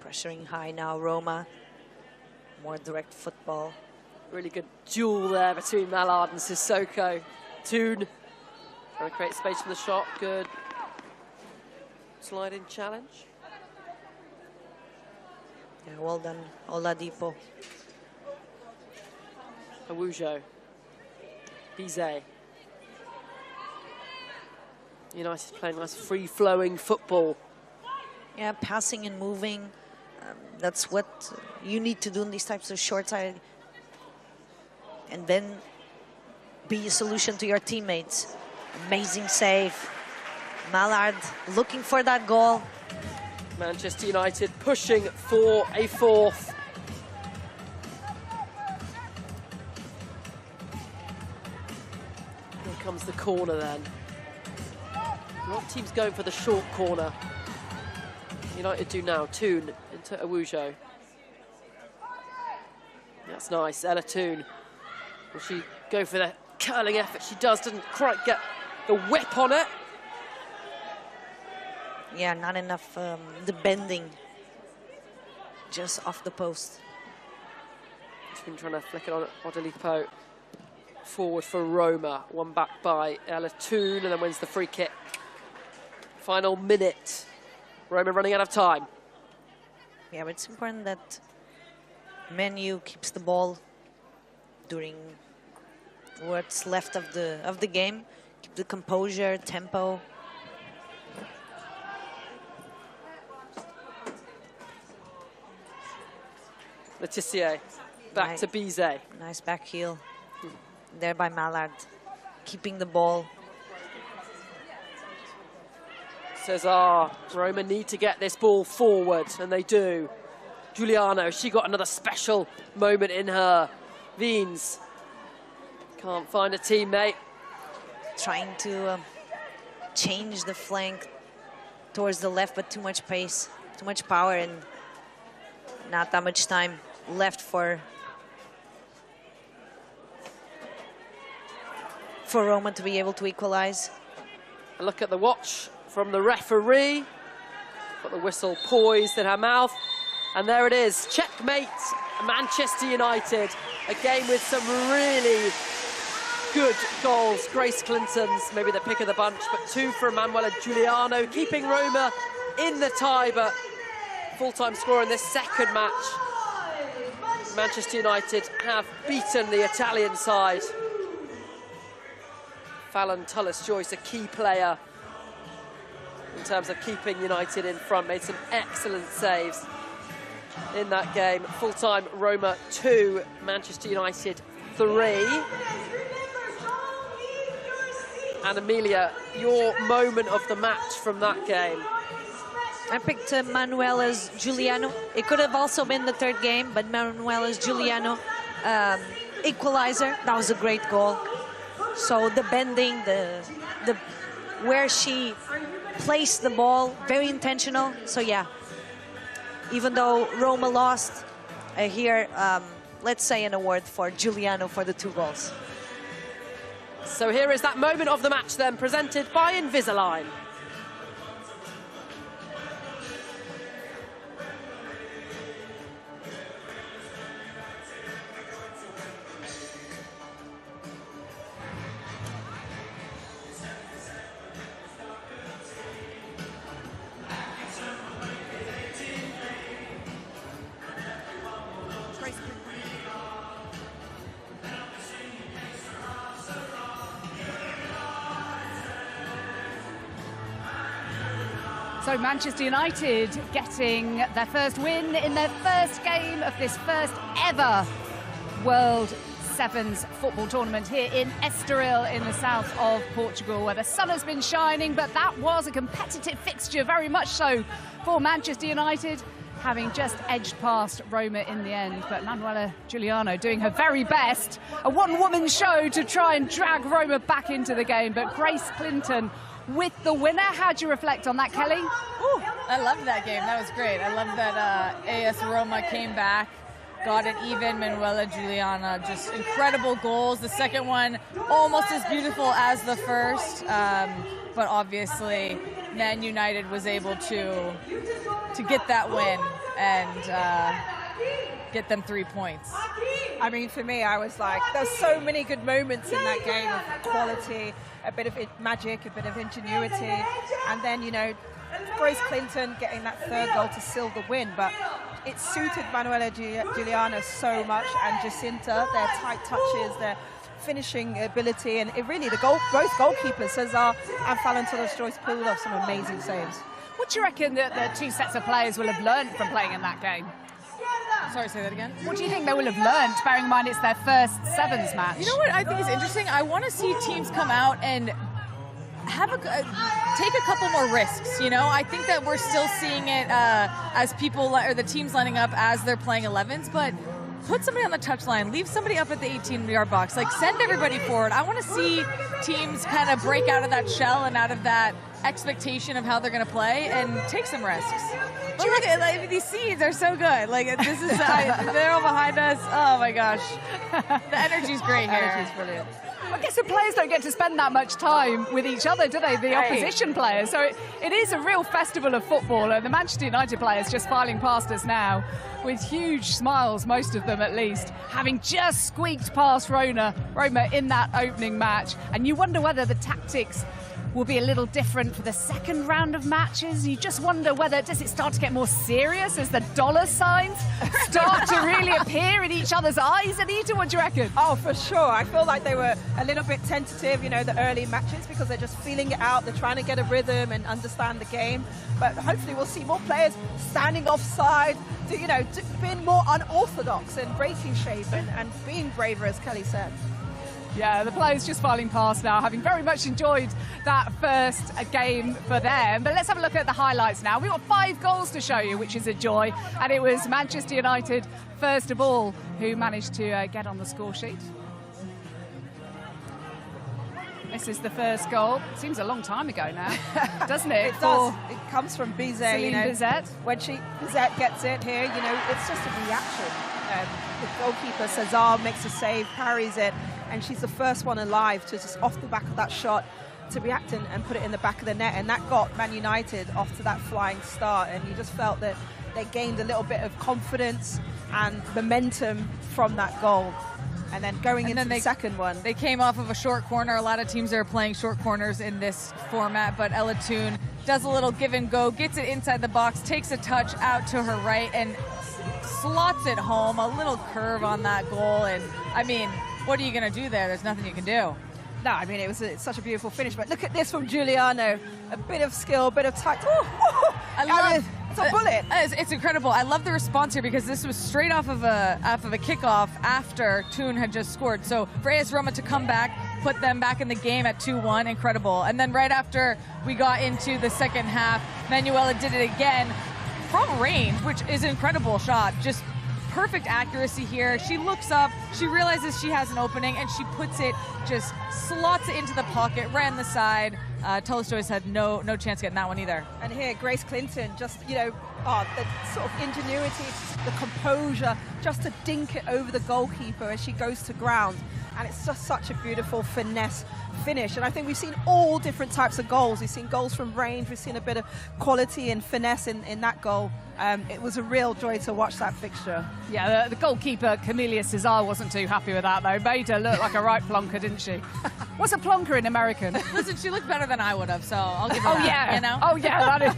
Pressuring high now, Roma. More direct football.
Really good duel there between Mallard and Sissoko. Toon trying to create space for the shot. Good slide-in challenge.
Yeah, well done, Oladipo.
Awujo. Bizet. United playing nice free-flowing football.
Yeah, passing and moving. That's what you need to do in these types of short-sided. And then be a solution to your teammates. Amazing save. Mallard looking for that goal.
Manchester United pushing for a 4th. Here comes the corner then. A lot of teams going for the short corner. United do now. Toon into Awujo. That's nice. Ella Toon. Will she go for the curling effort? She does. Doesn't quite get the whip on it.
Yeah, not enough the bending. Just off the post.
She's been trying to flick it on Odelipo. Forward for Roma. One back by Ella Toon and then wins the free kick. Final minute. Roma running out of time.
Yeah, but it's important that Menu keeps the ball during what's left of the game. Keep the composure, tempo.
Letitia back to Bizet.
Nice back heel there by Mallard, keeping the ball.
Says, Roma need to get this ball forward, and they do. Giuliano, she got another special moment in her. Veens can't find a teammate.
Trying to change the flank towards the left, but too much pace, too much power, and not that much time left for Roma to be able to equalize.
A look at the watch from the referee. Got the whistle poised in her mouth. And there it is, checkmate, Manchester United. A game with some really good goals. Grace Clinton's maybe the pick of the bunch, but 2 for Manuela Giuliano, keeping Roma in the tie, but full-time score in this second match. Manchester United have beaten the Italian side. Fallon Tullis-Joyce, a key player in terms of keeping United in front, made some excellent saves in that game. Full-time Roma 2, Manchester United 3. And Amelia, your moment of the match from that game?
I picked Manuela's Giuliano. It could have also been the third game, but Manuela's Giuliano equalizer. That was a great goal. So the bending, the where she placed the ball, very intentional. So yeah, even though Roma lost, here let's say an award for Giuliano for the 2 goals.
So here is that moment of the match then, presented by Invisalign.
So Manchester United getting their first win in their first game of this first ever World Sevens football tournament here in Estoril in the south of Portugal, where the sun has been shining, but that was a competitive fixture, very much so for Manchester United, having just edged past Roma in the end. But Manuela Giuliano doing her very best, a one-woman show to try and drag Roma back into the game, but Grace Clinton with the winner. How do you reflect on that, Kelly?
Ooh, I loved that game. That was great. I love that AS Roma came back, got it even. Manuela Giuliano, just incredible goals. The second one almost as beautiful as the first, but obviously Man United was able to get that win and get them 3 points.
I mean, for me, I was like, there's so many good moments in that game of quality, a bit of magic, a bit of ingenuity, and then, you know, Grace Clinton getting that third goal to seal the win. But it suited Manuela Giuliano so much, and Jacinta, their tight touches, their finishing ability, and it really, both goalkeepers, Cesar and Fallon Torres-Joyce, pulled off some amazing saves.
What do you reckon that the two sets of players will have learned from playing in that game?
Sorry, say that again?
What do you think they will have learned, bearing in mind it's their first Sevens match?
You know what I think is interesting? I want to see teams come out and have take a couple more risks, you know? I think that we're still seeing it as people, or the teams lining up as they're playing 11s, but put somebody on the touchline, leave somebody up at the 18-yard box, like send everybody forward. I want to see teams kind of break out of that shell and out of that expectation of how they're going to play and take some risks. But look at like, these seeds are so good. Like this is they're all behind us. Oh my gosh, the energy's great here.
Energy's brilliant.
I guess the players don't get to spend that much time with each other, do they? The opposition players. So it is a real festival of football, and the Manchester United players just filing past us now with huge smiles, most of them at least, having just squeaked past Roma in that opening match. And you wonder whether the tactics will be a little different for the second round of matches. You just wonder whether, does it start to get more serious as the dollar signs start to really appear in each other's eyes? Anita, what do you reckon?
Oh, for sure. I feel like they were a little bit tentative, you know, the early matches, because they're just feeling it out. They're trying to get a rhythm and understand the game. But hopefully we'll see more players standing offside, you know, being more unorthodox and breaking shape and being braver, as Kelly said.
Yeah, the players just filing past now, having very much enjoyed that first game for them. But let's have a look at the highlights now. We've got 5 goals to show you, which is a joy. And it was Manchester United, first of all, who managed to get on the score sheet. This is the first goal. Seems a long time ago now, doesn't it?
It does. It comes from Bizet, you know.
Bizet.
When Bizet gets it here, you know, it's just a reaction. The goalkeeper, Cesar, makes a save, parries it, and she's the first one alive to just off the back of that shot to react and put it in the back of the net, and that got Man United off to that flying start, and you just felt that they gained a little bit of confidence and momentum from that goal. And then going into the second one.
They came off of a short corner. A lot of teams are playing short corners in this format, but Ella Toon does a little give and go, gets it inside the box, takes a touch out to her right, and slots it home. A little curve on that goal, and I mean, what are you going to do there? There's nothing you can do.
No, I mean, it's such a beautiful finish, but look at this from Giuliano. A bit of skill, a bit of tact.
I love
it's a bullet.
It's incredible. I love the response here because this was straight off of a kickoff after Toon had just scored. So for AS Roma to come back, put them back in the game at 2-1, incredible. And then right after we got into the second half, Manuela did it again from range, which is an incredible shot. Just perfect accuracy here. She looks up, she realizes she has an opening, and she puts it, just slots it into the pocket, right on the side. Torres-Joyce had no chance getting that one either.
And here, Grace Clinton, just, you know, the sort of ingenuity, the composure, just to dink it over the goalkeeper as she goes to ground. And it's just such a beautiful finesse finish. And I think we've seen all different types of goals. We've seen goals from range. We've seen a bit of quality and finesse in that goal. It was a real joy to watch that fixture.
Yeah, the goalkeeper, Camelia Cesar, wasn't too happy with that, though. Made her look like a right plonker, didn't she? What's a plonker in American?
Listen, she looked better than I would have, so I'll give her that,
yeah.
you know?
Oh, yeah. That is,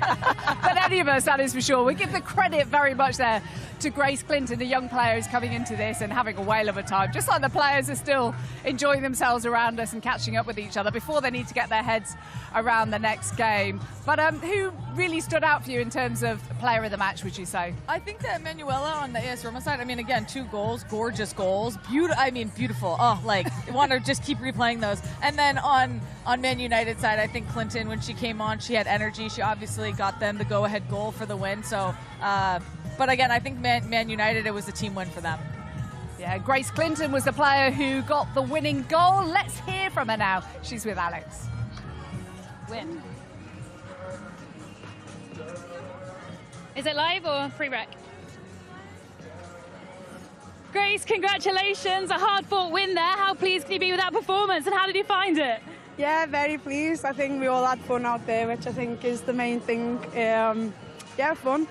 but any of us, that is for sure. We give the credit very much there to Grace Clinton, the young player who's coming into this and having a whale of a time. Just like the players are still enjoying themselves around us and catching up with each other before they need to get their heads around the next game. But who really stood out for you in terms of player of the match, would you say?
I think that Manuela on the AS Roma side, I mean, again, 2 goals, gorgeous goals. Beautiful. Oh, like, I want to just keep replaying those. And then on Man United side, I think Clinton, when she came on, she had energy. She obviously got them the go-ahead goal for the win. So, but again, I think Man United, it was a team win for them.
Yeah, Grace Clinton was the player who got the winning goal. Let's hear from her now. She's with Alex.
Win. Is it live or pre-rec? Grace, congratulations. A hard-fought win there. How pleased can you be with that performance, and how did you find it?
Yeah, very pleased. I think we all had fun out there, which I think is the main thing. Yeah, fun.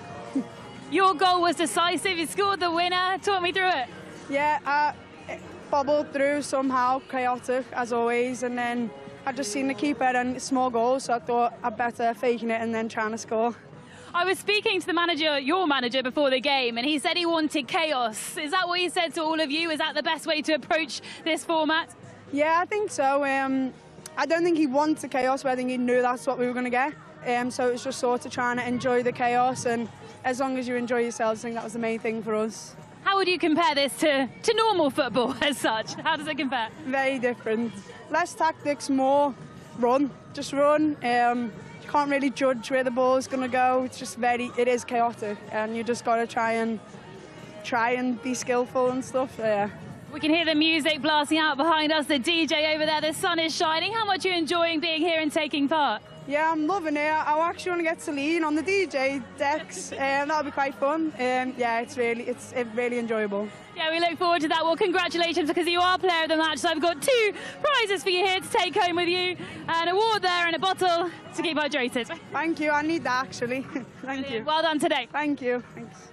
Your goal was decisive. You scored the winner. Talk me through it.
Yeah, it bobbled through somehow, chaotic as always, and then I just seen the keeper and small goals, so I thought I'd better faking it and then trying to score.
I was speaking to the manager, your manager, before the game, and he said he wanted chaos. Is that what he said to all of you? Is that the best way to approach this format?
Yeah, I think so. I don't think he wanted chaos, but I think he knew that's what we were going to get. So it was just sort of trying to enjoy the chaos, and as long as you enjoy yourselves, I think that was the main thing for us.
How would you compare this to normal football as such? How does it compare?
Very different. Less tactics, more run. Just run. You can't really judge where the ball is going to go. It's just it is chaotic, and you just got to try and be skillful and stuff. Yeah.
We can hear the music blasting out behind us, the DJ over there, the sun is shining. How much are you enjoying being here and taking part?
Yeah, I'm loving it. I actually want to get to lean on the DJ decks. That'll be quite fun. Yeah, it's really enjoyable.
Yeah, we look forward to that. Well, congratulations, because you are player of the match. So I've got 2 prizes for you here to take home with you. An award there and a bottle to keep hydrated.
Thank you. I need that, actually. Thank you.
Well done today.
Thank you. Thanks.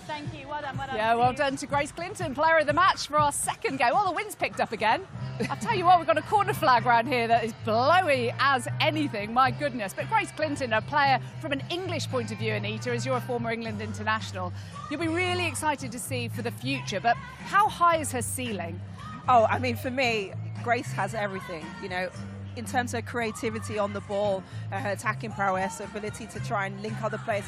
Thank you. Well done. Well done.
Yeah, well done to Grace Clinton, player of the match for our second game. Well, the wind's picked up again. I'll tell you what, we've got a corner flag around here that is blowy as anything, my goodness. But Grace Clinton, a player from an English point of view, Anita, as you're a former England international, you'll be really excited to see for the future. But how high is her ceiling?
Oh, I mean, for me, Grace has everything, you know. In terms of creativity on the ball, her attacking prowess, ability to try and link other players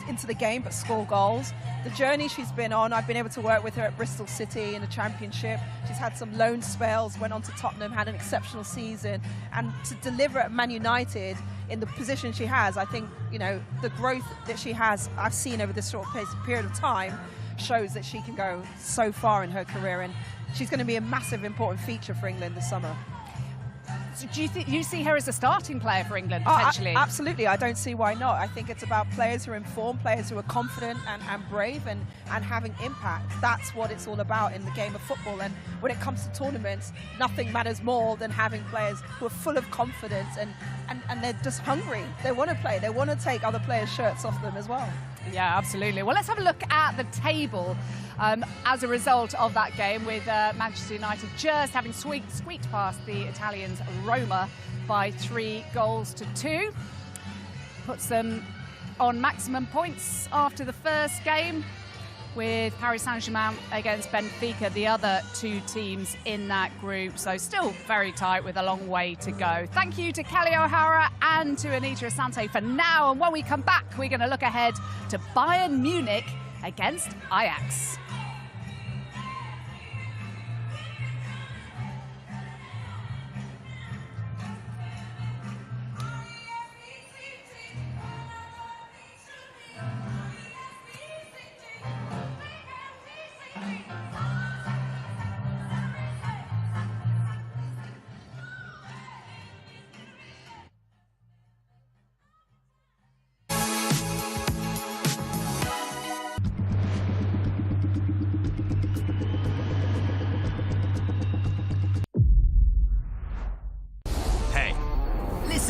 into the game but score goals. The journey she's been on, I've been able to work with her at Bristol City in the Championship. She's had some loan spells, went on to Tottenham, had an exceptional season, and to deliver at Man United in the position she has, I think, you know, the growth that she has, I've seen over this short period of time, shows that she can go so far in her career, and she's going to be a massive important feature for England this summer.
So do you see her as a starting player for England, potentially?
Absolutely. I don't see why not. I think it's about players who are informed, players who are confident and brave and having impact. That's what it's all about in the game of football. And when it comes to tournaments, nothing matters more than having players who are full of confidence and they're just hungry. They want to play. They want to take other players' shirts off them as well.
Yeah, absolutely. Well, let's have a look at the table as a result of that game, with Manchester United just having squeaked past the Italians Roma by 3-2. Puts them on maximum points after the first game, with Paris Saint-Germain against Benfica, the other 2 teams in that group. So still very tight with a long way to go. Thank you to Kelly O'Hara and to Anita Asante for now. And when we come back, we're going to look ahead to Bayern Munich against Ajax.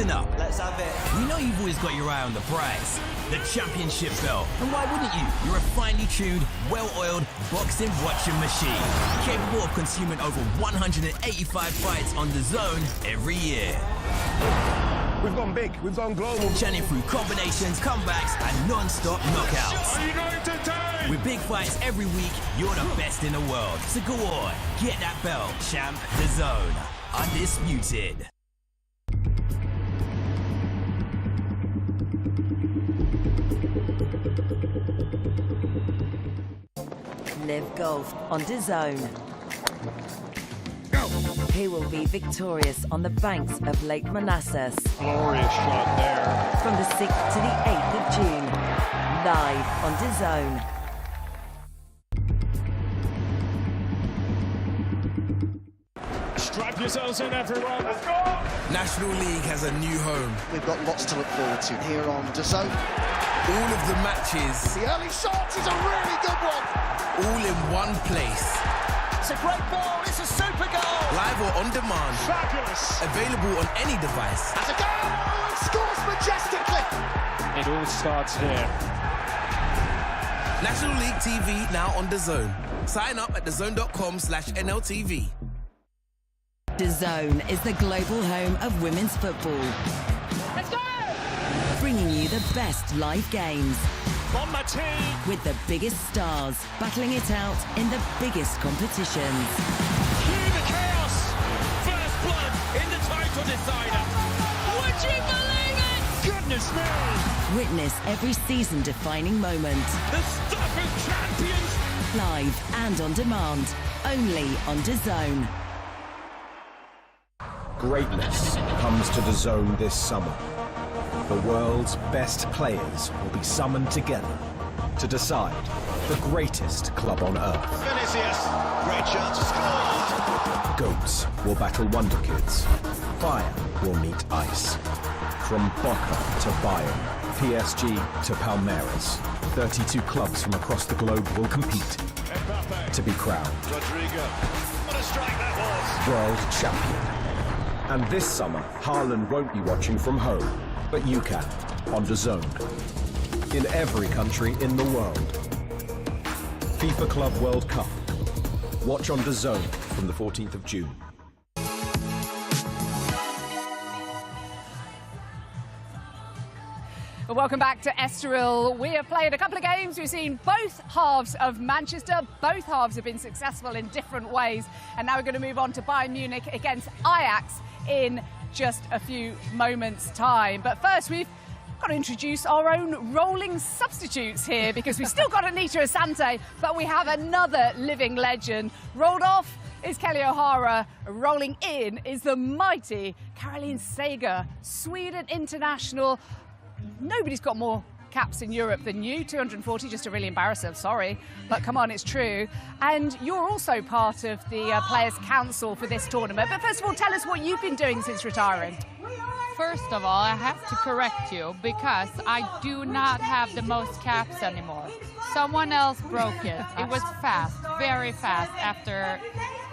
Listen up.
Let's have it.
We know you've always got your eye on the prize, the championship belt. And why wouldn't you? You're a finely tuned, well-oiled boxing watching machine, capable of consuming over 185 fights on DAZN every year.
We've gone big, we've gone global.
Churning through combinations, comebacks, and non-stop knockouts.
Are you going to take?
With big fights every week, you're the best in the world. So go on, get that belt, champ. DAZN, undisputed.
Live golf on DAZN. Who will be victorious on the banks of Lake Manassas?
Glorious shot there.
From the 6th to the 8th of June, live on DAZN.
Strap yourselves in, everyone. Let's go.
National League has a new home.
We've got lots to look forward to here on DAZN.
All of the matches.
The early shot is a really good one.
All in one place.
It's a great ball. It's a super goal.
Live or on demand.
Fabulous.
Available on any device.
That's a goal. It scores majestically.
It all starts here.
National League TV now on DAZN. Sign up at DAZN.com/NLTV.
DAZN is the global home of women's football.
Let's go!
Bringing you the best live games.
On my team.
With the biggest stars battling it out in the biggest competitions.
Through the chaos. First blood in the title decider. Would you believe it? Goodness me.
Witness every season-defining moment.
The stuff of champions.
Live and on demand. Only on DAZN.
Greatness comes to DAZN this summer. The world's best players will be summoned together to decide the greatest club on earth.
Vinicius, great chance to score.
Goats will battle Wonder Kids. Fire will meet ice. From Boca to Bayern, PSG to Palmeiras, 32 clubs from across the globe will compete to be crowned
Rodrigo, what a strike that was.
world champion. And this summer, Haaland won't be watching from home, but you can, on DAZN. In every country in the world. FIFA Club World Cup. Watch on DAZN from the 14th of June.
Well, welcome back to Estoril. We have played a couple of games. We've seen both halves of Manchester. Both halves have been successful in different ways. And now we're going to move on to Bayern Munich against Ajax in just a few moments' time. But first, we've got to introduce our own rolling substitutes here because we've still got Anita Asante, but we have another living legend. Rolled off is Kelly O'Hara. Rolling in is the mighty Caroline Seger, Sweden international. Nobody's got more caps in Europe than you, 240, just to really embarrass her, sorry. But come on, it's true. And you're also part of the Players' Council for this tournament. But first of all, tell us what you've been doing since retiring.
First of all, I have to correct you because I do not have the most caps anymore. Someone else broke it. It was fast, very fast after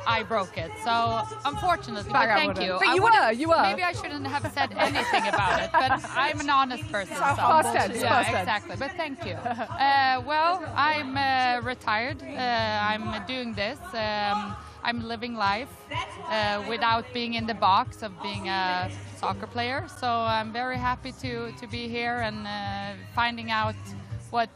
I broke it. So, unfortunately, but thank you.
But you were.
Maybe I shouldn't have said anything about it, but I'm an honest person. So
past tense,
yeah,
past tense.
exactly. But thank you. Well, I'm retired. I'm doing this. I'm living life without being in the box of being a soccer player. So I'm very happy to be here and finding out what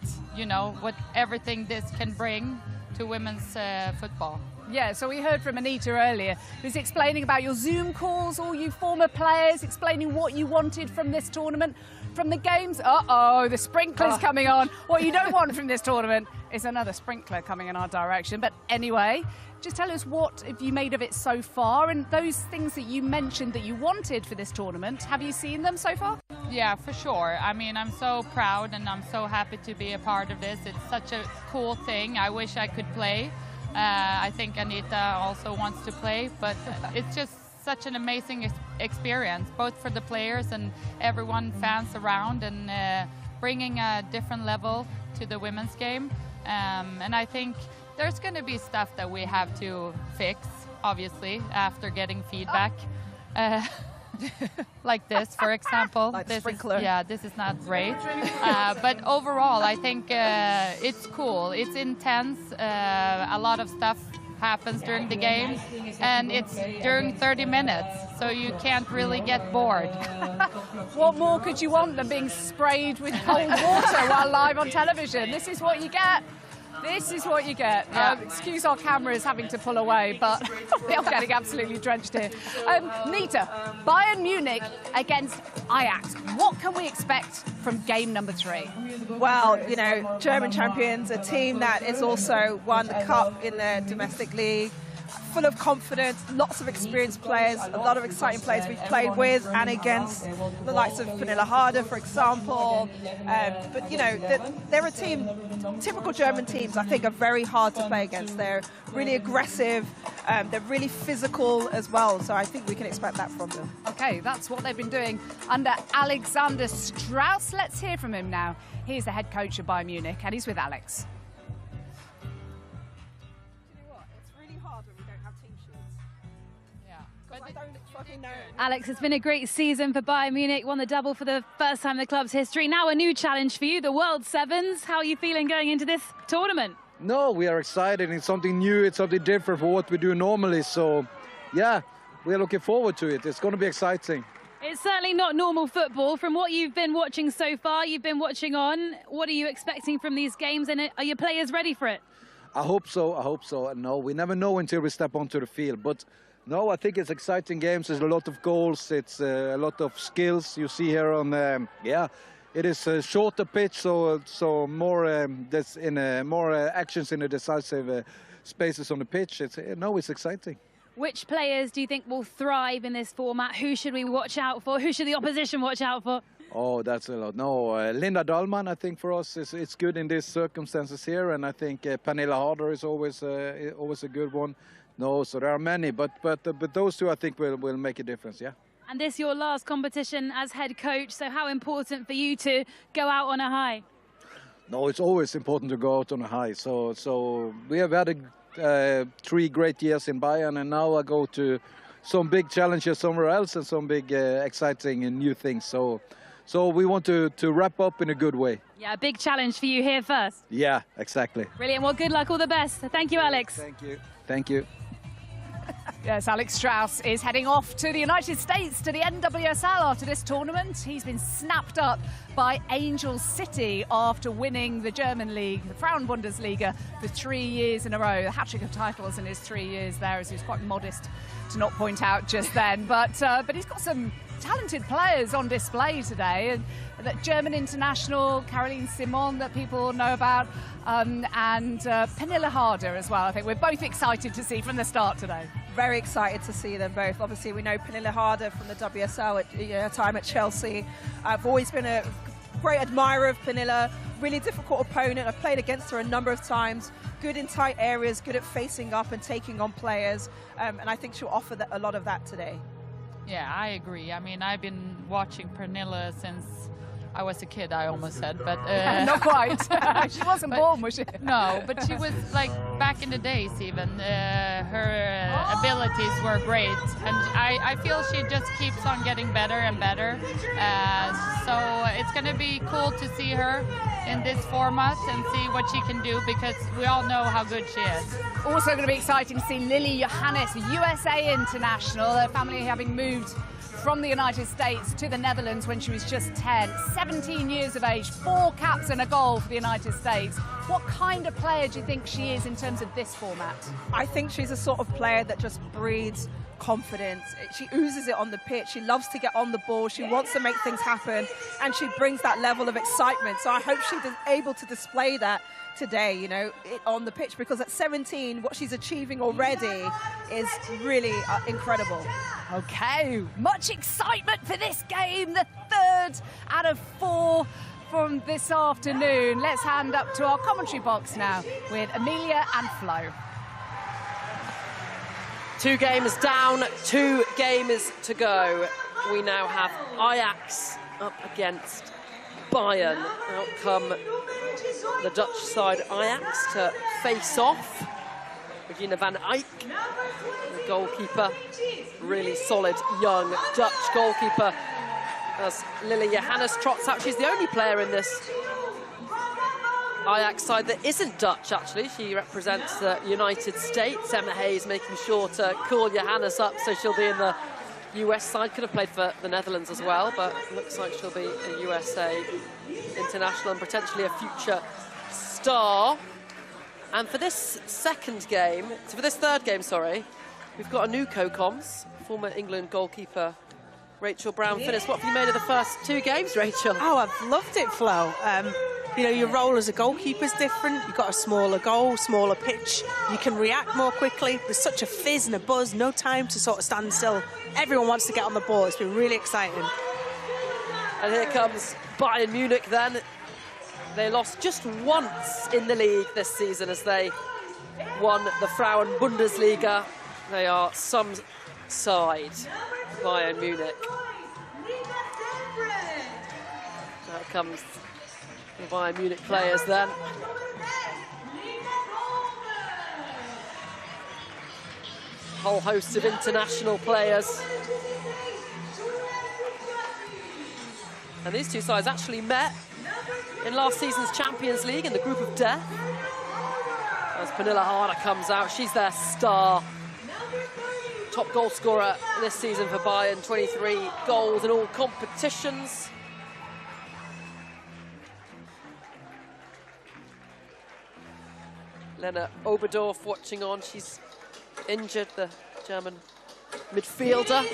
everything this can bring to women's football.
Yeah, so we heard from Anita earlier, who's explaining about your Zoom calls, all you former players, explaining what you wanted from this tournament, from the games. Uh-oh, the sprinkler's coming on. What you don't want from this tournament is another sprinkler coming in our direction. But anyway, just tell us what have you made of it so far, and those things that you mentioned that you wanted for this tournament, have you seen them so far?
Yeah, for sure. I mean, I'm so proud and I'm so happy to be a part of this. It's such a cool thing. I wish I could play. I think Anita also wants to play, but it's just such an amazing experience, both for the players and everyone, fans around, and bringing a different level to the women's game. And I think there's going to be stuff that we have to fix, obviously, after getting feedback. like this, for example.
Like
this
sprinkler.
this is not great. But overall, I think it's cool. It's intense. A lot of stuff happens during the game, and it's during 30 minutes, so you can't really get bored.
What more could you want than being sprayed with cold water while live on television? This is what you get. This is what you get. Excuse our cameras having to pull away, but we are getting absolutely drenched here. Nita, Bayern Munich against Ajax. What can we expect from game number 3?
Well, you know, German champions, a team that has also won the cup in the domestic league, full of confidence, lots of experienced players, a lot of exciting players we've played with and against, the likes of Pernilla Harder, for example. But, you know, they're a team, typical German teams, I think, are very hard to play against. They're really aggressive, they're really physical as well, so I think we can expect that from them.
Okay, that's what they've been doing under Alexander Strauss. Let's hear from him now. He's the head coach of Bayern Munich, and he's with Alex.
Alex, it's been a great season for Bayern Munich, won the double for the first time in the club's history. Now a new challenge for you, the World Sevens. How are you feeling going into this tournament?
No, we are excited. It's something new, it's something different from what we do normally. So, yeah, we're looking forward to it. It's going to be exciting.
It's certainly not normal football. From what you've been watching so far, you've been watching on, what are you expecting from these games, and are your players ready for it?
I hope so, I hope so. No, we never know until we step onto the field. But no, I think it's exciting games. There's a lot of goals. It's a lot of skills you see here on. It is a shorter pitch, so more more actions in the decisive spaces on the pitch. It's exciting.
Which players do you think will thrive in this format? Who should we watch out for? Who should the opposition watch out for?
Oh, that's a lot. No, Linda Dahlman, I think for us it's good in these circumstances here, and I think Pernilla Harder is always a good one. No, so there are many, but those two I think will make a difference, yeah.
And this your last competition as head coach, so how important for you to go out on a high?
No, it's always important to go out on a high. So we have had 3 great years in Bayern, and now I go to some big challenges somewhere else and some big exciting and new things. So we want to wrap up in a good way.
Yeah, a big challenge for you here first.
Yeah, exactly.
Brilliant. Well, good luck. All the best. Thank you, Alex.
Thank you. Thank you.
Yes, Alex Strauss is heading off to the United States, to the NWSL after this tournament. He's been snapped up by Angel City after winning the German league, the Frauen-Bundesliga, for 3 years in a row. A hat-trick of titles in his 3 years there, as he was quite modest to not point out just then. But he's got some talented players on display today. And that German international, Caroline Simon, that people know about, and Pernilla Harder as well. I think we're both excited to see from the start today.
Very excited to see them both. Obviously, we know Pernilla Harder from the WSL at her time at Chelsea. I've always been a great admirer of Pernilla. Really difficult opponent. I've played against her a number of times. Good in tight areas, good at facing up and taking on players. And I think she'll offer a lot of that today.
Yeah, I agree. I mean, I've been watching Pernilla since I was a kid, I almost said, but...
Not quite. She wasn't born, was she?
No, but she was, like, back in the days even. Her abilities were great. And I feel she just keeps on getting better and better. So it's going to be cool to see her in this format and see what she can do, because we all know how good she is.
Also going to be exciting to see Lily Johannes, USA international, her family having moved from the United States to the Netherlands when she was just 10, 17 years of age, 4 caps and a goal for the United States. What kind of player do you think she is in terms of this format?
I think she's a sort of player that just breeds confidence. She oozes it on the pitch. She loves to get on the ball. She wants to make things happen, and she brings that level of excitement. So I hope she's able to display that today, you know, on the pitch, because at 17, what she's achieving already is really incredible.
Okay, much excitement for this game, the 3rd out of 4 from this afternoon. Let's hand up to our commentary box now with Amelia and Flo.
2 games down, 2 games to go. We now have Ajax up against Bayern. Out come the Dutch side Ajax to face off Regina van Eyck, the goalkeeper. Really solid young Dutch goalkeeper. As Lily Johannes trots out, she's the only player in this Ajax side that isn't Dutch, actually. She represents the United States. Emma Hayes making sure to call Johannes up, so she'll be in the US side. Could have played for the Netherlands as well, but looks like she'll be a USA international and potentially a future star. And for this third game, sorry, we've got a new co-coms, former England goalkeeper Rachel Brown-Finnis. What have you made of the first 2 games, Rachel?
Oh, I've loved it, Flo. You know, your role as a goalkeeper is different. You've got a smaller goal, smaller pitch. You can react more quickly. There's such a fizz and a buzz, no time to sort of stand still. Everyone wants to get on the ball. It's been really exciting.
And here comes Bayern Munich then. They lost just once in the league this season as they won the Frauen Bundesliga. They are some side, Bayern Munich. There comes the Bayern Munich players then. Whole host of international players. And these two sides actually met in last season's Champions League in the group of death. As Pernilla Harder comes out, she's their star. Top goal scorer this season for Bayern, 23 goals in all competitions. Lena Oberdorf watching on, she's injured, the German midfielder.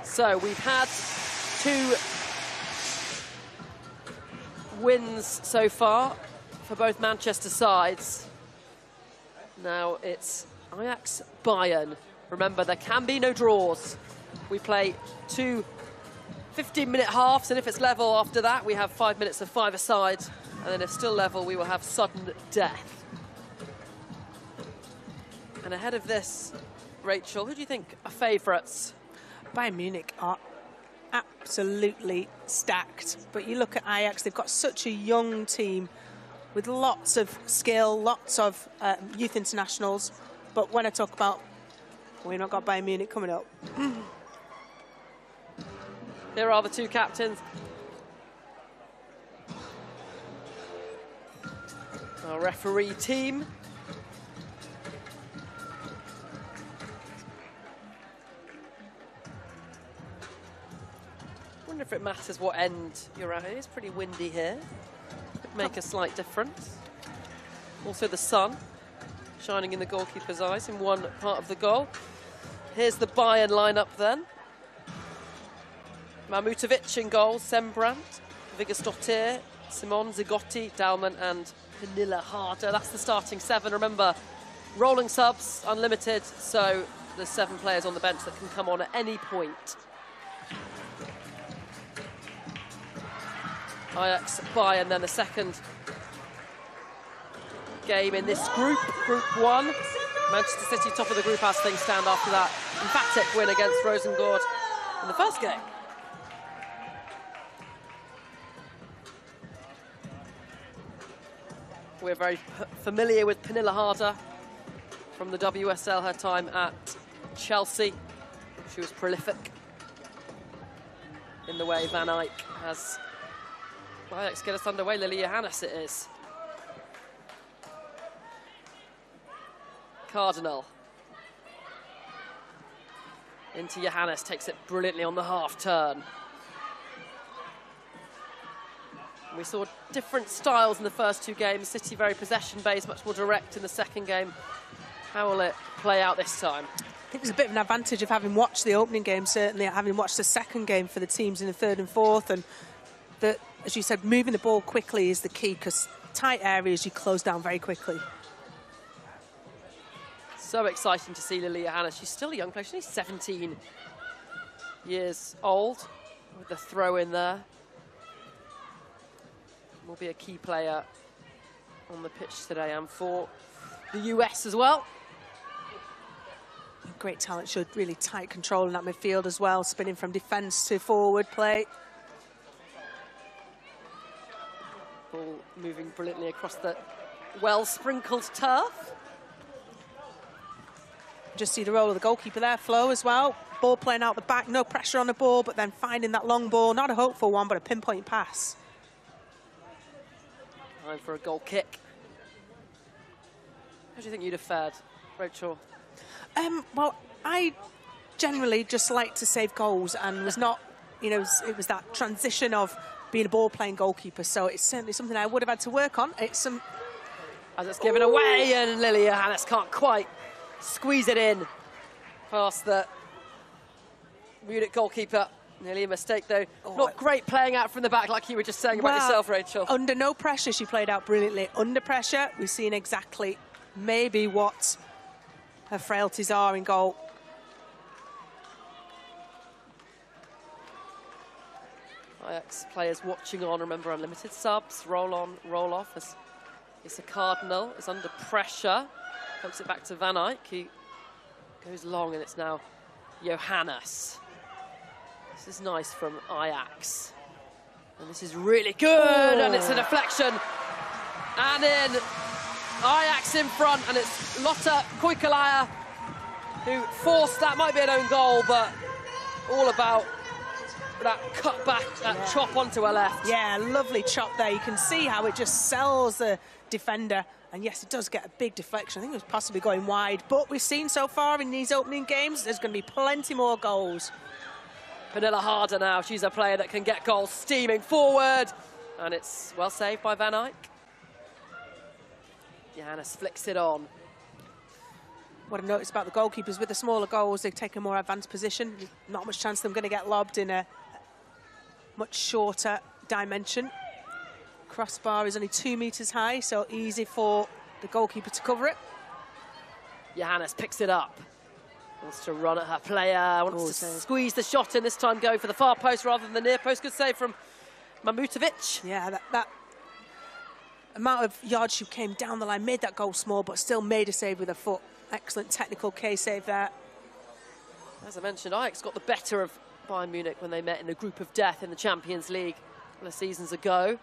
So we've had 2 wins so far for both Manchester sides. Now it's Ajax Bayern. Remember, there can be no draws. We play 2 15-minute halves, and if it's level after that, we have 5 minutes of 5-a-side. And then if still level, we will have sudden death. And ahead of this, Rachel, who do you think are favourites?
Bayern Munich are absolutely stacked. But you look at Ajax, they've got such a young team with lots of skill, lots of youth internationals. But when I talk about, we've not got Bayern Munich coming up.
Here are the 2 captains. Our referee team. I wonder if it matters what end you're at. It is pretty windy here. Could make a slight difference. Also the sun shining in the goalkeeper's eyes in one part of the goal. Here's the Bayern lineup then. Mamutovic in goal, Sembrant, Vigastottir, Simon, Zigotti, Dalman and Pernilla Harder. That's the starting 7. Remember, rolling subs, unlimited, so there's 7 players on the bench that can come on at any point. Ajax Bayern then the second game in this group, Group 1. Manchester City top of the group as things stand after that emphatic win against Rosengård in the first game. We're very familiar with Pernilla Harder from the WSL, her time at Chelsea. She was prolific in the way Van Eyck has. Well, let's get us underway. Lily Johannes it is. Cardinal. Into Johannes, takes it brilliantly on the half turn. We saw different styles in the first 2 games. City very possession-based, much more direct in the second game. How will it play out this time?
I think there's a bit of an advantage of having watched the opening game, certainly having watched the second game for the teams in the 3rd and 4th. And that, as you said, moving the ball quickly is the key, because tight areas you close down very quickly.
So exciting to see Lily Johannes. She's still a young player. She's only 17 years old with the throw in there. Will be a key player on the pitch today and for the US as well.
great talent, showed really tight control in that midfield as well, spinning from defence to forward play.
Ball moving brilliantly across the well-sprinkled turf.
Just see the role of the goalkeeper there, Flo, as well. Ball playing out the back, no pressure on the ball, but then finding that long ball, not a hopeful one, but a pinpoint pass.
Time for a goal kick. How do you think you'd have fared, Rachel?
Well, I generally just like to save goals and was not, you know, it was that transition of being a ball-playing goalkeeper, so it's certainly something I would have had to work on. It's some...
As it's given away, and Lily Johannes can't quite squeeze it in past the Munich goalkeeper. Nearly a mistake, though. Not great playing out from the back, like you were just saying about yourself, Rachel.
Under no pressure, she played out brilliantly. Under pressure, we've seen exactly maybe what her frailties are in goal.
Ajax players watching on. Remember, unlimited subs. Roll on, roll off. As it's a Cardinal is under pressure. Pokes it back to Van Eyck. He goes long, and it's now Johannes. This is nice from Ajax. And this is really good, and it's a deflection. And in, Ajax in front, and it's Lotta Kuikalaja who forced that. Might be an own goal, but all about that cut back, that chop onto her left.
Yeah, lovely chop there. You can see how it just sells the defender. And yes, it does get a big deflection. I think it was possibly going wide. But we've seen so far in these opening games, there's going to be plenty more goals.
Pernilla Harder now, she's a player that can get goals steaming forward. And it's well saved by Van Eyck. Johannes flicks it on.
What I've noticed about the goalkeepers, with the smaller goals, they take a more advanced position. Not much chance of them going to get lobbed in a much shorter dimension. Crossbar is only 2 meters high, so easy for the goalkeeper to cover it.
Johannes picks it up. Wants to run at her player, wants to squeeze the shot in, this time go for the far post rather than the near post. Good save from Mamutovic.
Yeah, that amount of yards she came down the line, made that goal small, but still made a save with her foot. Excellent technical K-save there.
As I mentioned, Ajax got the better of Bayern Munich when they met in the group of death in the Champions League a couple of seasons ago.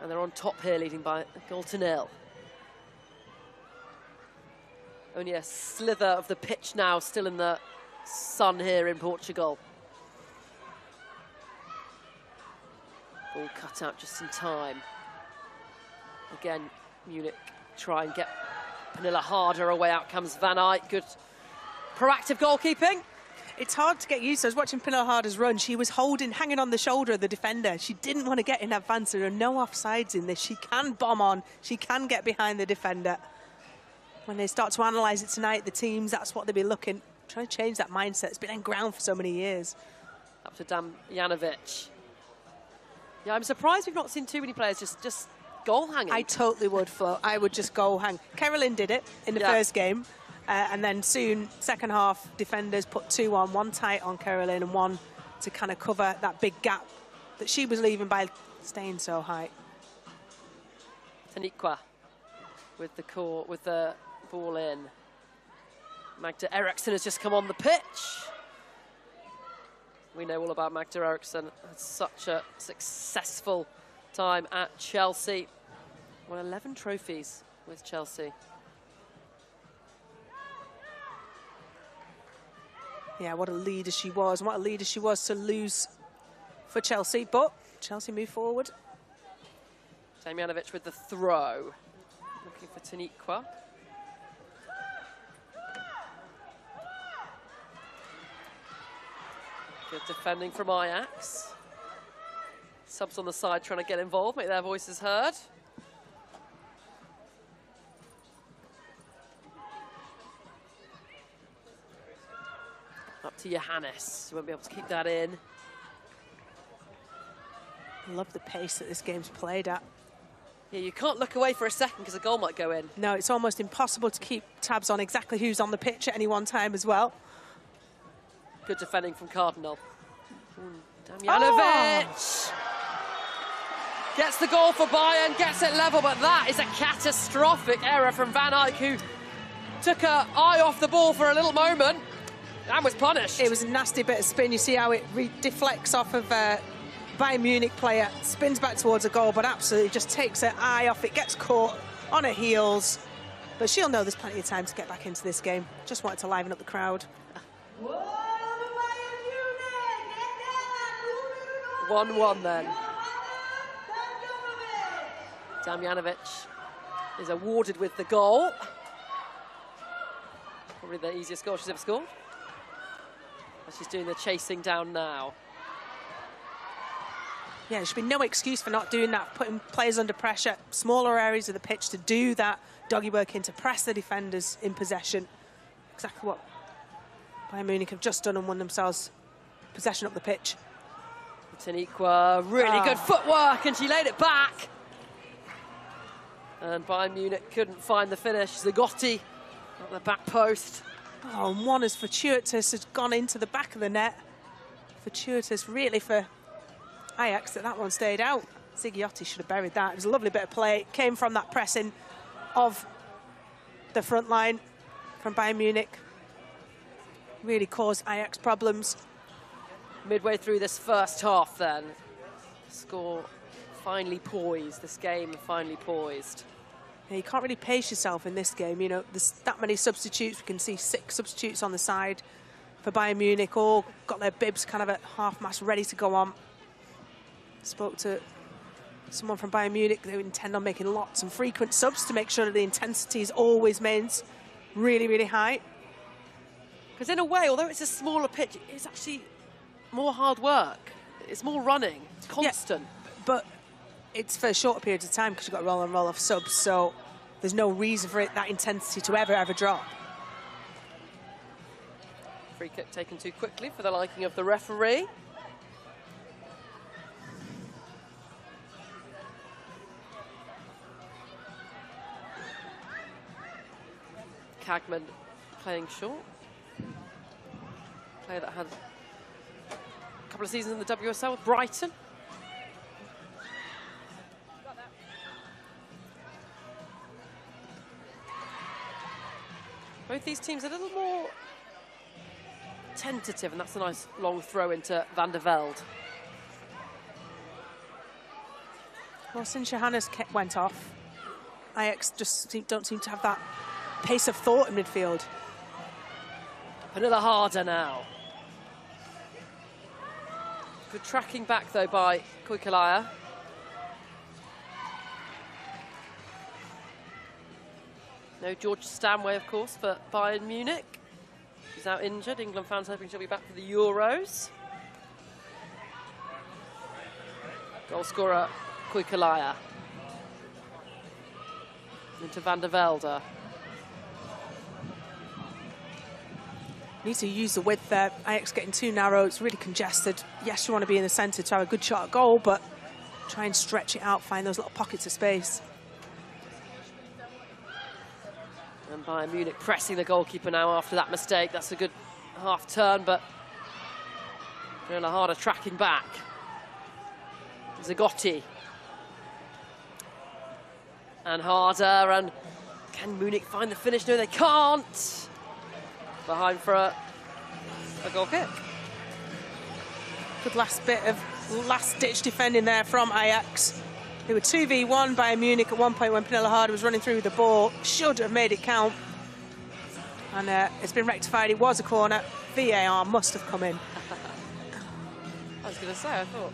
And they're on top here, leading by a goal to nil. Only a slither of the pitch now, still in the sun here in Portugal. Ball cut out just in time. Again, Munich try and get Pernilla Harder away. Out comes Van Eyck. Good proactive goalkeeping.
It's hard to get used to. I was watching Pernilla Harder's run. She was hanging on the shoulder of the defender. She didn't want to get in advance. There are no offsides in this. She can bomb on. She can get behind the defender. When they start to analyse it tonight, the teams, that's what they'll be looking. Trying to change that mindset. It's been inground for so many years.
Up to Damjanovic. Yeah, I'm surprised we've not seen too many players just goal hanging.
I totally would, Flo. I would just goal hang. Carolyn did it in the first game. And then soon, second half, defenders put 2 on, 1 tight on Carolyn and 1 to kind of cover that big gap that she was leaving by staying so high.
Taniqua with the ball in. Magda Eriksson has just come on the pitch. We know all about Magda Eriksson. Had such a successful time at Chelsea. Won 11 trophies with Chelsea.
Yeah, what a leader she was, and what a leader she was to lose for Chelsea. But Chelsea move forward.
Damjanovic with the throw. Looking for Taniqua. Good defending from Ajax. Subs on the side trying to get involved, make their voices heard. Up to Johannes, who won't be able to keep that in.
Love the pace that this game's played at.
Yeah, you can't look away for a second because a goal might go in.
No, it's almost impossible to keep tabs on exactly who's on the pitch at any one time as well.
Good defending from Cardinal. Damjanovic gets the goal for Bayern, gets it level, but that is a catastrophic error from Van Eyck, who took her eye off the ball for a little moment and was punished.
It was a nasty bit of spin. You see how it deflects off of Bayern Munich player, spins back towards a goal, but absolutely just takes her eye off it, gets caught on her heels. But she'll know there's plenty of time to get back into this game. Just wanted to liven up the crowd.
1-1 then. Damjanovic is awarded with the goal. Probably the easiest goal she's ever scored. And she's doing the chasing down now.
Yeah, there should be no excuse for not doing that, putting players under pressure, smaller areas of the pitch to do that doggy work in, to press the defenders in possession. Exactly what Bayern Munich have just done and won themselves possession up the pitch.
Taniqua, really good footwork, and she laid it back. And Bayern Munich couldn't find the finish. Zagotti at the back post.
Oh, and one as fortuitous has gone into the back of the net. Fortuitous, really, for Ajax that one stayed out. Zigotti should have buried that. It was a lovely bit of play. It came from that pressing of the front line from Bayern Munich. Really caused Ajax problems.
Midway through this first half then, score finally poised, this game finally poised.
Yeah, you can't really pace yourself in this game. You know, there's that many substitutes. We can see 6 substitutes on the side for Bayern Munich, all got their bibs kind of at half-mast ready to go on. Spoke to someone from Bayern Munich. They intend on making lots and frequent subs to make sure that the intensity is always remains really, really high.
Because in a way, although it's a smaller pitch, it's actually more hard work. It's more running. It's constant.
Yeah, but it's for shorter periods of time because you've got roll and roll off subs, so there's no reason for that intensity to ever drop.
Free kick taken too quickly for the liking of the referee. Kagman playing short. Player that had a couple of seasons in the WSL with Brighton. Both these teams a little more tentative, and that's a nice long throw into Van der Velde.
Well, since Johannes went off, Ajax just don't seem to have that pace of thought in midfield.
Another harder now. Good tracking back, though, by Kuikalaya. No George Stanway, of course, for Bayern Munich. She's out injured. England fans hoping she'll be back for the Euros. Goal scorer, Kuikalaya. Into Van der Velde.
Need to use the width there. Ajax getting too narrow. It's really congested. Yes, you want to be in the centre to have a good shot at goal, but try and stretch it out, find those little pockets of space.
And Bayern Munich pressing the goalkeeper now after that mistake. That's a good half turn, but doing a harder tracking back. Zagotti. And harder, and can Munich find the finish? No, they can't. Behind for a goal kick.
Good last bit of last-ditch defending there from Ajax. They were 2v1 Bayern Munich at one point when Pernilla Harder was running through with the ball. Should have made it count. And it's been rectified. It was a corner. VAR must have come in.
I was going to say, I thought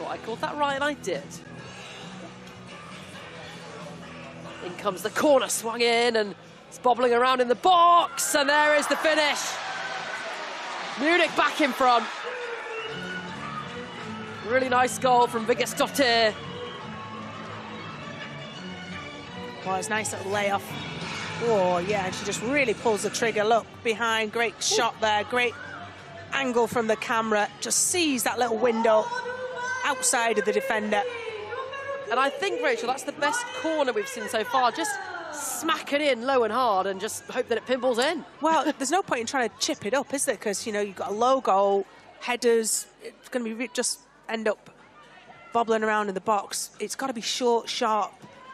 I called that right, and I did. In comes the corner, swung in, and it's bobbling around in the box, and there is the finish. Munich back in front. Really nice goal from Vigestottir.
Well, it's a nice little layoff. Oh, yeah, and she just really pulls the trigger. Look, behind, great shot there, great angle from the camera. Just sees that little window outside of the defender.
And I think, Rachel, that's the best corner we've seen so far. Just smack it in low and hard and just hope that it pinballs in.
Well, there's no point in trying to chip it up, is there? Because, you know, you've got a low goal, headers, it's going to be just end up bobbling around in the box. It's got to be short, sharp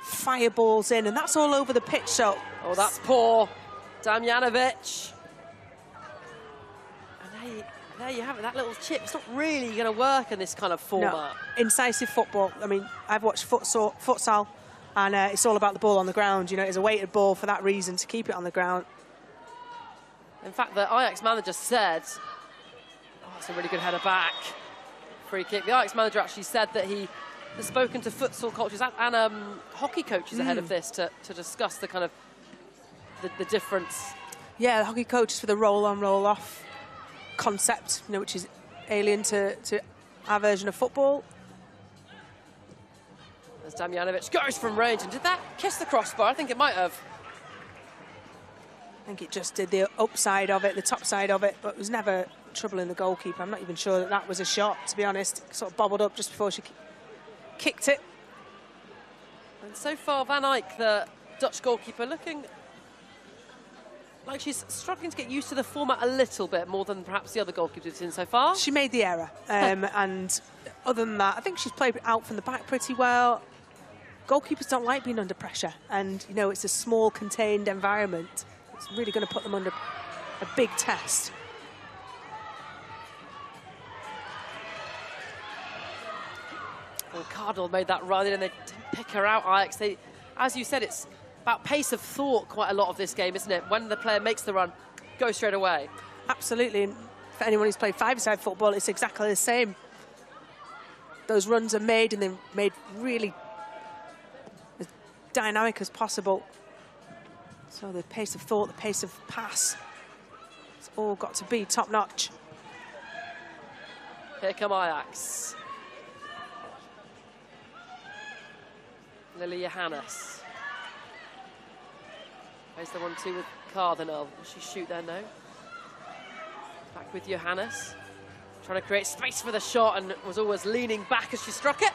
fire balls in, and that's all over the pitch. So,
oh, that's poor, Damjanovic. And there you have it. That little chip. It's not really going to work in this kind of format.
No, incisive football. I mean, I've watched futsal, and it's all about the ball on the ground. You know, it's a weighted ball for that reason, to keep it on the ground.
In fact, the Ajax manager said, oh, it's a really good header back. Free kick. The Ajax manager actually said that he has spoken to futsal coaches and hockey coaches ahead of this to discuss the kind of the difference.
Yeah, the hockey coaches for the roll-on, roll-off concept, you know, which is alien to our version of football.
As Damjanovic goes from range, and did that kiss the crossbar? I think it might have.
I think it just did the upside of it, the top side of it, but it was never troubling the goalkeeper. I'm not even sure that that was a shot, to be honest. It sort of bobbled up just before she kicked it.
And so far, Van Eyck, the Dutch goalkeeper, looking like she's struggling to get used to the format a little bit more than perhaps the other goalkeepers we've seen so far.
She made the error. And other than that, I think she's played out from the back pretty well. Goalkeepers don't like being under pressure. And, you know, it's a small, contained environment. It's really going to put them under a big test.
Well, Cardinal made that run in and they didn't pick her out, Ajax. As you said, it's about pace of thought quite a lot of this game, isn't it? When the player makes the run, go straight away.
Absolutely. And for anyone who's played five-a-side football, it's exactly the same. Those runs are made, and they're made really as dynamic as possible. So the pace of thought, the pace of pass, it's all got to be top-notch.
Here come Ajax. Lily Johannes. There's the 1-2 with Cardinal. Will she shoot there? No. Back with Johannes. Trying to create space for the shot and was always leaning back as she struck it.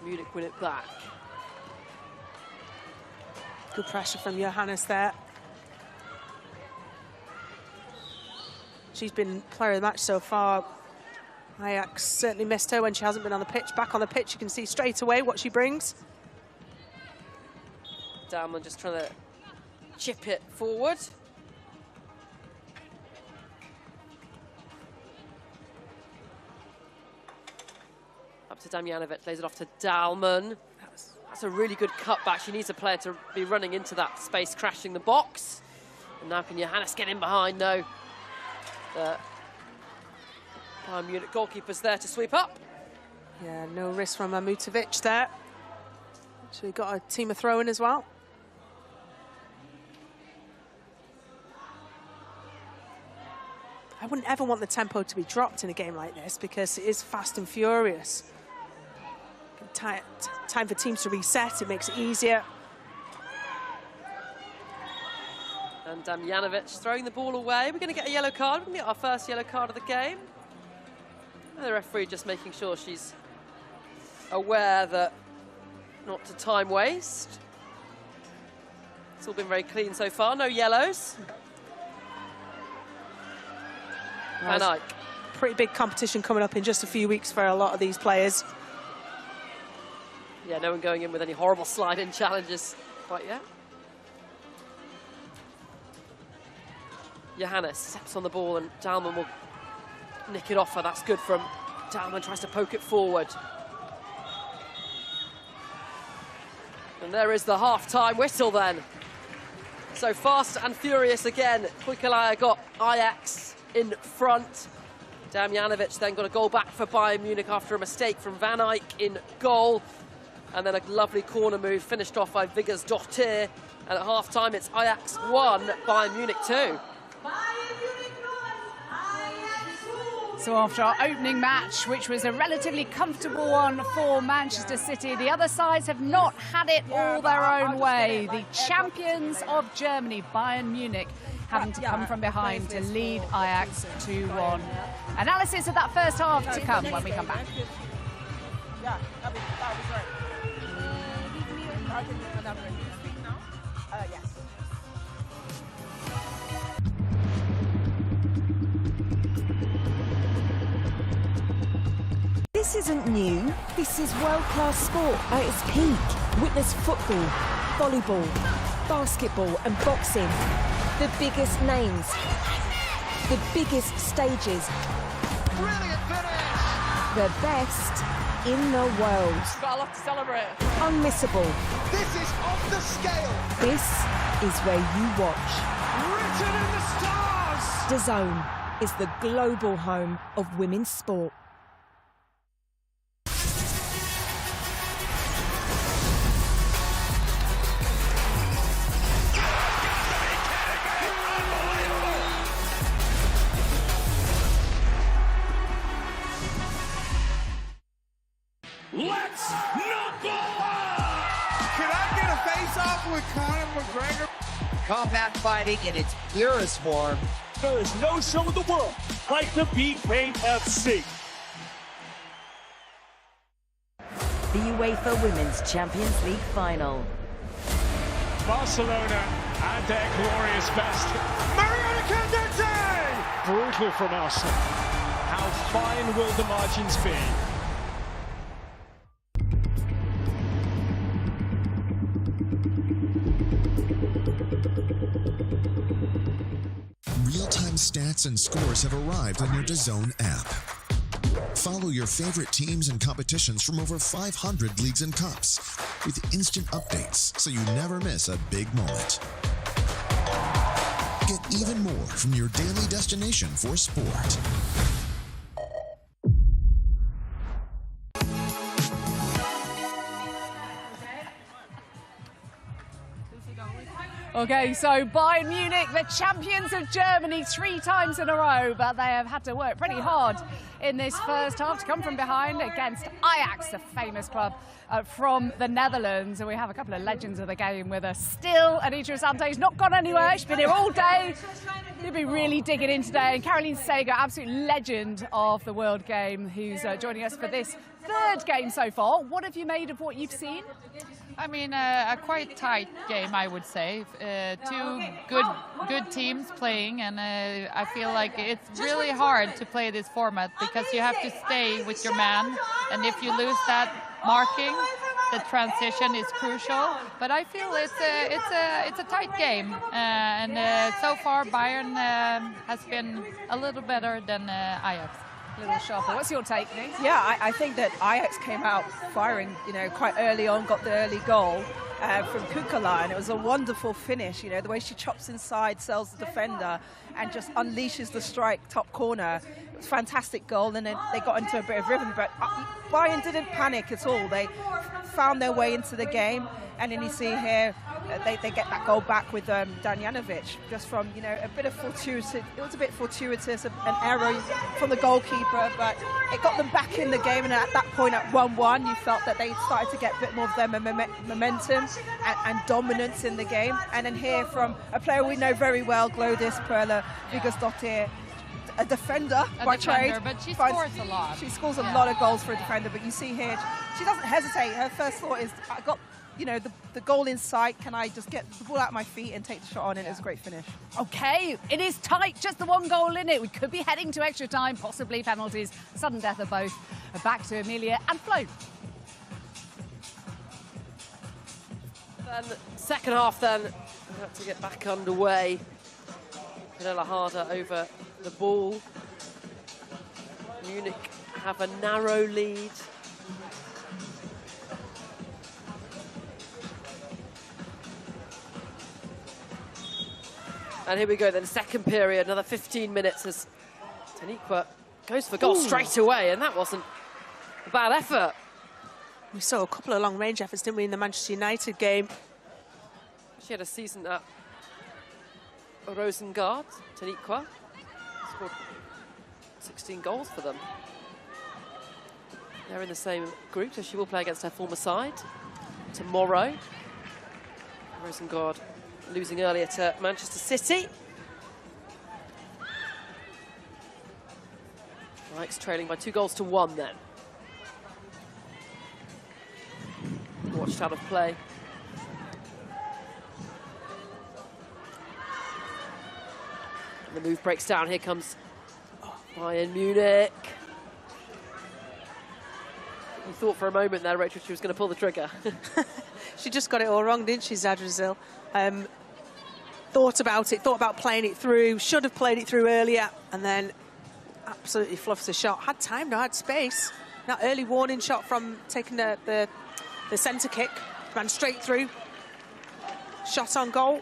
Munich win it back.
Good pressure from Johannes there. She's been player of the match so far. Ajax certainly missed her when she hasn't been on the pitch. Back on the pitch, you can see straight away what she brings.
Damon just trying to chip it forward. Up to Damjanovic, lays it off to Dalman. That's a really good cutback. She needs a player to be running into that space, crashing the box. And now can Johannes get in behind? No. The Bayern Munich goalkeeper's there to sweep up.
Yeah, no risk from Amutovic there. So we got a team of throw-in as well. I wouldn't ever want the tempo to be dropped in a game like this because it is fast and furious. Time for teams to reset, it makes it easier.
And Damjanovic throwing the ball away. We're going to get a yellow card. We're going to get our first yellow card of the game. And the referee just making sure she's aware that not to time waste. It's all been very clean so far, no yellows. Van Eyck.
Pretty big competition coming up in just a few weeks for a lot of these players.
Yeah, no one going in with any horrible slide-in challenges quite yet. Johannes steps on the ball and Dalman will nick it off her. That's good from Dalman, tries to poke it forward. And there is the half-time whistle then. So fast and furious again. Kuikalaya got Ajax in front. Damjanovic then got a goal back for Bayern Munich after a mistake from Van Eyck in goal. And then a lovely corner move finished off by Vigers-Dortier. And at half-time, it's Ajax 1, Bayern Munich 2.
So after our opening match, which was a relatively comfortable one for Manchester City, the other sides have not had it all their own way. The champions of Germany, Bayern Munich, having to come from behind to lead Ajax 2-1. Analysis of that first half to come when we come back.
I can elaborate. Can you speak now? Yes.
This isn't new. This is world-class sport at its peak. Witness football, volleyball, basketball and boxing. The biggest names. The biggest stages.
Brilliant finish!
The best in the world.
Got a lot to celebrate.
Unmissable.
This is off the scale.
This is where you watch.
Written in the stars!
DAZN is the global home of women's sport.
Let's knuckle up! Can I get a face-off with Conor McGregor?
Combat fighting in its purest form.
There is no show in the world like the BKFC.
The UEFA Women's Champions League final.
Barcelona at their glorious best.
Mariana Candente!
Brutal from Arsenal. How fine will the margins be?
Real-time stats and scores have arrived on your DAZN app. Follow your favorite teams and competitions from over 500 leagues and cups with instant updates so you never miss a big moment. Get even more from your daily destination for sport.
Okay, so Bayern Munich, the champions of Germany 3 times in a row, but they have had to work pretty hard in this first half to come from behind against Ajax, a famous club from the Netherlands. And we have a couple of legends of the game with us still. Anita Asante's not gone anywhere. She's been here all day. You'll be really digging in today. And Caroline Sager, absolute legend of the World Game, who's joining us for this 3rd game so far. What have you made of what you've seen?
I mean, a quite tight game, I would say. 2 good teams playing, and I feel like it's really hard to play this format because you have to stay with your man, and if you lose that marking, the transition is crucial. But I feel it's a tight game, and so far Bayern has been a little better than Ajax.
A little sharper. What's your take, Nick?
Yeah, I think that Ajax came out firing, quite early on, got the early goal from Kukala, and it was a wonderful finish. The way she chops inside, sells the defender, and just unleashes the strike top corner. It was a fantastic goal, and then they got into a bit of rhythm. But Bayern didn't panic at all. They found their way into the game, and then you see here they get that goal back with Damjanovic, just from a bit of fortuitous. It was a bit fortuitous, an error from the goalkeeper, but it got them back in the game. And at that point, at 1-1, you felt that they started to get a bit more of their momentum and dominance in the game. And then here from a player we know very well, Glodis Perla Vigersdottir, a defender by trade,
but she scores a lot.
She scores a lot of goals for a defender. But you see here, she doesn't hesitate. Her first thought is, I got the goal in sight. Can I just get the ball out of my feet and take the shot on? And it was a great finish.
Okay, it is tight, just the 1 goal in it. We could be heading to extra time, possibly penalties, sudden death of both. Back to Amelia and Flo.
Then second half then, we had to get back underway. Penela Harder over the ball. Munich have a narrow lead. And here we go then, second period, another 15 minutes as Taniqua goes for goal straight away, and that wasn't a bad effort.
We saw a couple of long-range efforts, didn't we, in the Manchester United game?
She had a season at Rosengard, Taniqua. Scored 16 goals for them. They're in the same group, so she will play against her former side tomorrow. Rosengard losing earlier to Manchester City. Ajax trailing by 2-1 then. Watched out of play And the move breaks down. Here comes Bayern Munich. You thought for a moment there, Rachel, she was going to pull the trigger.
She just got it all wrong, didn't she, Zadrazil? Thought about playing it through, should have played it through earlier, and then absolutely fluffs the shot. Had time, had space. That early warning shot from taking the centre kick, ran straight through. Shot on goal.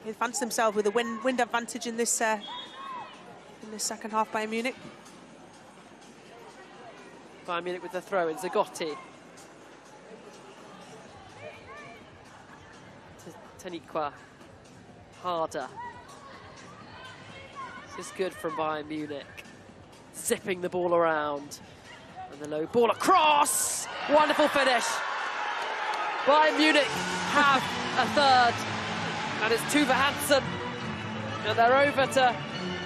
They advanced themselves with a wind advantage in this second half, Bayern Munich.
Bayern Munich with the throw in, Zagotti. Taniqua. Harder. This is good from Bayern Munich. Zipping the ball around. And the low ball across! Wonderful finish. Bayern Munich have a third. And it's Tuva Hansen. And they're over to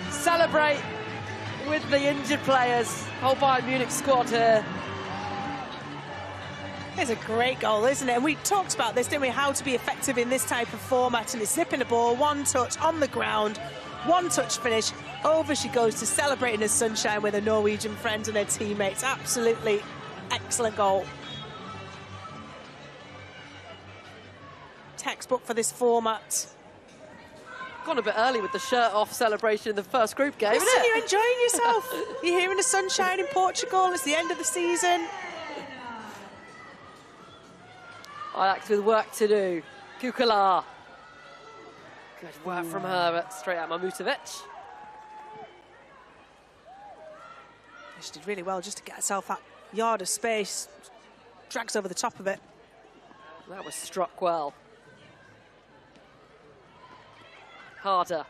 celebrate with the injured players. Whole Bayern Munich squad here.
It's a great goal, isn't it? And we talked about this, didn't we? How to be effective in this type of format. And it's zipping the ball, one touch on the ground, one touch finish. Over she goes to celebrate in the sunshine with her Norwegian friends and her teammates. Absolutely excellent goal. Textbook for this format.
Gone a bit early with the shirt off celebration in the first group game,
Listen,
isn't it?
you're enjoying yourself. You're here in the sunshine in Portugal. It's the end of the season.
Ajax with work to do. Kukala. Good work from her, but straight at Mamutovic.
She did really well just to get herself that yard of space. Drags over the top of it.
That was struck well. Harder.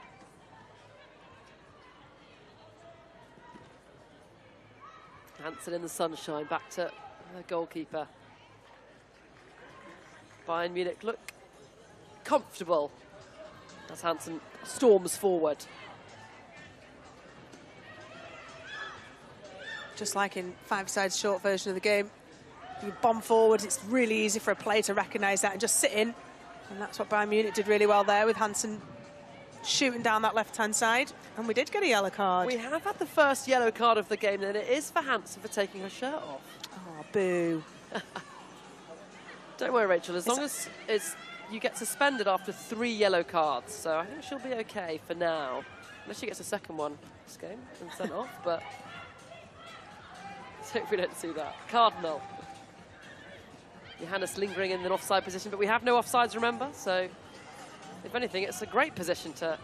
Hansen in the sunshine, back to the goalkeeper. Bayern Munich look comfortable as Hansen storms forward.
Just like in five-side short version of the game, you bomb forward, it's really easy for a player to recognise that and just sit in. And that's what Bayern Munich did really well there with Hansen shooting down that left-hand side. And we did get a yellow card.
We have had the first yellow card of the game, and it is for Hansen for taking her shirt off.
Oh, boo.
Don't worry, Rachel, as long as you get suspended after 3 yellow cards, so I think she'll be okay for now. Unless she gets a second one this game and sent off, but let's hope we don't see that. Cardinal. Johannes lingering in an offside position, but we have no offsides, remember, so if anything, it's a great position to...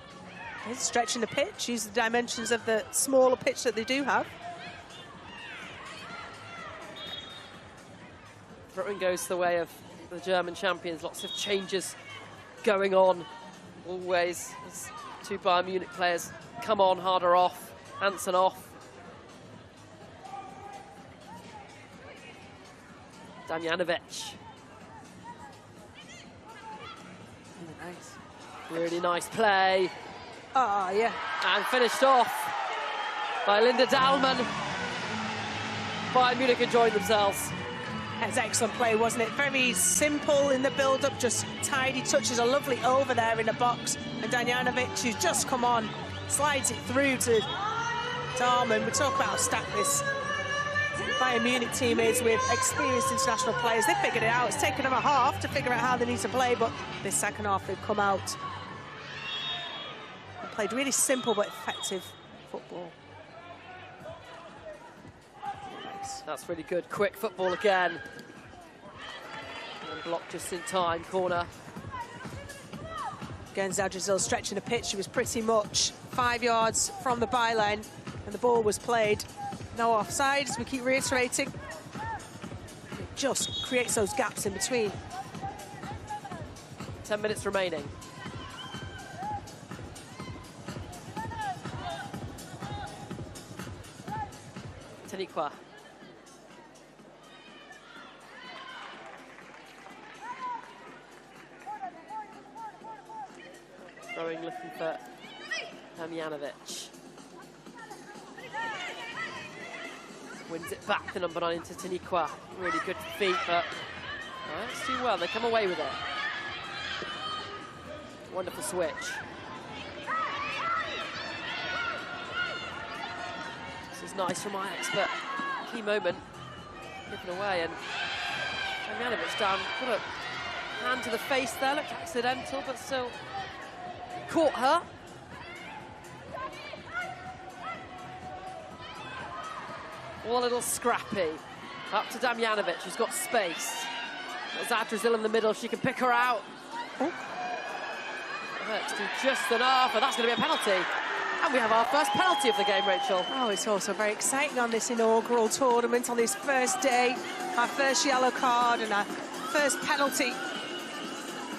He's stretching the pitch, use the dimensions of the smaller pitch that they do have.
Throw-in goes the way of the German champions. Lots of changes going on. Always as 2 Bayern Munich players come on, Harder off, Hansen off. Damjanovic.
Nice.
Really nice play.
Oh, yeah.
And finished off by Linda Dahlmann. Bayern Munich enjoying themselves.
That's excellent play, wasn't it? Very simple in the build-up, just tidy touches, a lovely over there in the box. And Damjanovic, who's just come on, slides it through to Dahlmann. We talk about how stacked this Bayern Munich team is with experienced international players. They figured it out. It's taken them a half to figure out how they need to play, but this second half they've come out and played really simple but effective football.
That's really good. Quick football again. And blocked just in time. Corner.
Again, Zadrazil stretching the pitch. She was pretty much 5 yards from the byline and the ball was played. No offside, as we keep reiterating. It just creates those gaps in between.
10 minutes remaining. Taniqua. Throwing, looking for Damjanovic. Wins it back, the number 9 into Taniqua. Really good feet, but that's too well. They come away with it. Wonderful switch. was nice from Ajax, but key moment given away, and Damjanovic down, put a hand to the face there, looked accidental, but still caught her. All a little scrappy. Up to Damjanovic, who's got space. Zadrazil in the middle, she can pick her out. Let's do just enough, and that's going to be a penalty. And we have our first penalty of the game, Rachel.
Oh, it's also very exciting on this inaugural tournament, on this first day. Our first yellow card and our first penalty.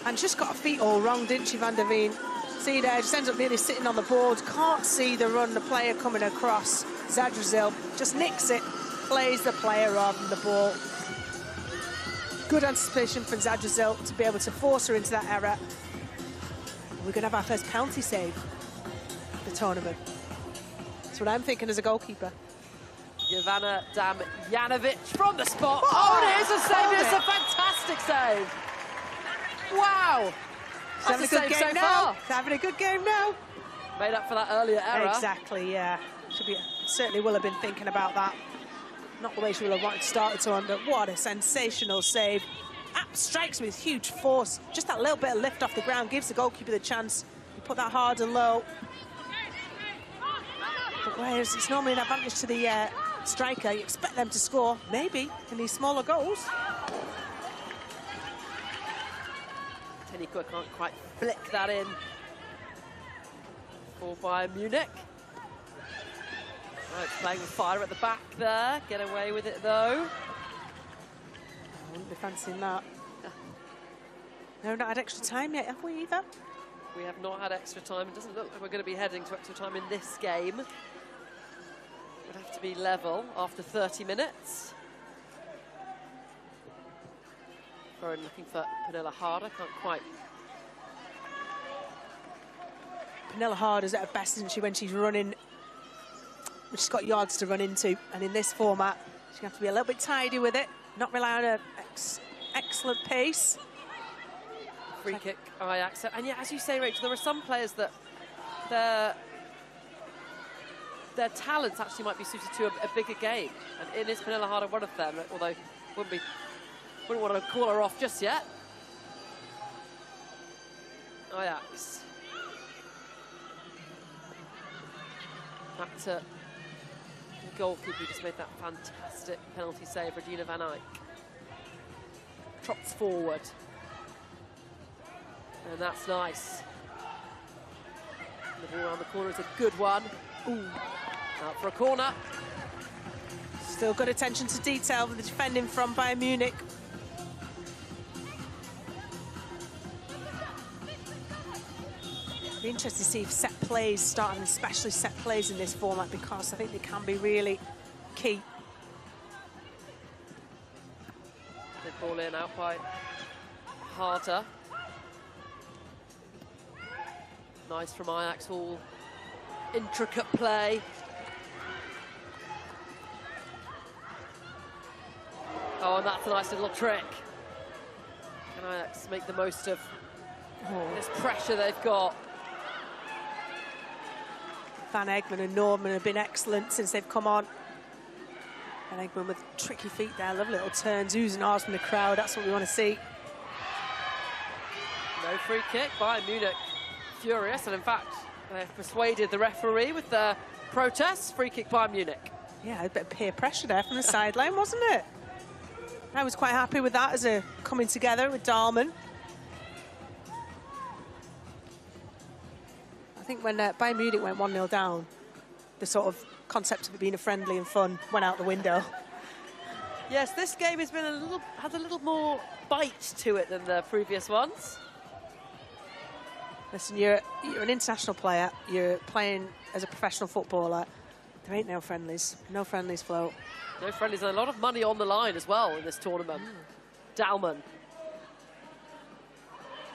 And just got her feet all wrong, didn't she, Van der Veen? See there, just ends up really sitting on the board. Can't see the run, the player coming across. Zadrazil just nicks it, plays the player rather than the ball. Good anticipation from Zadrazil to be able to force her into that error. We're going to have our first penalty save of the tournament. That's what I'm thinking as a goalkeeper.
Jovana Damjanovic from the spot. Oh, it is a save. It's a fantastic save. Wow.
Having a good game now. Having a good game now.
Made up for that earlier error.
Exactly, yeah. Certainly will have been thinking about that. Not the way she will have wanted to start the tournament, but what a sensational save. Strikes with huge force. Just that little bit of lift off the ground gives the goalkeeper the chance. You put that hard and low. But whereas it's normally an advantage to the striker, you expect them to score, maybe, in these smaller goals.
Tenikua can't quite flick that in for Bayern Munich. Right, playing with fire at the back there. Get away with it, though.
I wouldn't be fancying that. No, not had extra time yet, have we, either?
We have not had extra time. It doesn't look like we're going to be heading to extra time in this game. It would have to be level after 30 minutes. Foreign looking for Pernilla Harder, can't quite.
Pernilla Harder's at her best, isn't she, when she's running? She's got yards to run into, and in this format, she's going to have to be a little bit tidy with it, not rely on her excellent pace.
Free kick, Ajax. And yeah, as you say, Rachel, there are some players that their talents actually might be suited to a bigger game. And it is Pernilla Harder one of them, although wouldn't want to call her off just yet. Ajax. Back to the goalkeeper who just made that fantastic penalty save, Regina van Eyck. Trots forward. And that's nice. And the ball around the corner is a good one. Ooh. Out for a corner.
Still good attention to detail with the defending from Bayern Munich. Be interested to see if set plays start, and especially set plays in this format, because I think they can be really key.
Good ball in, out by Harder. Nice from Ajax, all intricate play. Oh, and that's a nice little trick. Can Ajax make the most of this pressure they've got?
Van Egmond and Norman have been excellent since they've come on. Van Egmond with tricky feet there, lovely little turns, oohs and ahs from the crowd. That's what we want to see.
No free kick. Bayern Munich furious, and in fact, they've persuaded the referee with their protests. Free kick Bayern Munich.
Yeah, a bit of peer pressure there from the sideline, wasn't it? I was quite happy with that as a coming together with Dahlmann. I think when Bayern Munich went 1-0 down, the sort of concept of it being a friendly and fun went out the window.
Yes, this game has been has a little more bite to it than the previous ones.
Listen, you're an international player. You're playing as a professional footballer. There ain't no friendlies. No friendlies float.
No friendlies, and a lot of money on the line as well in this tournament. Dahlmann.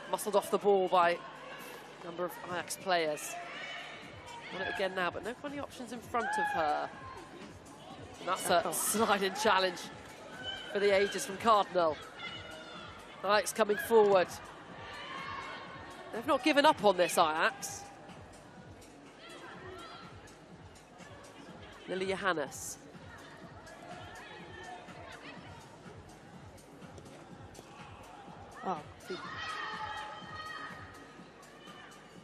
Muscled off the ball by a number of Ajax players. Won it again now, but no funny options in front of her. And that's a sliding challenge for the ages from Cardinal. Ajax coming forward. They've not given up on this, Ajax. Lily Johannes.
Oh.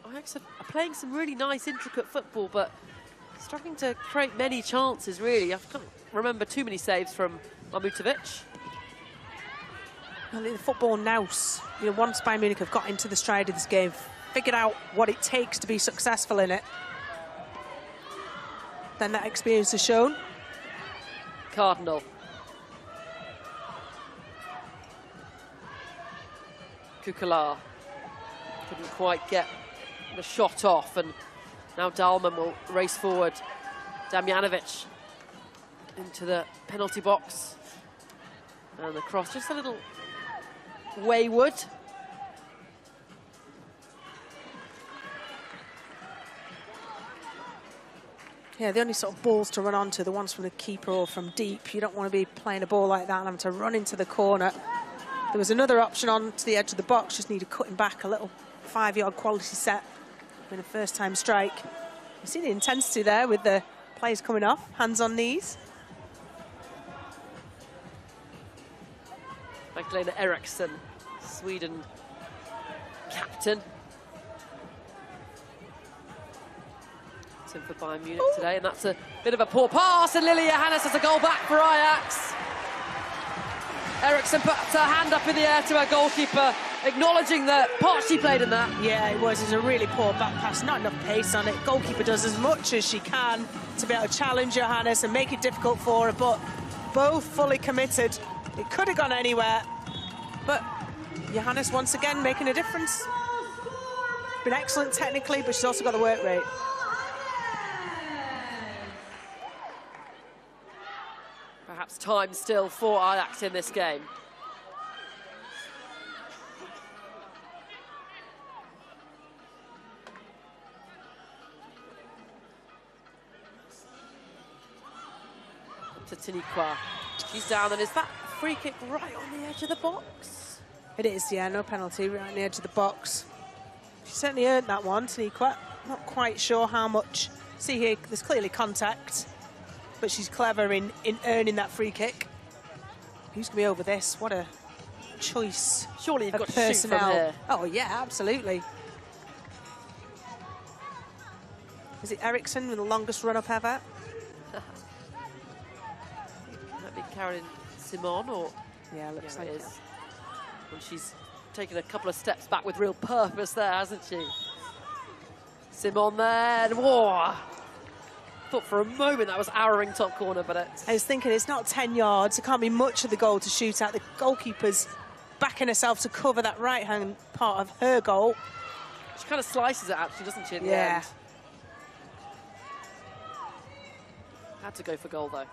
Ajax are playing some really nice, intricate football, but struggling to create many chances, really. I can't remember too many saves from Mamutovic.
Well, the football nous, you know, once Bayern Munich have got into the stride of this game, figured out what it takes to be successful in it, then that experience has shown.
Cardinal. Kukala couldn't quite get the shot off, and now Dahlmann will race forward. Damjanovic into the penalty box, and the cross just a little wayward.
Yeah, the only sort of balls to run onto, the ones from the keeper or from deep. You don't want to be playing a ball like that and having to run into the corner. There was another option on to the edge of the box, just needed cutting back a little 5-yard quality set in a first-time strike. You see the intensity there with the players coming off, hands on knees.
Magdalena Eriksson, Sweden captain. It's in for Bayern Munich today, and that's a bit of a poor pass, and Lily Johannes has a goal back for Ajax. Eriksson puts her hand up in the air to her goalkeeper, acknowledging the part she played in that.
Yeah, it was. It's a really poor back pass, not enough pace on it. Goalkeeper does as much as she can to be able to challenge Johannes and make it difficult for her, but both fully committed. It could have gone anywhere, but Johannes once again making a difference. Been excellent technically, but she's also got the work rate.
Perhaps time still for Ajax in this game. Up to Tiniqua. She's down, and is that free kick right on the edge of the box?
It is, yeah, no penalty, right on the edge of the box. She certainly earned that one, Tiniqua. Not quite sure how much. See here, there's clearly contact, but she's clever in earning that free kick. Who's going to be over this? What a choice.
Surely you've
of
got to
personnel.
shoot from here.
Oh, yeah, absolutely. Is it Eriksson with the longest run-up ever?
Might be Caroline Simon, or...
Yeah, looks like
it is. And she's taken a couple of steps back with real purpose there, hasn't she? Simon there, and whoa! Thought for a moment that was arrowing top corner, but it's...
I was thinking it's not 10 yards. There can't be much of the goal to shoot at. The goalkeeper's backing herself to cover that right-hand part of her goal.
She kind of slices it, actually, doesn't she, in the
Yeah.
end? Had to go for goal, though.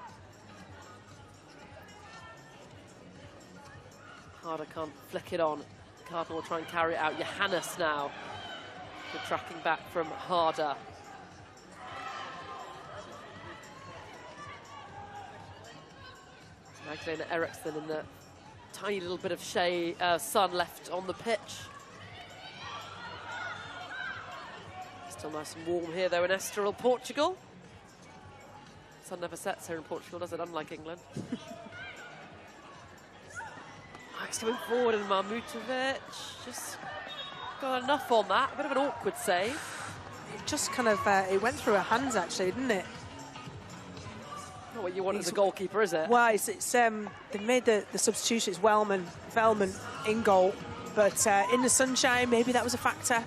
Harder can't flick it on. Cardinal will try and carry it out. Johannes now. Good tracking back from Harder. Magdalena Eriksson in the tiny little bit of sun left on the pitch. Still nice and warm here, though, in Estoril, Portugal. Sun never sets here in Portugal, does it? Unlike England. Ajax coming forward, and Mamutovic just got enough on that. A bit of an awkward save.
It just kind of, it went through her hands, actually, didn't it?
Not what you want as a goalkeeper, is it?
Well, they made the substitution. It's Velman in goal, but in the sunshine, maybe that was a factor.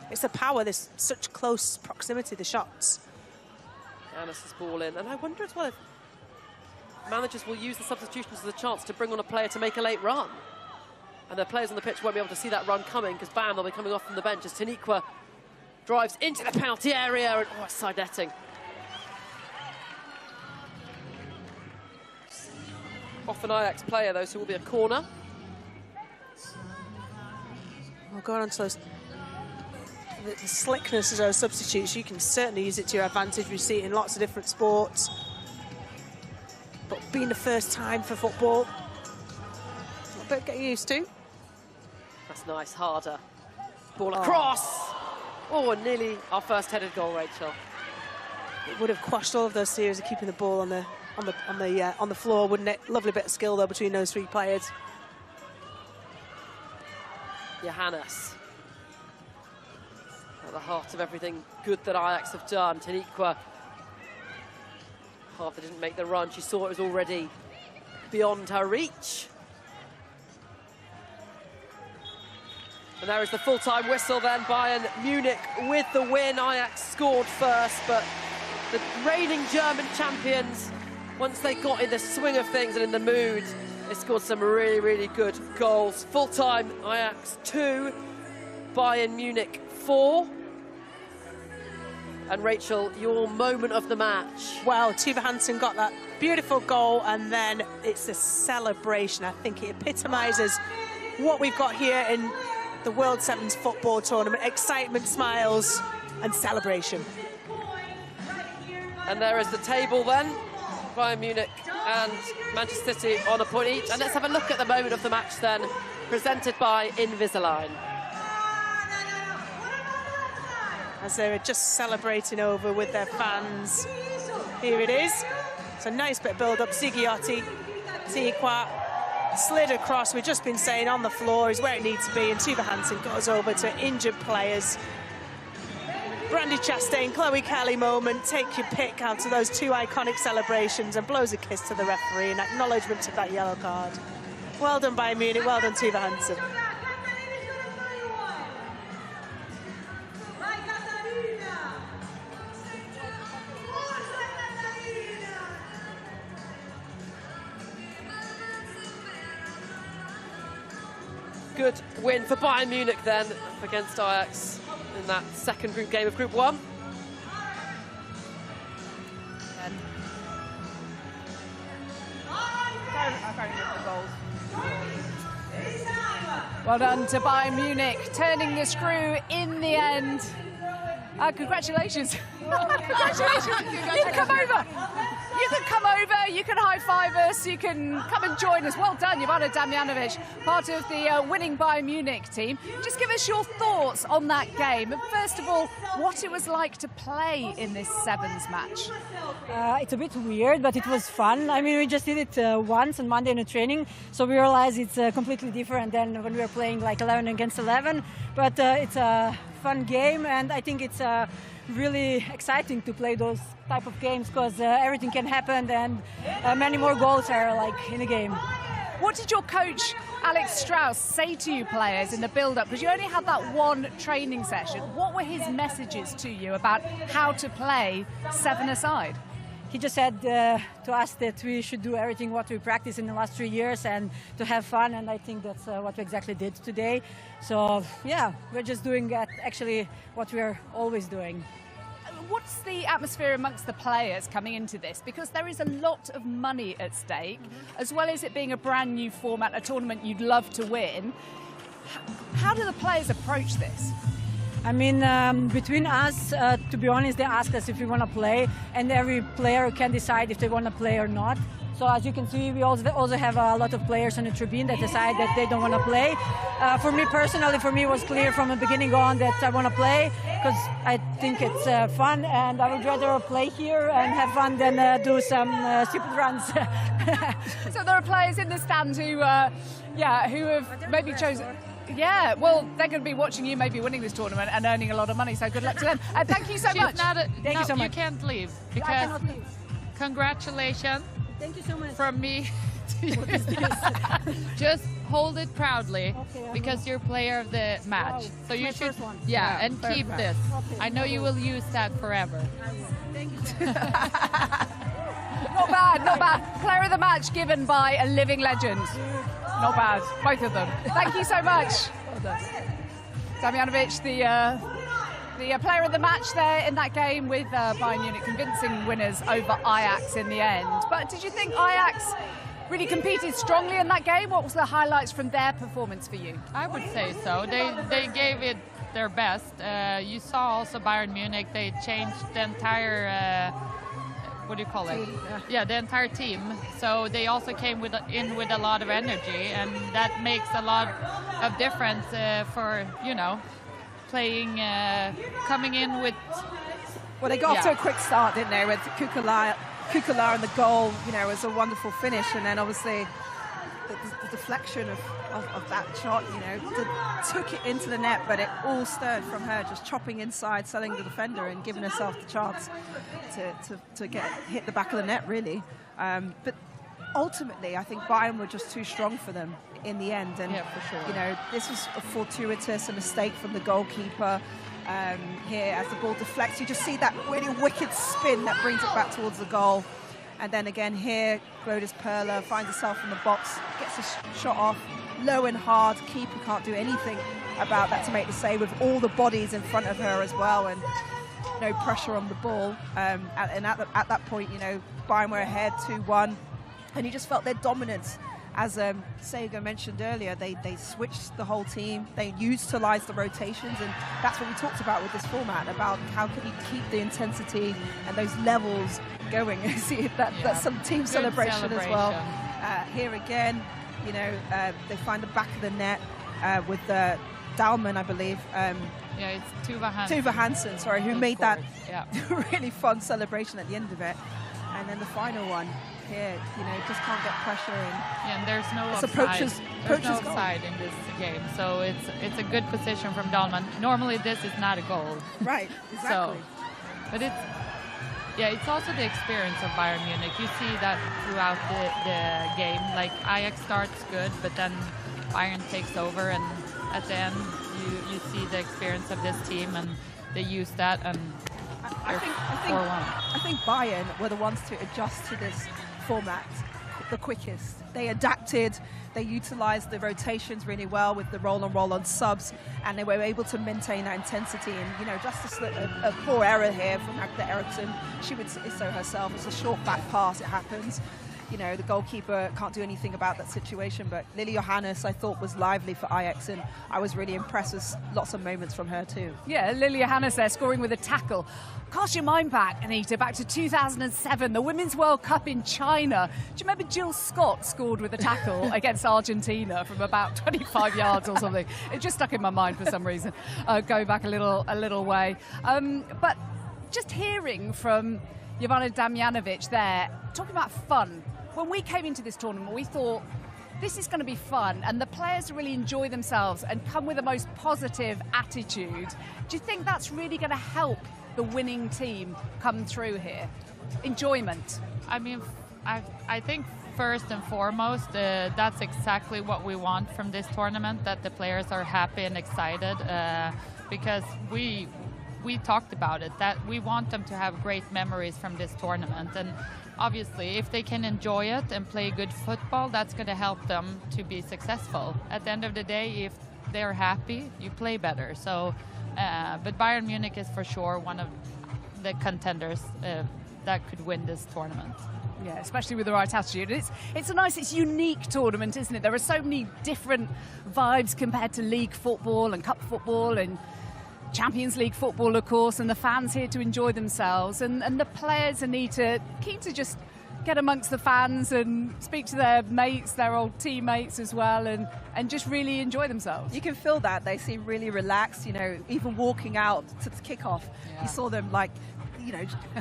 It's the power. There's such close proximity, the shots.
Anna's ball in, and I wonder as well if managers will use the substitutions as a chance to bring on a player to make a late run. And the players on the pitch won't be able to see that run coming, because bam, they'll be coming off from the bench as Tiniqua drives into the penalty area, and oh, side netting. Off an Ajax player, though, so it will be a corner.
Well, going on to those, the slickness of those substitutes, you can certainly use it to your advantage. We see it in lots of different sports. But being the first time for football, a bit getting used to.
That's nice, Harder. Ball across. Oh, and nearly our first headed goal, Rachel.
it would have quashed all of those fears of keeping the ball on the floor, wouldn't it? Lovely bit of skill though between those three players.
Johannes at the heart of everything good that Ajax have done. Taniqua, Hartha didn't make the run. She saw it was already beyond her reach. And there is the full-time whistle then. Bayern Munich with the win. Ajax scored first, but the reigning German champions, once they got in the swing of things and in the mood, they scored some really, really good goals. Full-time, Ajax 2, Bayern Munich 4. And Rachel, your moment of the match.
Well, Tuva Hansen got that beautiful goal, and then it's a celebration. I think it epitomises what we've got here in the World Sevens football tournament. Excitement, smiles, and celebration.
And there is the table then. Bayern Munich and Manchester City on a point each. And let's have a look at the moment of the match then, presented by Invisalign.
As they were just celebrating over with their fans. Here it is. It's a nice bit of build-up. Zigiotti, Taniqua, slid across. We've just been saying on the floor is where it needs to be, and Tuva Hansen goes over to injured players. Brandy Chastain, Chloe Kelly moment. Take your pick out of those two iconic celebrations and blows a kiss to the referee in acknowledgement of that yellow card. Well done, Bayern Munich. Well done, Tuva Hansen.
Good win for Bayern Munich then against Ajax in that second group game of Group 1.
Well done to Bayern Munich, turning the screw in the end. Congratulations. Congratulations. You can come over. You can come over, you can high-five us, you can come and join us. Well done, Jovana Damjanovic, part of the winning Bayern Munich team. Just give us your thoughts on that game. First of all, what it was like to play in this sevens match.
It's a bit weird, but it was fun. I mean, we just did it once on Monday in the training, so we realized it's completely different than when we were playing like 11 against 11. But it's a fun game, and I think it's really exciting to play those type of games because everything can happen, and many more goals are like in a game.
What did your coach Alex Strauss say to you players in the build-up? Because you only had that one training session. What were his messages to you about how to play seven-a-side?
He just said to us that we should do everything what we practiced in the last 3 years and to have fun, and I think that's what we exactly did today. So yeah, we're just doing actually what we're always doing.
What's the atmosphere amongst the players coming into this? Because there is a lot of money at stake, as well as it being a brand new format, a tournament you'd love to win. How do the players approach this?
I mean, between us, to be honest, they ask us if we want to play, and every player can decide if they want to play or not. So as you can see, we also have a lot of players on the tribune that decide that they don't want to play. For me personally, it was clear from the beginning on that I want to play because I think it's fun, and I would rather play here and have fun than do some stupid runs.
So there are players in the stand who have maybe chosen. Yeah, well, they're going to be watching you maybe winning this tournament and earning a lot of money, so good luck to them. Thank you so much.
Thank
you so much.
You can't leave because
I cannot leave.
Congratulations.
Thank you so much.
From me to you. Just hold it proudly because you're player of the match.
Wow.
So you
My
should,
first one.
and keep this.
Okay,
I know you will use that forever.
Thank you.
Not bad, not bad. Player of the match given by a living legend. Not bad, both of them. Thank you so much. Well done. Damjanovic, the player of the match there in that game with Bayern Munich, convincing winners over Ajax in the end. But did you think Ajax really competed strongly in that game? What was the highlights from their performance for you?
I would say so. They gave it their best. You saw also Bayern Munich, they changed the entire what do you call it? Yeah, the entire team. So they also came in with a lot of energy, and that makes a lot of difference for, playing, coming in with
Well, they got off to a quick start, didn't they, with Kukula and the goal, was a wonderful finish, and then obviously the deflection of that shot, took it into the net, but it all stirred from her, just chopping inside, selling the defender and giving herself the chance to hit the back of the net, really. But ultimately, I think Bayern were just too strong for them in the end, and
for sure.
This was a fortuitous mistake from the goalkeeper. Here, as the ball deflects, you just see that really wicked spin that brings it back towards the goal. And then again here, Glodis Perla finds herself in the box, gets a shot off, low and hard. Keeper can't do anything about that to make the save, with all the bodies in front of her as well, and no pressure on the ball. And at that point, Bayern were ahead 2-1, and you just felt their dominance. As Sega mentioned earlier, they switched the whole team, they utilised the rotations, and that's what we talked about with this format, about how can you keep the intensity and those levels going. See, that's some team celebration as well. Here again, they find the back of the net with Dalman, I believe.
It's Tuva Hansen.
Tuva Hansen, sorry, who made that really fun celebration at the end of it. And then the final one here, just can't get pressure in.
Yeah, and there's no offside. There's no offside in this game, so it's a good position from Dalman. Normally, this is not a goal.
Right, exactly.
But it's also the experience of Bayern Munich. You see that throughout the game. Like, Ajax starts good, but then Bayern takes over, and at the end, you see the experience of this team, and they use that, and
I think Bayern were the ones to adjust to this format the quickest. They adapted, they utilised the rotations really well with the roll-on subs, and they were able to maintain that intensity. And just a poor error here from Agda Eriksson. She would say so herself. It's a short back pass. It happens. The goalkeeper can't do anything about that situation, but Lily Johannes, I thought, was lively for Ajax, and I was really impressed with lots of moments from her too.
Yeah, Lily Johannes there scoring with a tackle. Cast your mind back, Anita, back to 2007, the Women's World Cup in China. Do you remember Jill Scott scored with a tackle against Argentina from about 25 yards or something? It just stuck in my mind for some reason. Go back a little way. But just hearing from Jovana Damjanovic there, talking about fun. When we came into this tournament, we thought this is going to be fun, and the players really enjoy themselves and come with the most positive attitude. Do you think that's really going to help the winning team come through here? Enjoyment.
I mean, I think first and foremost, that's exactly what we want from this tournament, that the players are happy and excited, because we talked about it, that we want them to have great memories from this tournament. And obviously, if they can enjoy it and play good football, that's going to help them to be successful. At the end of the day, if they're happy, you play better. So, but Bayern Munich is for sure one of the contenders that could win this tournament.
Yeah, especially with the right attitude. It's unique tournament, isn't it? There are so many different vibes compared to league football and cup football and Champions League football, of course, and the fans here to enjoy themselves, and the players are keen to just get amongst the fans and speak to their mates, their old teammates as well, and just really enjoy themselves.
You can feel that. They seem really relaxed, even walking out to the kickoff. You saw them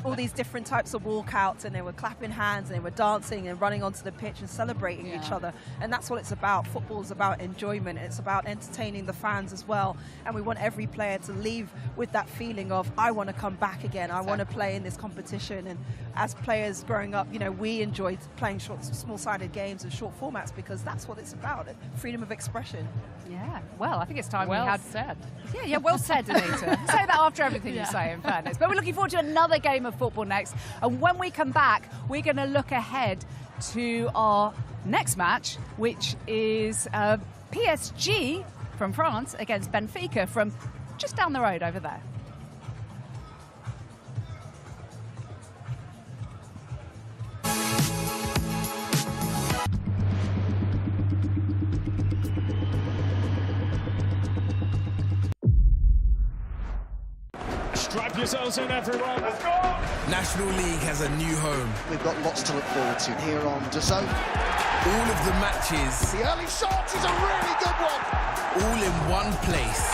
all these different types of walkouts, and they were clapping hands and they were dancing and running onto the pitch and celebrating each other. And that's what it's about. Football is about enjoyment. It's about entertaining the fans as well. And we want every player to leave with that feeling of, I want to come back again. I want to play in this competition. And as players growing up, we enjoyed playing small-sided games and short formats, because that's what it's about, freedom of expression.
Yeah, well, I think it's time
well
we had...
said.
Yeah, well said, Anita. Say that after everything you say, in fairness. But we're looking forward to another game of football next. And when we come back, we're going to look ahead to our next match, which is PSG from France against Benfica from just down the road over there.
Strap yourselves in, everyone. Let's go!
National League has a new home.
We've got lots to look forward to here on DAZN.
All of the matches.
The early shot is a really good one.
All in one place.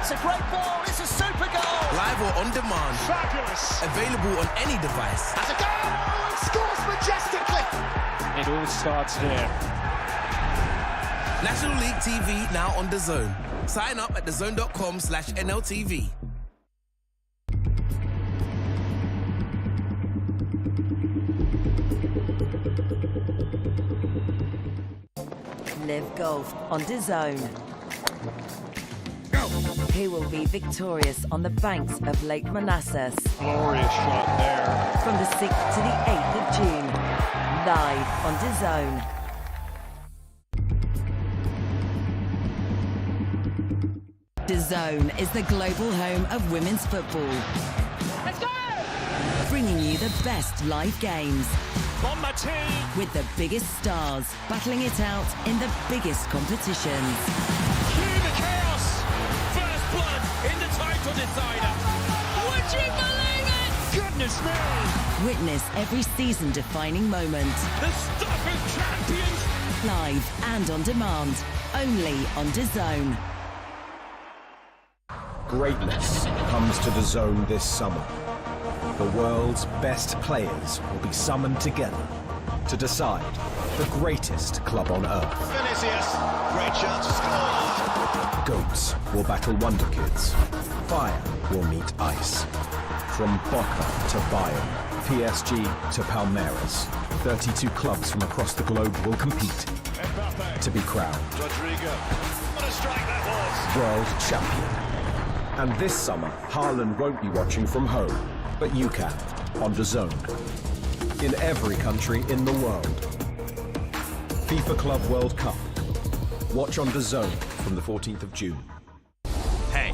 It's a great ball. It's a super goal.
Live or on demand.
Fabulous.
Available on any device.
That's a goal. It scores majestically.
It all starts here.
National League TV now on DAZN. Sign up at DAZN.com/NLTV.
Live golf on DAZN. Who will be victorious on the banks of Lake Manassas?
Glorious shot there.
From the 6th to the 8th of June. Live on DAZN. DAZN is the global home of women's football.
Let's go!
Bringing you the best live games.
On my team.
With the biggest stars battling it out in the biggest competitions.
Cue the chaos. First blood in the title decider. Would you believe it? Goodness me.
Witness every season-defining moment.
The stuff of champions.
Live and on demand. Only on DAZN.
Greatness comes to DAZN this summer. The world's best players will be summoned together to decide the greatest club on earth.
Vinicius, great chance to score.
Goats will battle Wonder Kids. Fire will meet ice. From Boca to Bayern, PSG to Palmeiras, 32 clubs from across the globe will compete to be crowned
Rodrigo, what a strike that was.
world champion. And this summer, Haaland won't be watching from home, but you can, on DAZN. In every country in the world. FIFA Club World Cup. Watch on DAZN from the 14th of June.
Hey,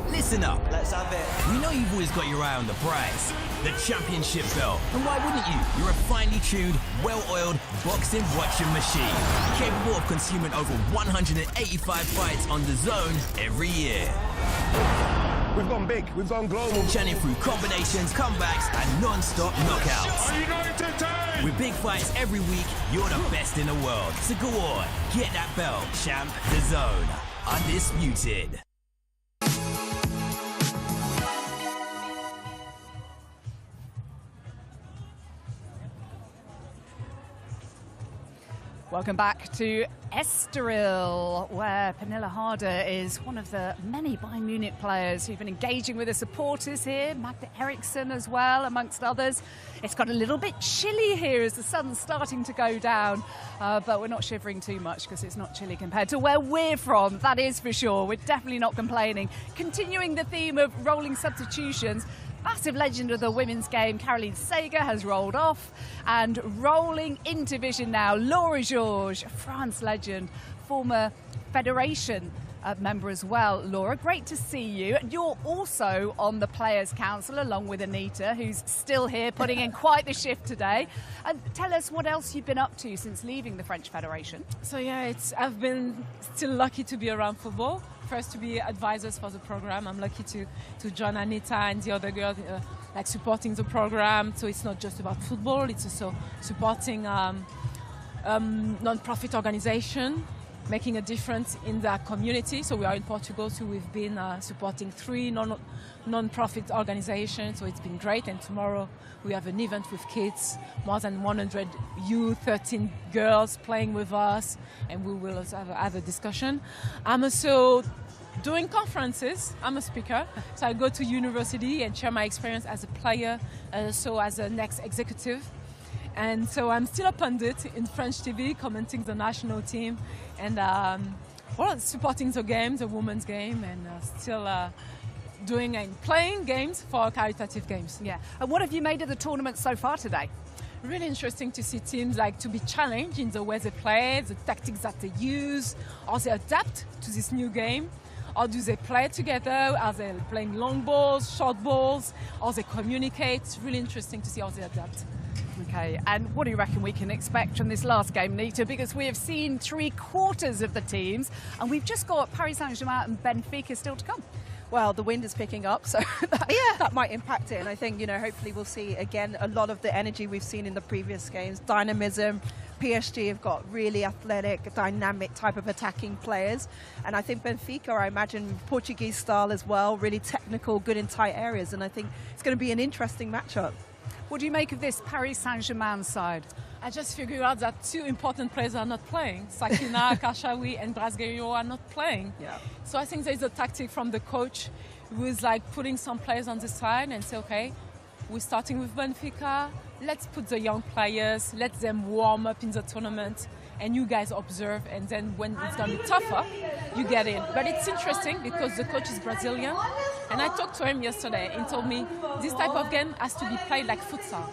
listen up.
Let's have it.
We know you've always got your eye on the prize, the championship belt. And why wouldn't you? You're a finely tuned, well-oiled boxing watching machine, capable of consuming over 185 fights on DAZN every year.
We've gone big, we've gone global.
Churning through combinations, comebacks, and non-stop knockouts.
Are you going to take?
With big fights every week, you're the best in the world. So go on, get that belt, champ. DAZN, undisputed.
Welcome back to Estoril, where Pernilla Harder is one of the many Bayern Munich players who've been engaging with the supporters here, Magda Eriksson as well, amongst others. It's got a little bit chilly here as the sun's starting to go down, but we're not shivering too much because it's not chilly compared to where we're from, that is for sure. We're definitely not complaining. Continuing the theme of rolling substitutions, massive legend of the women's game, Caroline Seger, has rolled off, and rolling into vision now, Laura Georges, France legend, former Federation member as well. Laura, great to see you. You're also on the Players' Council along with Anita, who's still here putting in quite the shift today. And tell us what else you've been up to since leaving the French Federation.
So yeah, I've been still lucky to be around football. First to be advisors for the program. I'm lucky to join Anita and the other girls like supporting the program. So it's not just about football, it's also supporting non-profit organization, making a difference in the community. So we are in Portugal, so we've been supporting 3 non-profit organizations, so it's been great. And tomorrow we have an event with kids, more than 100 youth, 13 girls playing with us, and we will also have a discussion. I'm also doing conferences. I'm a speaker, so I go to university and share my experience as a player, so as an ex-executive. And so I'm still a pundit in French TV, commenting the national team, and supporting the game, the women's game, and still doing and playing games for caritative games.
Yeah. And what have you made of the tournament so far today?
Really interesting to see teams like to be challenged in the way they play, the tactics that they use, or they adapt to this new game. Or do they play together? Are they playing long balls, short balls? Or they communicate? It's really interesting to see how they adapt.
Okay, and what do you reckon we can expect from this last game, Nita? Because we have seen 3/4 of the teams, and we've just got Paris Saint-Germain and Benfica still to come.
Well, the wind is picking up, so that might impact it. And I think, hopefully we'll see, again, a lot of the energy we've seen in the previous games, dynamism, PSG have got really athletic, dynamic type of attacking players. And I think Benfica, I imagine, Portuguese style as well, really technical, good in tight areas. And I think it's going to be an interesting matchup.
What do you make of this Paris Saint-Germain side?
I just figured out that two important players are not playing. Sakina, Kashawi and Brasgueiro are not playing.
Yeah.
So I think there's a tactic from the coach who is like putting some players on the side and say, okay, we're starting with Benfica. Let's put the young players, let them warm up in the tournament, and you guys observe, and then when it's going to be tougher, you get in. But it's interesting because the coach is Brazilian, and I talked to him yesterday and told me this type of game has to be played like futsal.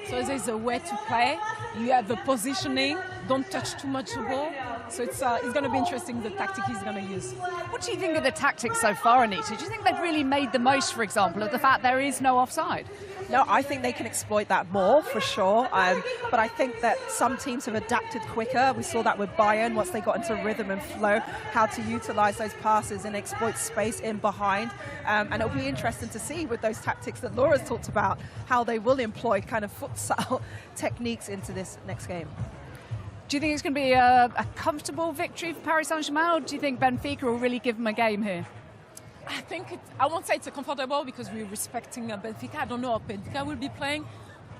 So there's a way to play. You have the positioning, don't touch too much the ball. So it's going to be interesting, the tactic he's going to use.
What do you think of the tactics so far, Anita? Do you think they've really made the most, for example, of the fact there is no offside?
No, I think they can exploit that more, for sure. But I think that some teams have adapted quicker. We saw that with Bayern, once they got into rhythm and flow, how to utilise those passes and exploit space in behind. And it'll be interesting to see with those tactics that Laura's talked about, how they will employ kind of futsal techniques into this next game.
Do you think it's going to be a comfortable victory for Paris Saint-Germain, or do you think Benfica will really give them a game here?
I think I won't say it's a comfortable because we're respecting Benfica. I don't know how Benfica will be playing,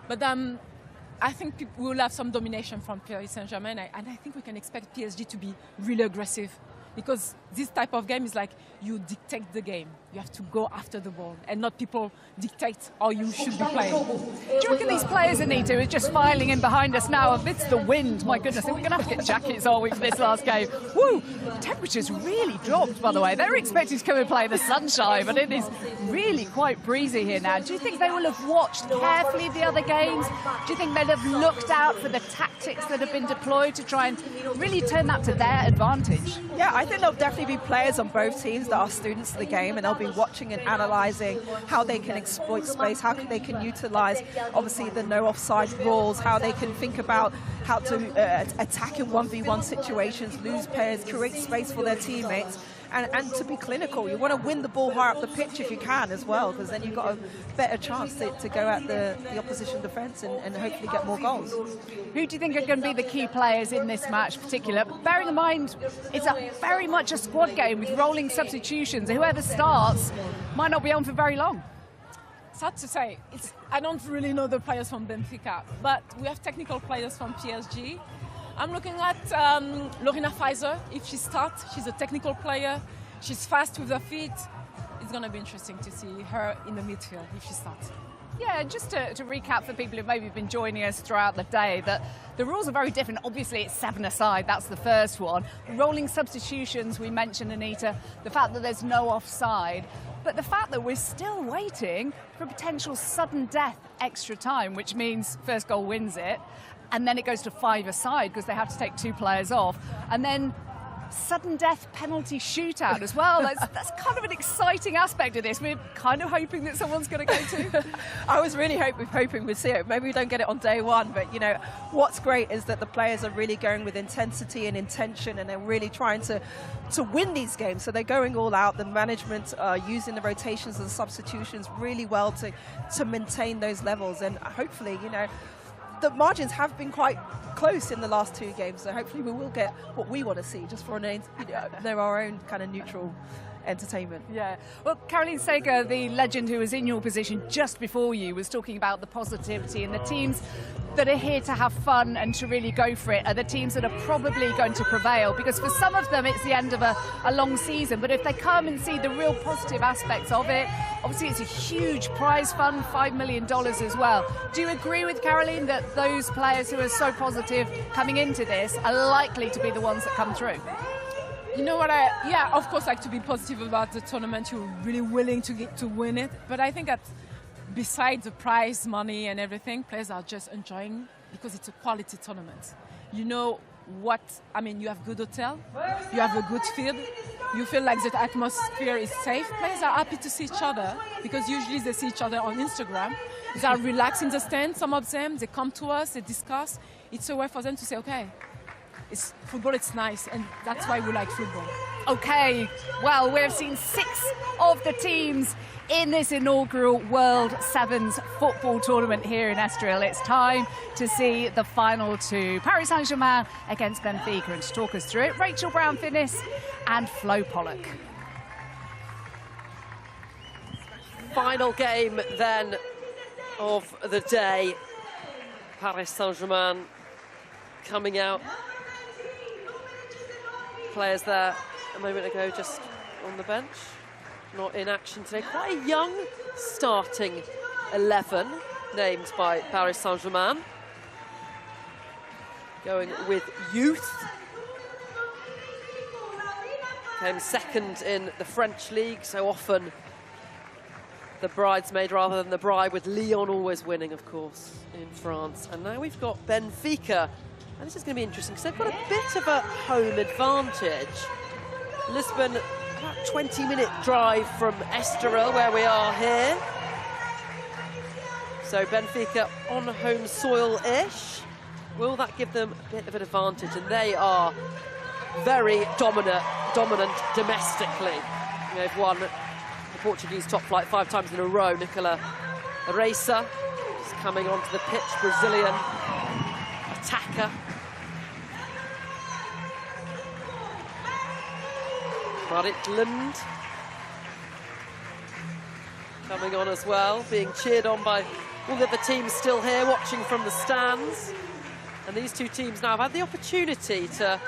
but I think we will have some domination from Paris Saint-Germain, and I think we can expect PSG to be really aggressive because this type of game is like you dictate the game. You have to go after the ball and not people dictate how you should be playing.
Do you reckon these players, Anita, who are just filing in behind us now, amidst the wind, my goodness, we're going to have to get jackets, are we, for this last game? Woo! Temperature's really dropped, by the way. They were expected to come and play in the sunshine, but it is really quite breezy here now. Do you think they will have watched carefully the other games? Do you think they'll have looked out for the tactics that have been deployed to try and really turn that to their advantage?
Yeah, I think there'll definitely be players on both teams that are students of the game, and they'll be watching and analysing how they can exploit space, how they can utilise, obviously, the no offside rules, how they can think about how to attack in 1v1 situations, lose players, create space for their teammates, and to be clinical. You want to win the ball higher up the pitch if you can as well, because then you've got a better chance to go at the opposition defence and hopefully get more goals.
Who do you think are going to be the key players in this match in particular? Bearing in mind, it's very much a squad game with rolling substitutions. Whoever starts might not be on for very long.
It's hard to say. I don't really know the players from Benfica, but we have technical players from PSG. I'm looking at Lorena Pfizer. If she starts, she's a technical player. She's fast with her feet. It's going to be interesting to see her in the midfield if she starts.
Yeah, just to recap for people who've maybe been joining us throughout the day, that the rules are very different. Obviously, it's 7-a-side, that's the first one. Rolling substitutions, we mentioned, Anita, the fact that there's no offside, but the fact that we're still waiting for potential sudden death extra time, which means first goal wins it, and then it goes to 5-a-side because they have to take 2 players off, and then sudden death penalty shootout as well. That's kind of an exciting aspect of this. We're kind of hoping that someone's going to go to.
I was really hoping we'd see it. Maybe we don't get it on day one, but you know what's great is that the players are really going with intensity and intention, and they're really trying to win these games. So they're going all out. The management are using the rotations and the substitutions really well to maintain those levels, and hopefully, you know, the margins have been quite close in the last 2 games, so hopefully we will get what we want to see, just for our own kind of neutral entertainment.
Yeah. Well, Caroline Seger, the legend who was in your position just before you, was talking about the positivity, and the teams that are here to have fun and to really go for it are the teams that are probably going to prevail, because for some of them it's the end of a long season, but if they come and see the real positive aspects of it, obviously it's a huge prize fund, $5 million as well. Do you agree with Caroline that those players who are so positive coming into this are likely to be the ones that come through?
You know what, yeah, of course, like to be positive about the tournament, you're really willing to win it, but I think that besides the prize money and everything, players are just enjoying because it's a quality tournament. You know what, I mean, you have good hotel, you have a good field, you feel like the atmosphere is safe. Players are happy to see each other because usually they see each other on Instagram. They are relaxed in the stand, some of them, they come to us, they discuss. It's a way for them to say, okay, it's football, it's nice, and that's why we like football.
Okay, well, we've seen 6 of the teams in this inaugural World Sevens football tournament here in Estoril. It's time to see the final 2. Paris Saint-Germain against Benfica. And to talk us through it, Rachel Brown-Finnis and Flo Pollock.
Final game then of the day. Paris Saint-Germain coming out. Players there a moment ago just on the bench, not in action today. Quite a young starting 11 named by Paris Saint-Germain. Going with youth. Came second in the French league, so often the bridesmaid rather than the bride, with Lyon always winning, of course, in France. And now we've got Benfica. And this is going to be interesting because they've got a bit of a home advantage. Lisbon, about 20-minute drive from Estoril, where we are here. So Benfica on home soil-ish. Will that give them a bit of an advantage? And they are very dominant domestically. They've won the Portuguese top flight 5 times in a row. Nicola Reisa is coming onto the pitch, Brazilian attacker. Marit Lund coming on as well, being cheered on by all of the teams still here watching from the stands. And these 2 teams now have had the opportunity to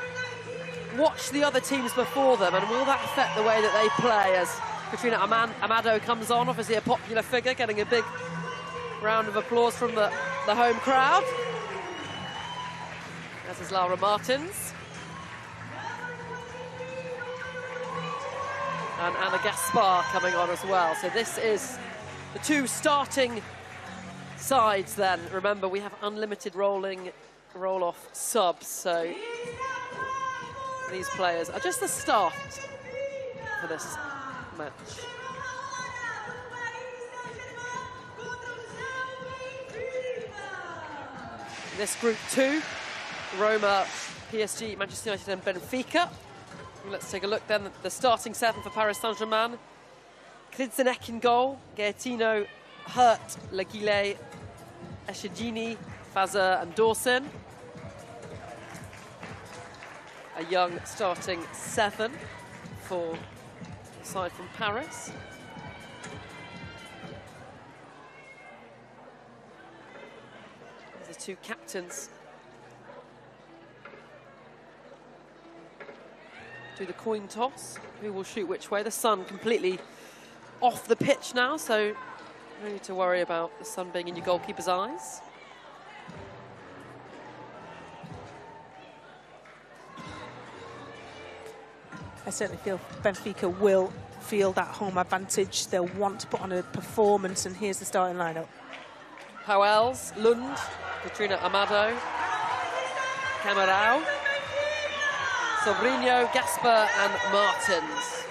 watch the other teams before them, and will that affect the way that they play as Katrina Amado comes on, obviously a popular figure, getting a big round of applause from the home crowd. As is Laura Martins. And Anna Gaspar coming on as well. So this is the 2 starting sides then. Remember, we have unlimited roll-off subs, so these players are just the start for this match. This group 2, Roma, PSG, Manchester United and Benfica. Let's take a look then at the starting 7 for Paris Saint-Germain. Kridzenek in goal, Gaetino, Hurt, Laguile, Eshigini, Fazer and Dawson. A young starting 7 for the side from Paris. There's the 2 captains. Do the coin toss. Who will shoot which way? The sun completely off the pitch now, so no need to worry about the sun being in your goalkeeper's eyes.
I certainly feel Benfica will feel that home advantage. They'll want to put on a performance, and here's the starting lineup.
Pauwels, Lund, Katrina Amado, Camarao, Sobrinho, Gasper and Martins.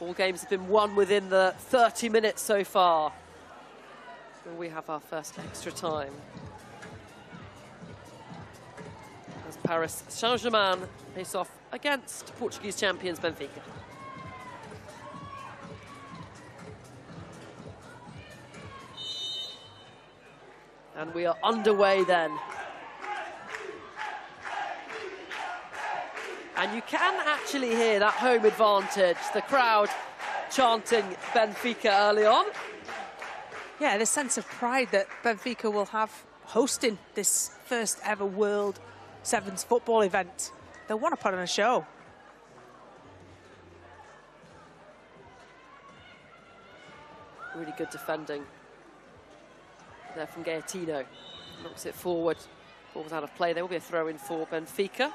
All games have been won within the 30 minutes so far. We have our first extra time. As Paris Saint-Germain face off against Portuguese champions Benfica. And we are underway then. And you can actually hear that home advantage, the crowd chanting Benfica early on.
Yeah, the sense of pride that Benfica will have hosting this first ever World Sevens football event. They'll want to put on a show.
Really good defending there from Gaetino. Knocks it forward. Ball was out of play. There will be a throw in for Benfica.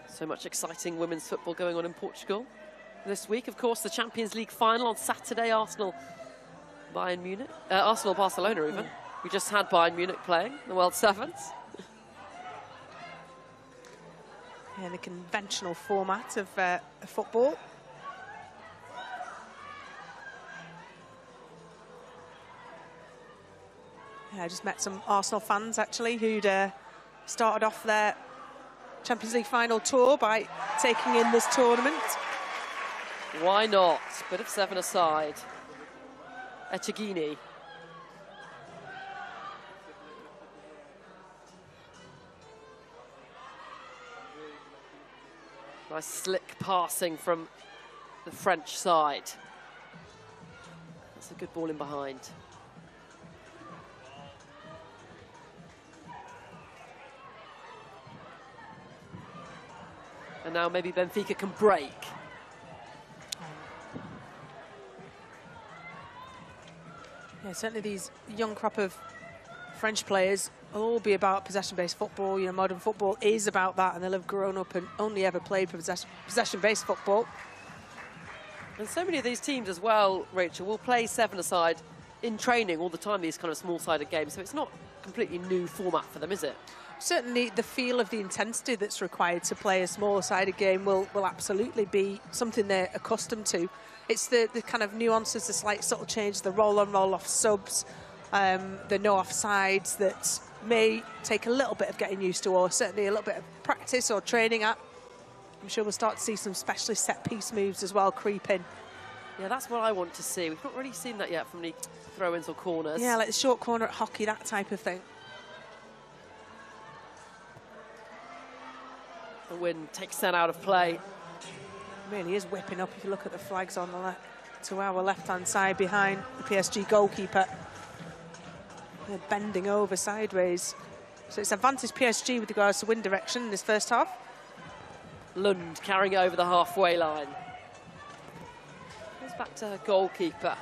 So much exciting women's football going on in Portugal this week. Of course, the Champions League final on Saturday. Arsenal Bayern Munich, Arsenal, Barcelona even. We just had Bayern Munich playing the World Sevens.
Yeah, the conventional format of football. Yeah, I just met some Arsenal fans actually who'd started off their Champions League final tour by taking in this tournament.
Why not? Bit of seven-a-side. Echegini. Nice slick passing from the French side. That's a good ball in behind. And now maybe Benfica can break.
Yeah, certainly these young crop of French players will all be about possession-based football. You know, modern football is about that, and they'll have grown up and only ever played possession-based football.
And so many of these teams as well, Rachel, will play seven-a-side in training all the time, these kind of small-sided games. So it's not a completely new format for them, is it?
Certainly the feel of the intensity that's required to play a smaller-sided game will absolutely be something they're accustomed to. It's the kind of nuances, the slight subtle change, the roll-on, roll-off subs, the no offsides that may take a little bit of getting used to, or certainly a little bit of practice or training at. I'm sure we'll start to see some specialist set-piece moves as well creep in.
Yeah, that's what I want to see. We've not really seen that yet from the throw-ins or corners.
Yeah, like the short corner at hockey, that type of thing.
The win takes that out of play.
Really is whipping up if you look at the flags on the left, to our left-hand side behind the PSG goalkeeper. They're bending over sideways. So it's advantage PSG with regards to wind direction in this first half.
Lund carrying it over the halfway line. Goes back to her goalkeeper.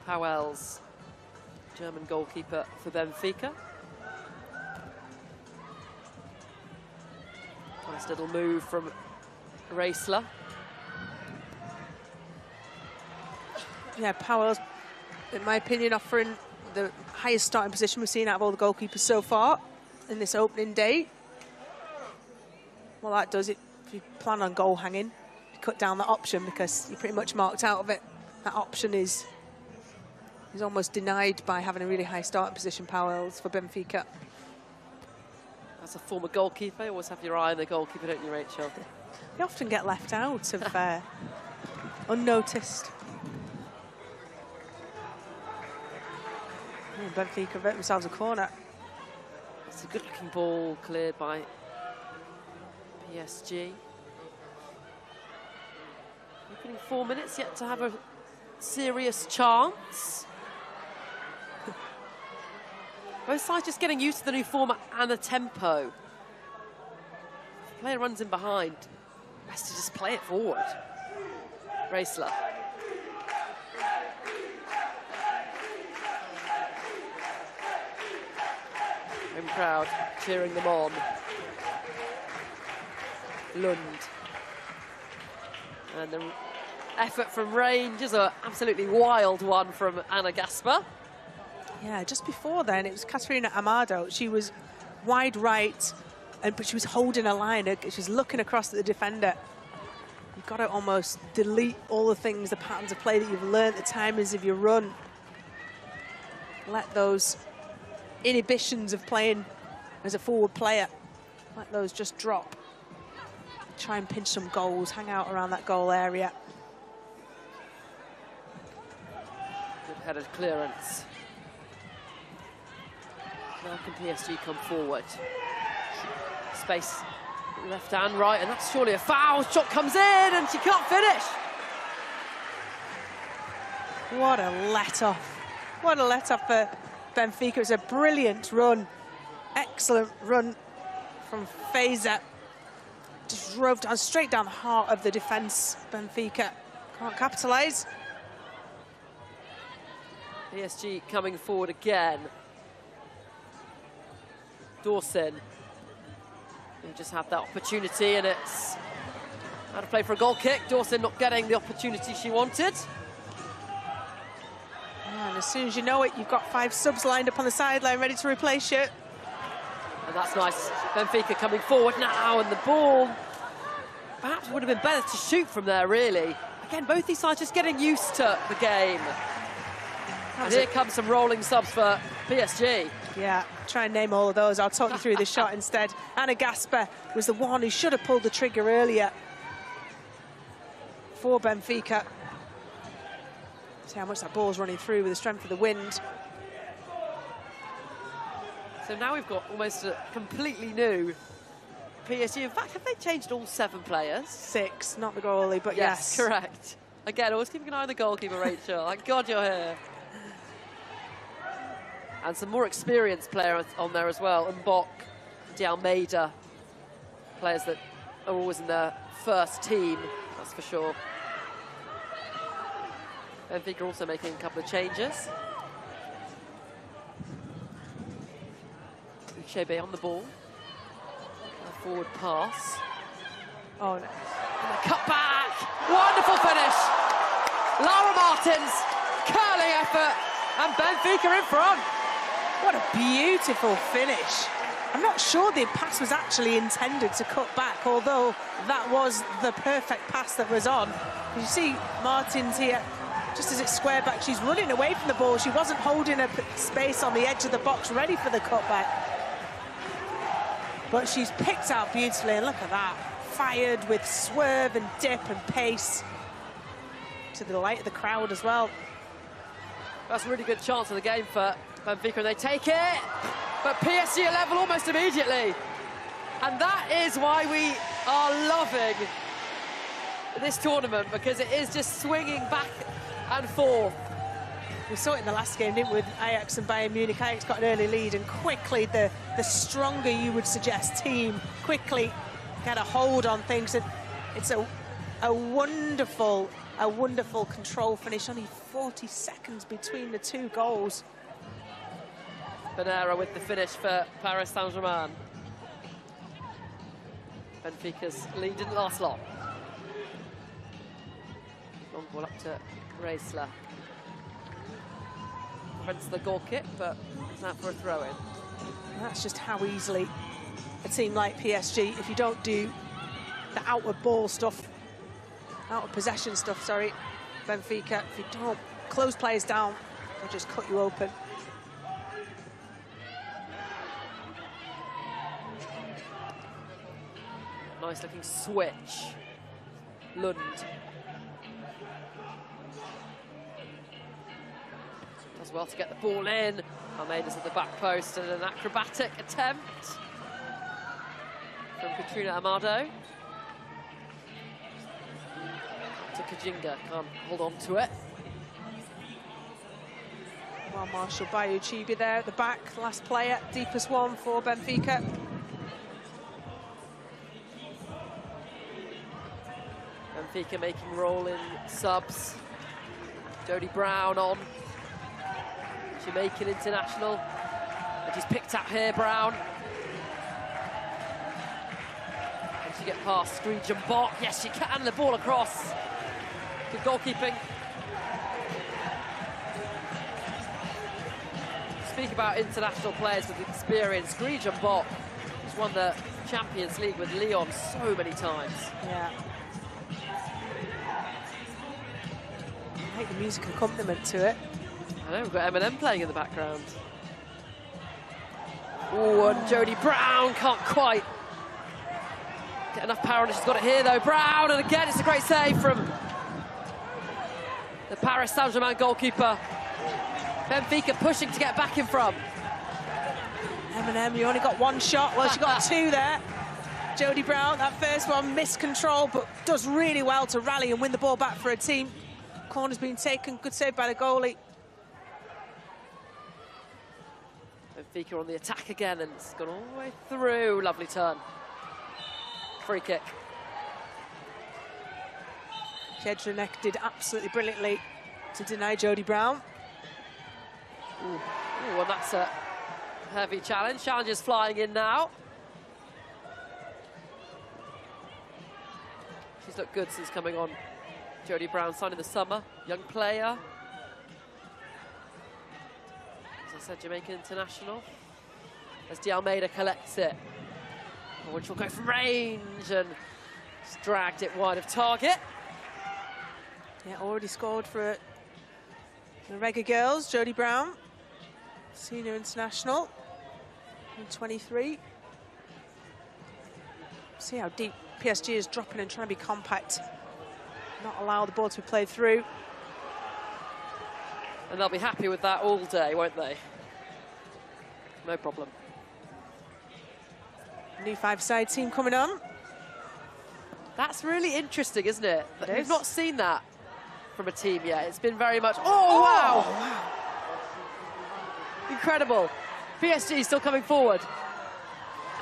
Pauwels, German goalkeeper for Benfica. Nice little move from Racela.
Yeah, Pauwels, in my opinion, offering the highest starting position we've seen out of all the goalkeepers so far in this opening day. Well, that does it. If you plan on goal hanging, you cut down that option because you're pretty much marked out of it. That option is almost denied by having a really high starting position, Pauwels, for Benfica.
As a former goalkeeper, you always have your eye on the goalkeeper, don't you, Rachel?
They often get left out of unnoticed. Benfica have themselves a corner.
It's a good-looking ball cleared by PSG. Opening 4 minutes yet to have a serious chance. Both sides just getting used to the new format and the tempo. If the player runs in behind, best to just play it forward. Racela. Home crowd cheering them on. Lund. And the effort from range is an absolutely wild one from Anna Gasper.
Yeah, just before then, it was Caterina Amado. She was wide right, but she was holding a line. She was looking across at the defender. You've got to almost delete all the things, the patterns of play that you've learned, the timings of your run. Let those inhibitions of playing as a forward player, let those just drop. Try and pinch some goals, hang out around that goal area.
Good headed clearance. Now can PSG come forward? Space, left and right, and that's surely a foul. Shot comes in, and she can't finish.
What a let-off. What a let-off for Benfica. It was a brilliant run. Excellent run from Fazer. Just drove down, straight down the heart of the defence. Benfica can't capitalise.
PSG coming forward again. Dawson. They just have that opportunity, and it's Had to play for a goal kick. Dawson not getting the opportunity she wanted.
And as soon as you know it, you've got 5 subs lined up on the sideline ready to replace you.
And that's nice. Benfica coming forward now, and the ball perhaps would have been better to shoot from there, really. Again, both these sides just getting used to the game. And here comes some rolling subs for PSG.
Yeah, try and name all of those. I'll talk you through the shot instead. Anna Gasper was the one who should have pulled the trigger earlier for Benfica. See how much that ball's running through with the strength of the wind.
So now we've got almost a completely new PSG. In fact, have they changed all 7 players?
6, not the goalie, but yes.
Correct. Again, always keeping an eye on the goalkeeper, Rachel. Thank God you're here. And some more experienced players on there as well. Mbok, De Almeida, players that are always in their first team, that's for sure. Benfica also making a couple of changes. Uchebe on the ball. A forward pass.
Oh, no.
And a cut back. Wonderful finish. Lara Martins, curling effort, and Benfica in front.
What a beautiful finish. I'm not sure the pass was actually intended to cut back, although that was the perfect pass that was on. You see Martins here, just as it's squared back, she's running away from the ball. She wasn't holding a space on the edge of the box ready for the cutback. But she's picked out beautifully, and look at that. Fired with swerve and dip and pace. To the delight of the crowd as well.
That's a really good chance of the game for Benfica, and they take it. But PSG are level almost immediately. And that is why we are loving this tournament, because it is just swinging back and forth.
We saw it in the last game, didn't we, with Ajax and Bayern Munich. Ajax got an early lead, and quickly the stronger, you would suggest, team quickly get a hold on things. And it's a wonderful control finish. Only 40 seconds between the 2 goals.
Benera with the finish for Paris Saint-Germain. Benfica's lead didn't last long. Long ball up to Reisler. Prevents the goal kick, but it's out for a throw-in.
That's just how easily a team like PSG, if you don't do the outward ball stuff, outward possession stuff, sorry, Benfica, if you don't close players down, they'll just cut you open.
Nice looking switch. Lund. Does well to get the ball in. Almeida's at the back post, and an acrobatic attempt from Katrina Amado. To Kajinga, can't hold on to it.
Well, Marshall Bayou-Chibi there at the back, last player, deepest one for Benfica.
Benfica making rolling subs. Jodie Brown on. Jamaican international. And she's picked up here, Brown. Can she get past Screech and Bot? Yes, she can. The ball across. Good goalkeeping. Speak about international players with experience. Screech and Bot has won the Champions League with Lyon so many times.
Yeah. I like the music accompaniment to it.
I know, we've got Eminem playing in the background. Oh, and Jodie Brown can't quite get enough power, and she's got it here though. Brown, and again it's a great save from the Paris Saint-Germain goalkeeper. Benfica pushing to get back in front.
Eminem, you only got 1 shot. Well, she got 2 there. Jodie Brown, that first one, missed control, but does really well to rally and win the ball back for her team. Corner's been taken, good save by the goalie.
Benfica on the attack again, and it's gone all the way through. Lovely turn. Free kick.
Jedrzejczyk did absolutely brilliantly to deny Jodie Brown.
Ooh, and that's a heavy challenge. Challenger's flying in now. She's looked good since coming on. Jodie Brown signed in the summer, young player. As I said, Jamaican international. As De Almeida collects it, which will go from range and just dragged it wide of target.
Yeah, already scored for the Rega girls. Jodie Brown, senior international, in 23. See how deep PSG is dropping and trying to be compact, not allow the ball to be played through.
And they'll be happy with that all day, won't they? No problem.
New five-side team coming on.
That's really interesting, isn't it? We've not seen that from a team yet. It's been very much, oh, wow! Incredible. PSG still coming forward.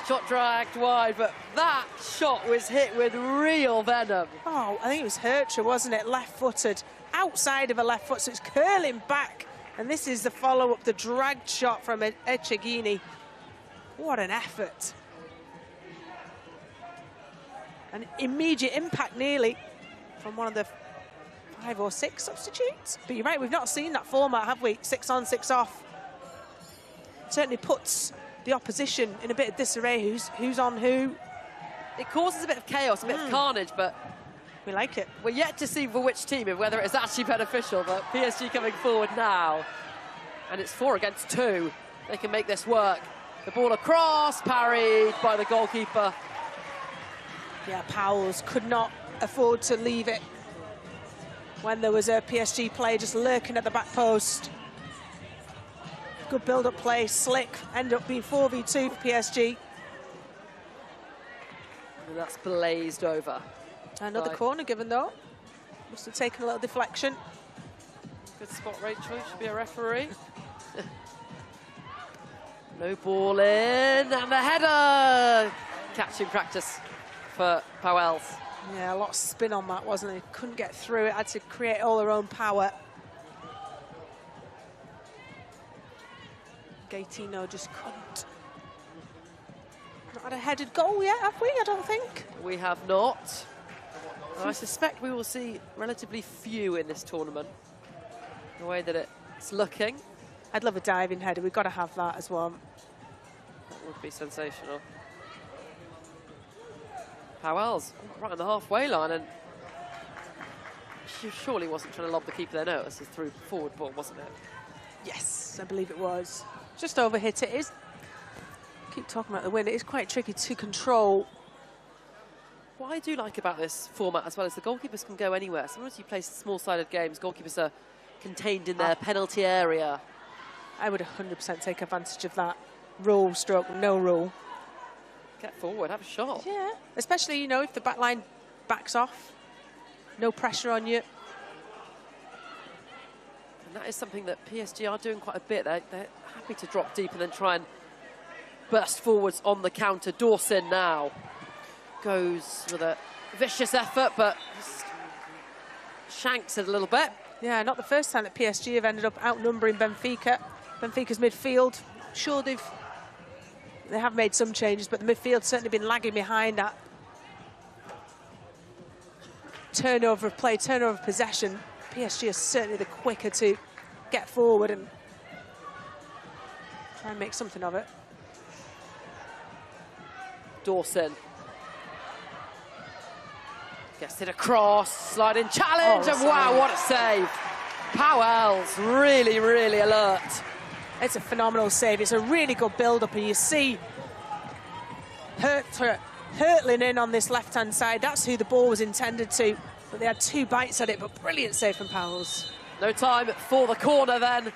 Shot dragged wide, but that shot was hit with real venom.
Oh, I think it was Hercher, wasn't it? Left-footed, outside of a left foot, so it's curling back. And this is the follow-up, the dragged shot from Echegini. What an effort. An immediate impact nearly from one of the 5 or 6 substitutes. But you're right, we've not seen that format, have we? 6 on, 6 off. It certainly puts the opposition in a bit of disarray, who's on who.
It causes a bit of chaos, a bit of carnage, but
we like it.
We're yet to see for which team and whether it's actually beneficial, but PSG coming forward now. And it's 4 against 2. They can make this work. The ball across, parried by the goalkeeper.
Yeah, Powells could not afford to leave it when there was a PSG player just lurking at the back post. Good build-up play, slick, ended up being 4v2 for PSG.
And that's blazed over.
Another corner given, though. Must have taken a little deflection.
Good spot, Rachel. Should be a referee. No ball in, and the header! Catching practice for Powells.
Yeah, a lot of spin on that, wasn't it? Couldn't get through it, had to create all her own power. Gaetino just couldn't. Not had a headed goal yet, have we? I don't think.
We have not. I suspect we will see relatively few in this tournament, the way that it's looking.
I'd love a diving header. We've got to have that as well.
That would be sensational. Powell's right on the halfway line, and she surely wasn't trying to lob the keeper there. No, it was a through forward ball, wasn't it?
Yes, I believe it was. Just overhit it. Is. Keep talking about the wind. It is quite tricky to control.
What I do like about this format as well is the goalkeepers can go anywhere. Sometimes you play small-sided games, goalkeepers are contained in their penalty area.
I would 100% take advantage of that. Rule, stroke, no rule.
Get forward, have a shot.
Yeah, especially, you know, if the back line backs off. No pressure on you.
And that is something that PSG are doing quite a bit. They're happy to drop deep and then try and burst forwards on the counter. Dawson now goes with a vicious effort, but shanks it a little bit.
Yeah, not the first time that PSG have ended up outnumbering Benfica. Benfica's midfield, sure they have made some changes, but the midfield's certainly been lagging behind that. Turnover of play, turnover of possession. PSG is certainly the quicker to get forward and try and make something of it.
Dawson gets it across, sliding challenge, and wow, what a save. Powell's really, really alert.
It's a phenomenal save. It's a really good build-up, and you see hurtling in on this left-hand side. That's who the ball was intended to, but they had 2 bites at it, but brilliant save from Powells.
No time for the corner then.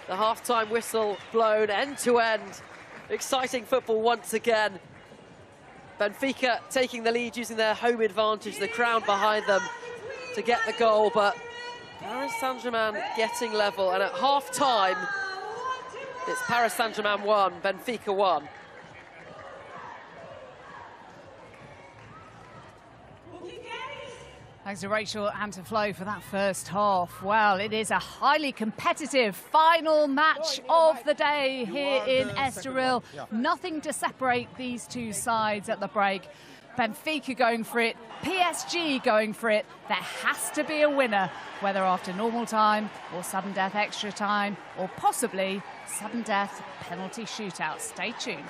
The half-time whistle blown end-to-end. Exciting football once again. Benfica taking the lead using their home advantage, the crowd behind them to get the goal, but Paris Saint-Germain getting level, and at half-time it's Paris Saint-Germain 1, Benfica 1.
Thanks to Rachel and to Flo for that first half. Well, it is a highly competitive final match of the day here in Estoril. Nothing to separate these two sides at the break. Benfica going for it, PSG going for it. There has to be a winner, whether after normal time or sudden death extra time or possibly sudden death penalty shootout. Stay tuned.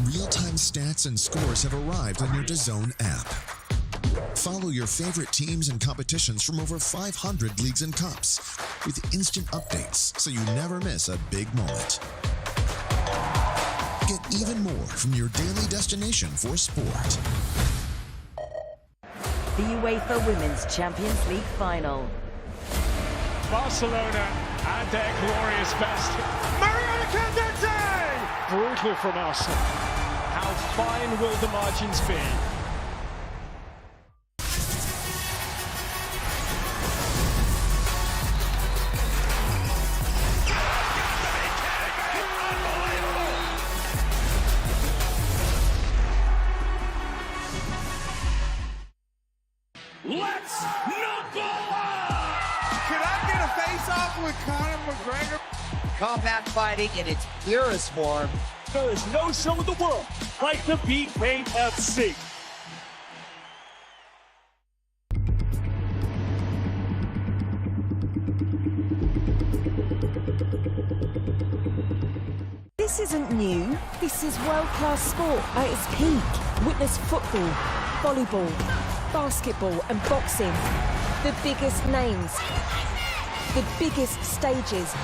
Real-time stats and scores have arrived on your DAZN app. Follow your favorite teams and competitions from over 500 leagues and cups with instant updates so you never miss a big moment. Get even more from your daily destination for sport.
The UEFA Women's Champions League final.
Barcelona at their glorious best. Mariana Candete! Brutal from Arsenal. How fine will the margins be?
Let's knuckle up! Can I get a face-off with Conor McGregor?
Combat fighting in its purest form.
There is no show in the world like the BKFC.
This isn't new. This is world-class sport at its peak. Witness football, volleyball, basketball and boxing. The biggest names, the biggest stages.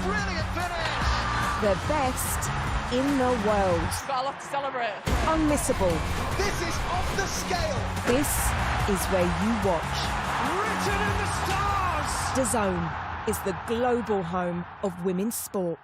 Brilliant finish!
The best in the world.
Got a lot to celebrate.
Unmissable.
This is off the scale.
This is where you watch.
Written in the stars!
DAZN is the global home of women's sport.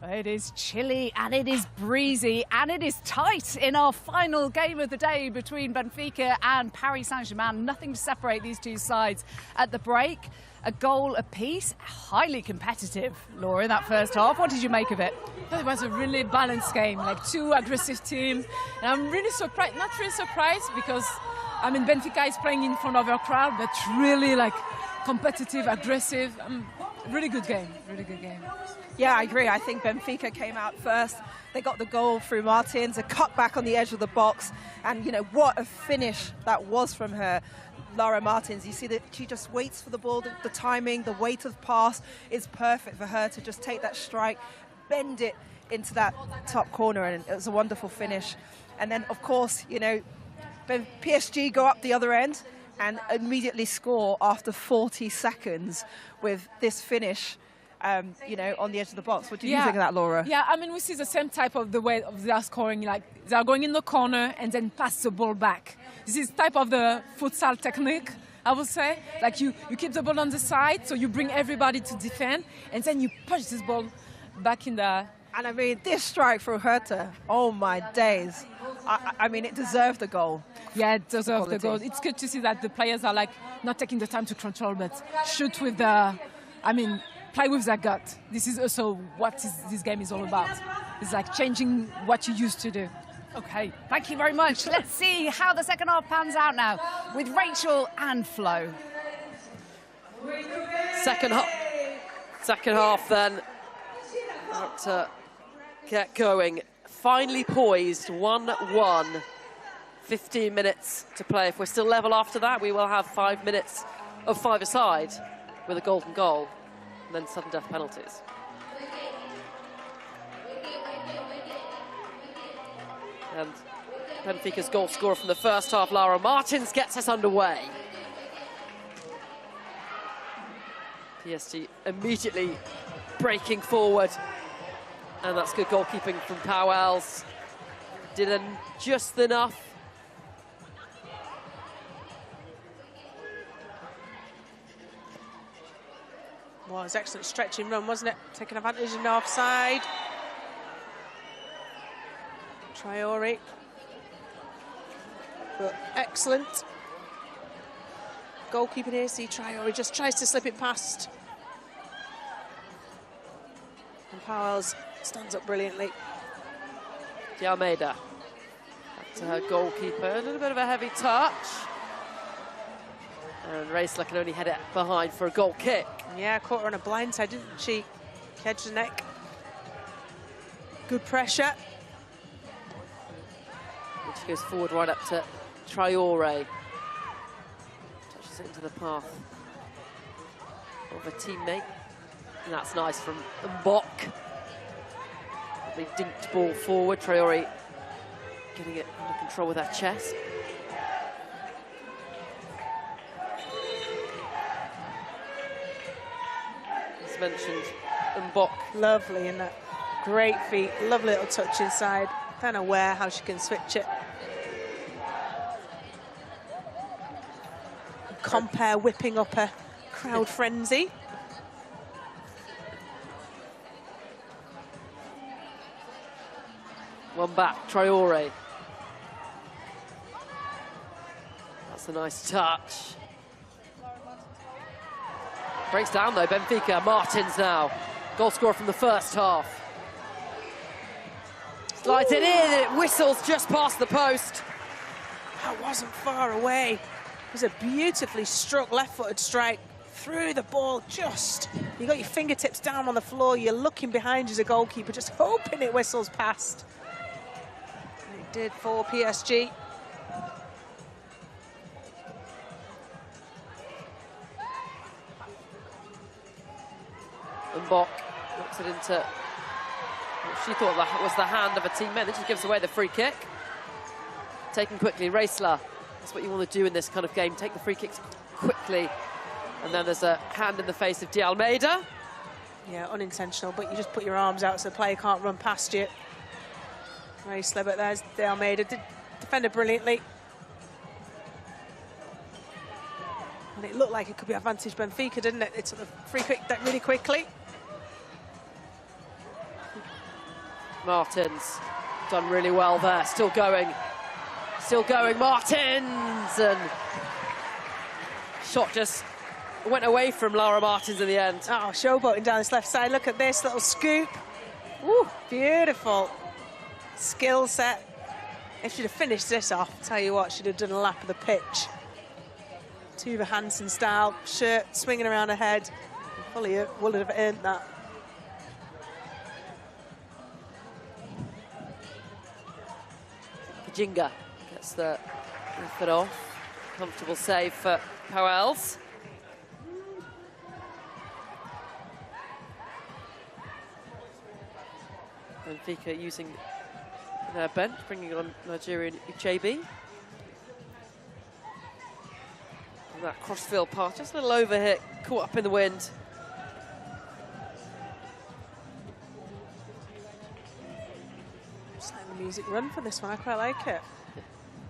It is chilly and it is breezy and it is tight in our final game of the day between Benfica and Paris Saint-Germain. Nothing to separate these two sides at the break. A goal apiece, highly competitive, Laura, in that first half. What did you make of it?
It was a really balanced game, like two aggressive teams. And I'm really surprised, not really surprised because, I mean, Benfica is playing in front of a crowd, but really like competitive, aggressive. Really good game, really good game.
Yeah, I agree. I think Benfica came out first. They got the goal through Martins, a cut back on the edge of the box. And, you know, what a finish that was from her. Laura Martins, you see that she just waits for the ball, the timing, the weight of pass is perfect for her to just take that strike, bend it into that top corner, and it was a wonderful finish. And then, of course, you know, PSG go up the other end and immediately score after 40 seconds with this finish. You know, on the edge of the box. What do you think of that, Laura?
Yeah, I mean, we see the same type of the way of their scoring. Like, they are going in the corner and then pass the ball back. This is type of the futsal technique, I would say. Like, you keep the ball on the side, so you bring everybody to defend, and then you push this ball back in the...
And I mean, this strike from Hertha, oh my days. I mean, it deserved the goal.
Yeah, it deserved the goal. It's good to see that the players are, like, not taking the time to control, but shoot with the... I mean... play with their gut. This is also what this game is all about. It's like changing what you used to do.
Okay, thank you very much. Let's see how the second half pans out now with Rachel and Flo.
Second half then. About to get going. Finally poised, 1-1. 15 minutes to play. If we're still level after that, we will have 5 minutes of five-a-side with a golden goal. And then sudden death penalties. And Benfica's goal scorer from the first half, Laura Martins, gets us underway. PSG immediately breaking forward. And that's good goalkeeping from Powells. Did just enough.
Well, it was excellent stretching run, wasn't it? Taking advantage of the offside. Traore. But excellent. Goalkeeping here, see Traore just tries to slip it past. Powell's stands up brilliantly.
De Almeida. Back to her goalkeeper. A little bit of a heavy touch. And Racela can only head it behind for a goal kick.
Yeah, caught her on a blind side, didn't she? Edge the neck. Good pressure.
And she goes forward right up to Traore. Touches it into the path of a teammate. And that's nice from Mbok. They dinked ball forward. Traore getting it under control with her chest. As mentioned, Mbok.
Lovely in that. Great feet. Lovely little touch inside. Kind of aware how she can switch it. Compare whipping up a crowd frenzy.
One back, Traore. That's a nice touch. Breaks down though, Benfica. Martins now. Goal scorer from the first half. Slides it in, and it whistles just past the post.
That wasn't far away. It was a beautifully struck left-footed strike through the ball. Just, you got your fingertips down on the floor. You're looking behind you as a goalkeeper, just hoping it whistles past. And it did for PSG.
Mbok knocks it into what she thought that was the hand of a teammate. Then she gives away the free kick. Taken quickly, Racela. That's what you want to do in this kind of game. Take the free kicks quickly. And then there's a hand in the face of De Almeida.
Yeah, unintentional, but you just put your arms out so the player can't run past you. Racela, but there's De Almeida. Defended brilliantly. And it looked like it could be advantage Benfica, didn't it? It took the free kick really quickly.
Martins done really well there. Still going, Martins! And shot just went away from Laura Martins in the end.
Oh, showboating down this left side. Look at this little scoop. Woo, beautiful skill set. If she'd have finished this off, I'll tell you what, she'd have done a lap of the pitch. Tuva Hansen style, shirt swinging around her head. Fully would have earned that.
Jinga gets the effort off. Comfortable save for Powells. Benfica using their bench, bringing on Nigerian Uchebi. And that crossfield pass, just a little overhit, caught up in the wind.
Just letting the music run for this one, I quite like it.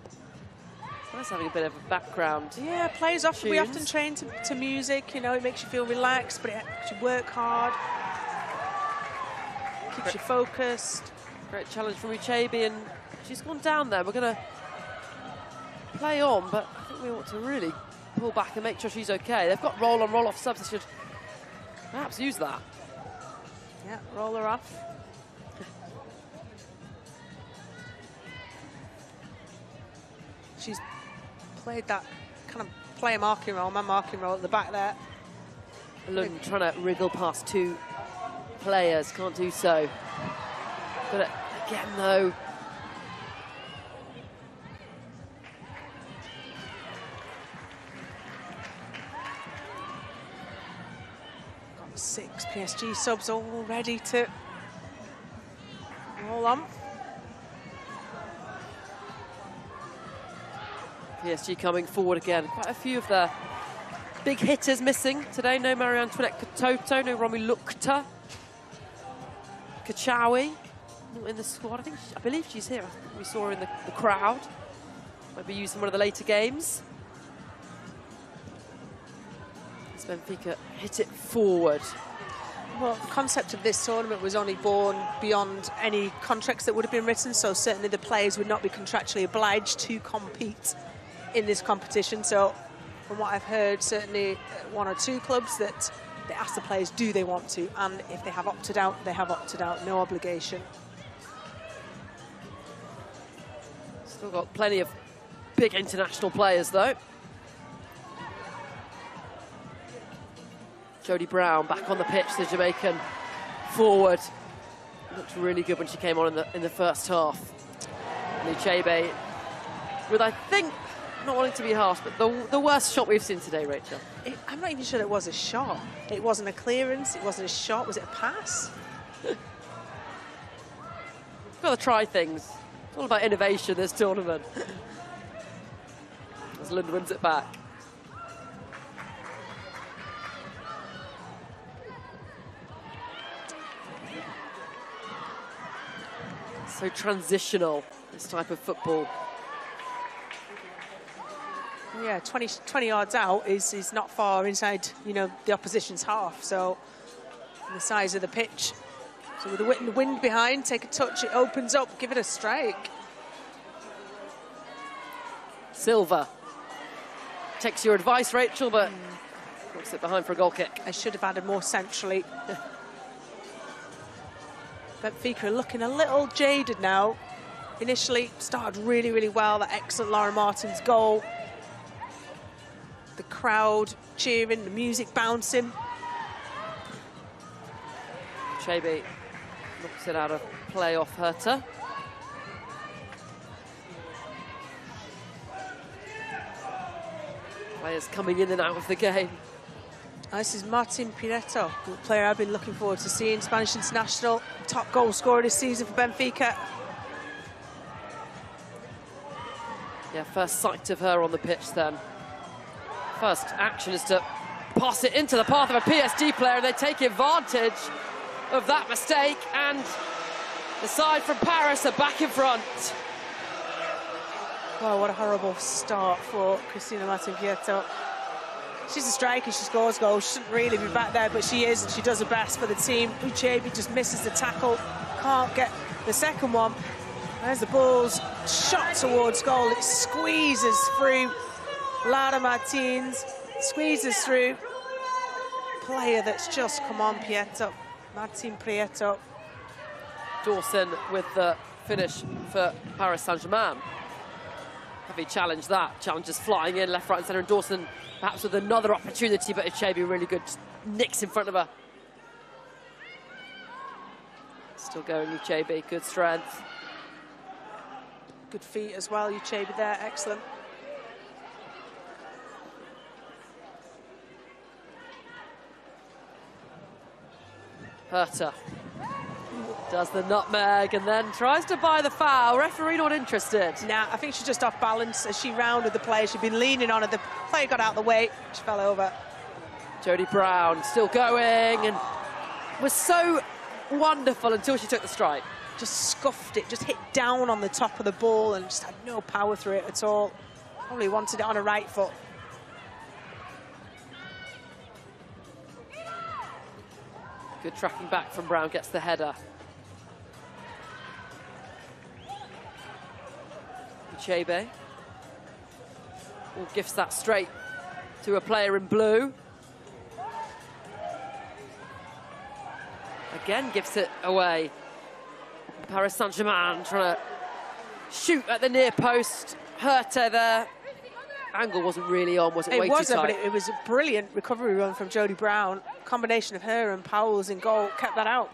It's nice having a bit of a background.
Yeah, players often, we often train to music, you know, it makes you feel relaxed, but it makes you work hard. Keeps you focused.
Great challenge from Uchebi, and she's gone down there. We're going to play on, but I think we want to really pull back and make sure she's okay. They've got roll-on, roll-off subs. They should perhaps use that.
Yeah, roll her off. She's played that kind of player marking role, man marking role at the back there.
Lund trying to wriggle past two players, can't do so. But again, though,
got 6 PSG subs all ready to roll on.
PSG coming forward again. Quite a few of the big hitters missing today. No Marie-Antoinette Katoto, no Romy Lukta. Kachawi, not in the squad. I believe she's here. I think we saw her in the crowd. Might be used in one of the later games. As Benfica hit it forward.
Well, the concept of this tournament was only born beyond any contracts that would have been written, so certainly the players would not be contractually obliged to compete in this competition. So from what I've heard, certainly 1 or 2 clubs that they ask the players, do they want to? And if they have opted out, they have opted out, no obligation.
Still got plenty of big international players, though. Jodie Brown back on the pitch, the Jamaican forward. Looked really good when she came on in the first half. And Uchebe with, I think, not wanting to be harsh, but the worst shot we've seen today, Rachel.
I'm not even sure it was a shot. It wasn't a clearance, it wasn't a shot, was it a pass?
You've got to try things. It's all about innovation, this tournament. As Lynn wins it back. So transitional, this type of football.
Yeah, 20 yards out is not far inside, you know, the opposition's half. So the size of the pitch. So with the wind behind, take a touch, it opens up, give it a strike.
Silva takes your advice, Rachel, but looks it behind for a goal kick.
I should have added more centrally. Benfica are looking a little jaded now. Initially started really, really well. That excellent Laura Martin's goal. The crowd cheering, the music bouncing.
Uchebe knocks it out of play off Herta. Players coming in and out of the game.
This is Martin Pineto, the player I've been looking forward to seeing. Spanish international, top goal scorer this season for Benfica.
Yeah, first sight of her on the pitch then. First action is to pass it into the path of a PSG player, and they take advantage of that mistake, and the side from Paris are back in front.
Wow, what a horrible start for Cristina Martin Pineto. She's a striker, she scores goals, she shouldn't really be back there, but she is, and she does her best for the team. Uchebe just misses the tackle, can't get the second one. There's the ball's shot towards goal, it squeezes through. Lara Martins squeezes through. Player that's just come on, Prieto. Martin Prieto.
Dawson with the finish for Paris Saint-Germain. Heavy challenge that. Challenges flying in left, right and centre, and Dawson perhaps with another opportunity, but Uchebe really good. Just nicks in front of her. Still going, Uchebe, good strength.
Good feet as well, Uchebe there, excellent.
Herta does the nutmeg and then tries to buy the foul. Referee not interested.
Nah, I think she's just off balance as she rounded the player. She'd been leaning on her. The player got out of the way. She fell over.
Jodie Brown still going and was so wonderful until she took the strike.
Just scuffed it, just hit down on the top of the ball and just had no power through it at all. Probably wanted it on her right foot.
Good tracking back from Brown, gets the header. Uchebe gifts that straight to a player in blue. Again gives it away. Paris Saint-Germain trying to shoot at the near post. Herta there. Angle wasn't really on, was it? Way too tight?
But it was a brilliant recovery run from Jodie Brown. Combination of her and Powell's in goal kept that out.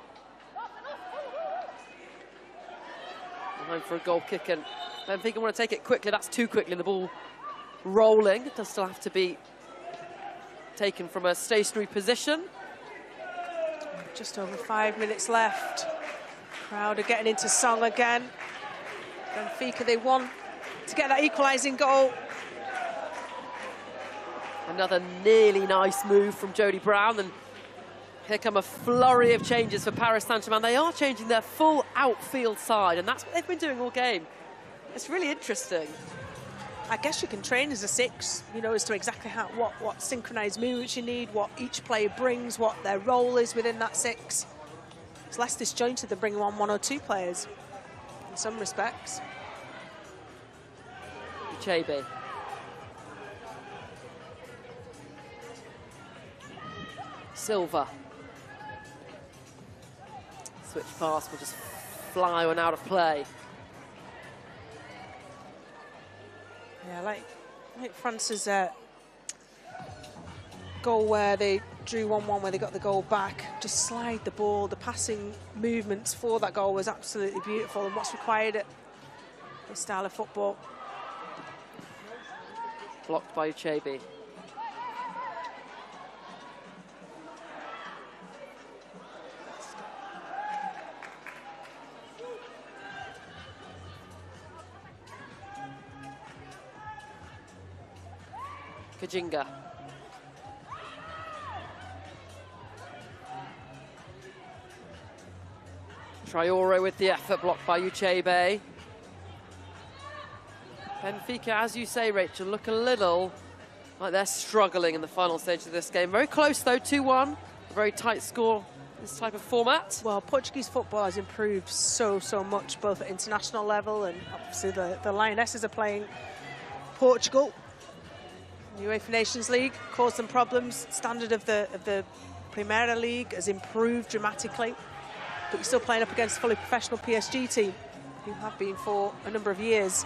Behind for a goal kick, and Benfica want to take it quickly. That's too quickly. The ball rolling. It does still have to be taken from a stationary position.
Just over 5 minutes left. Crowd are getting into song again. Benfica, they want to get that equalising goal.
Another nearly nice move from Jodie Brown, and here come a flurry of changes for Paris Saint-Germain. They are changing their full outfield side, and that's what they've been doing all game. It's really interesting.
I guess you can train as a six, you know, as to exactly how, what synchronised movements you need, what each player brings, what their role is within that six. It's less disjointed than bringing on 1 or 2 players in some respects.
Silva. Switch pass will just fly one out of play.
Yeah, like France's goal where they drew 1-1, where they got the goal back. Just slide the ball. The passing movements for that goal was absolutely beautiful, and what's required at this style of football.
Blocked by Uchebe. Kajinga. Traore with the effort, blocked by Uchebe. Benfica, as you say, Rachel, look a little like they're struggling in the final stage of this game. Very close, though, 2-1. A very tight score, this type of format.
Well, Portuguese football has improved so much, both at international level, and obviously the Lionesses are playing Portugal. The UEFA Nations League caused them problems. Standard of the Primeira League has improved dramatically, but you're still playing up against a fully professional PSG team, who have been for a number of years.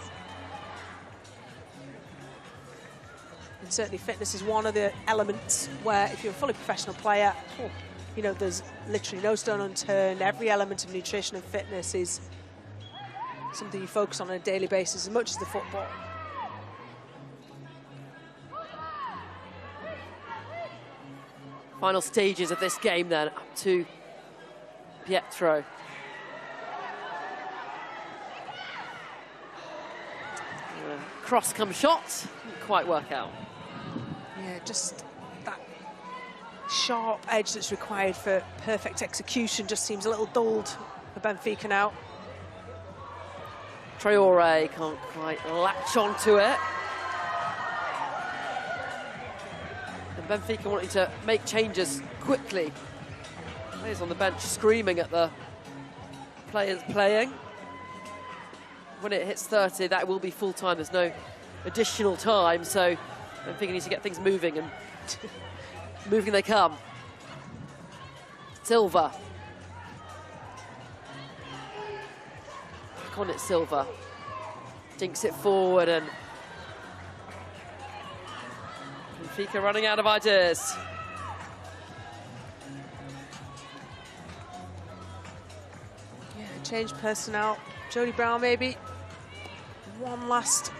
And certainly fitness is one of the elements where, if you're a fully professional player, you know, there's literally no stone unturned. Every element of nutrition and fitness is something you focus on a daily basis, as much as the football.
Final stages of this game then, up to Pietro. Cross come shot, didn't quite work out.
Yeah, just that sharp edge that's required for perfect execution just seems a little dulled for Benfica now.
Traore can't quite latch onto it. And Benfica wanting to make changes quickly. Players on the bench screaming at the players playing. When it hits 30, that will be full time. There's no additional time, so Benfica needs to get things moving, and moving they come. Silva. Back on it, Silva. Dinks it forward, and Benfica running out of ideas.
Yeah, change personnel. Jody Brown maybe. One last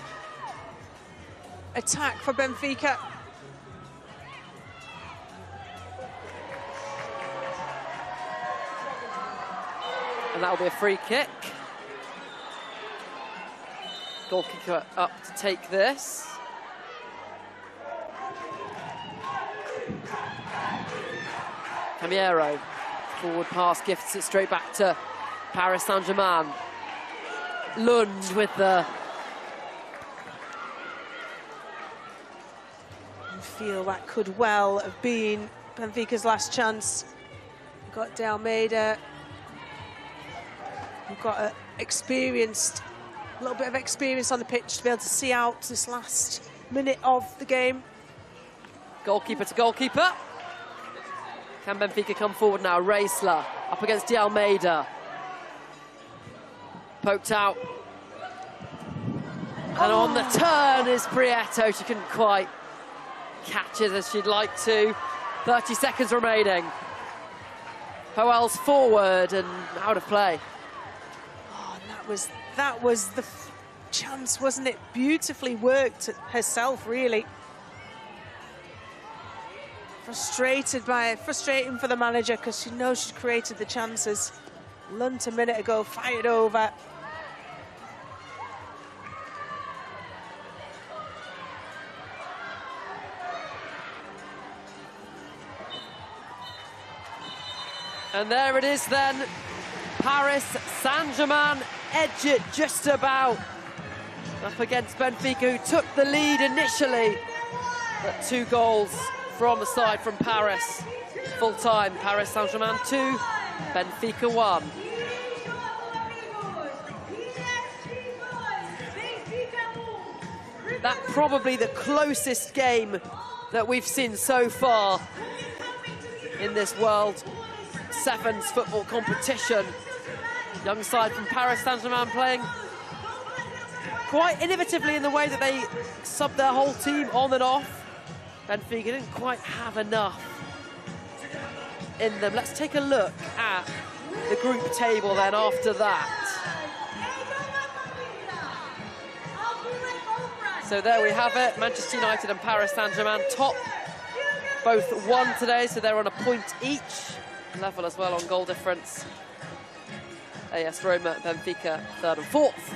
attack for Benfica.
And that'll be a free kick. Goalkeeper up to take this. Camero, forward pass, gifts it straight back to Paris Saint-Germain. Lund with the...
I feel that could well have been Benfica's last chance. We've got De Almeida. We've got a little bit of experience on the pitch to be able to see out this last minute of the game.
Goalkeeper to goalkeeper. Can Benfica come forward now? Reisler up against De Almeida. Poked out. And on the turn is Prieto. She couldn't quite catch it as she'd like to. 30 seconds remaining. Hoel's forward and out of play.
Oh, and that was the chance, wasn't it? Beautifully worked herself, really. Frustrating for the manager, because she knows she's created the chances. Lunt a minute ago, fired over.
And there it is then. Paris Saint-Germain edge it just about up against Benfica, who took the lead initially. But 2 goals from the side from Paris. Full time, Paris Saint-Germain 2, Benfica 1. That's probably the closest game that we've seen so far in this World Sevens football competition. Young side from Paris Saint-Germain playing quite innovatively in the way that they sub their whole team on and off. Benfica didn't quite have enough in them. Let's take a look at the group table then after that. So there we have it, Manchester United and Paris Saint-Germain top. Both won today, so they're on a point each. Level as well on goal difference. AS Roma, Benfica, third and fourth.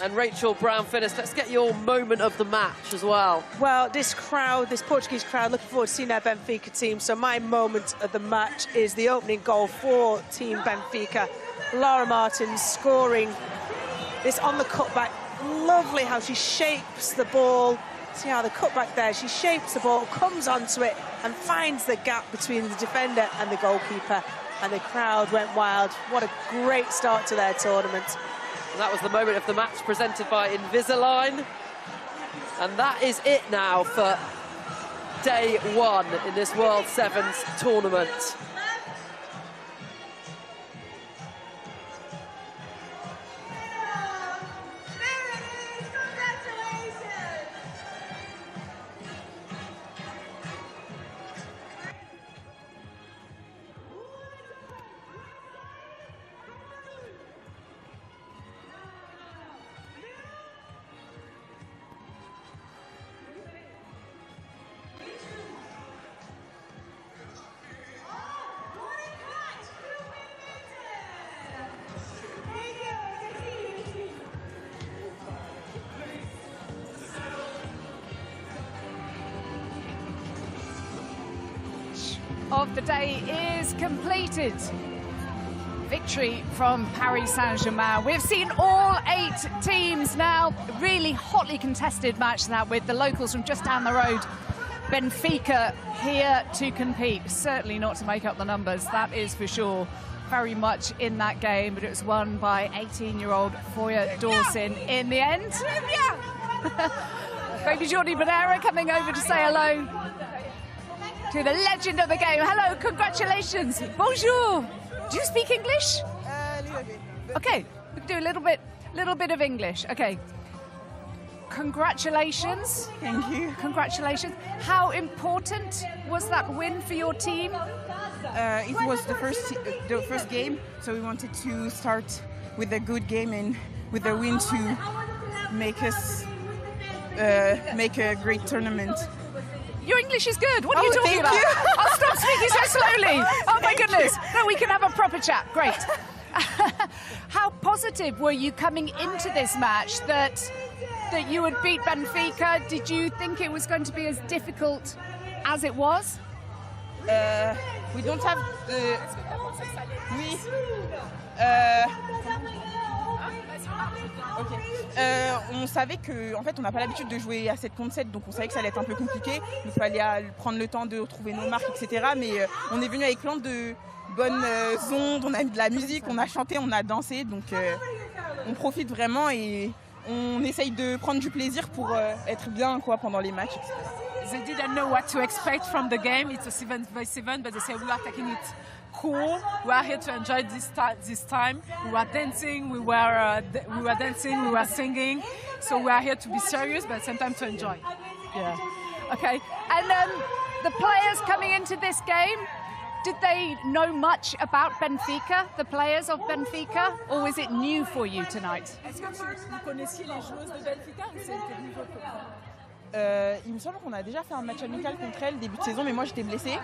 And Rachel Brown-Finnis, let's get your moment of the match as well.
Well, this crowd, this Portuguese crowd, looking forward to seeing their Benfica team. So my moment of the match is the opening goal for Team Benfica. Laura Martins scoring this on the cutback. Lovely how she shapes the ball. See how the cutback there, she shapes the ball, comes onto it and finds the gap between the defender and the goalkeeper. And the crowd went wild. What a great start to their tournament.
And that was the moment of the match presented by Invisalign. And that is it now for day one in this World Sevens tournament.
Of the day is completed. Victory from Paris Saint-Germain. We've seen all 8 teams now. Really hotly contested match that with the locals from just down the road. Benfica here to compete. Certainly not to make up the numbers, that is for sure. Very much in that game, but it was won by 18-year-old Foya Dawson in the end. Baby Jordi Banera coming over to say hello to the legend of the game. Hello, congratulations. Bonjour. Do you speak English?
A little bit.
Okay, we can do a little bit of English. Okay. Congratulations.
Thank you.
Congratulations. How important was that win for your team?
It was the first game, so we wanted to start with a good game and with a win to make us make a great tournament.
Your English is good. What are you talking about?
You.
I'll stop speaking so slowly. Oh my goodness. No, we can have a proper chat. Great. How positive were you coming into this match that you would beat Benfica? Did you think it was going to be as difficult as it was?
We don't have the... on savait que, en fait, on n'a pas l'habitude de jouer à 7 contre 7, donc on savait que ça allait être un peu compliqué. Il fallait prendre le temps de retrouver nos marques, etc. Mais on est venu avec plein de bonnes ondes, on a mis de la musique, on a chanté, on a dansé, donc on profite vraiment et on essaye de prendre du plaisir pour être bien quoi, pendant les matchs, etc.
They didn't know what to expect from the game. It's a 7-by-7, but they said we are taking it cool. We are here to enjoy this time. We were dancing, we were singing. So we are here to be serious, but at the same time to enjoy.
Yeah. Okay. And the players coming into this game, did they know much about Benfica, the players of Benfica, or was it new for you tonight?
Est-ce que vous connaissiez les joueuses de Benfica ou c'est nouveau pour vous?
Il me semble qu'on a déjà fait un match amical contre elle début de saison, mais moi j'étais blessée.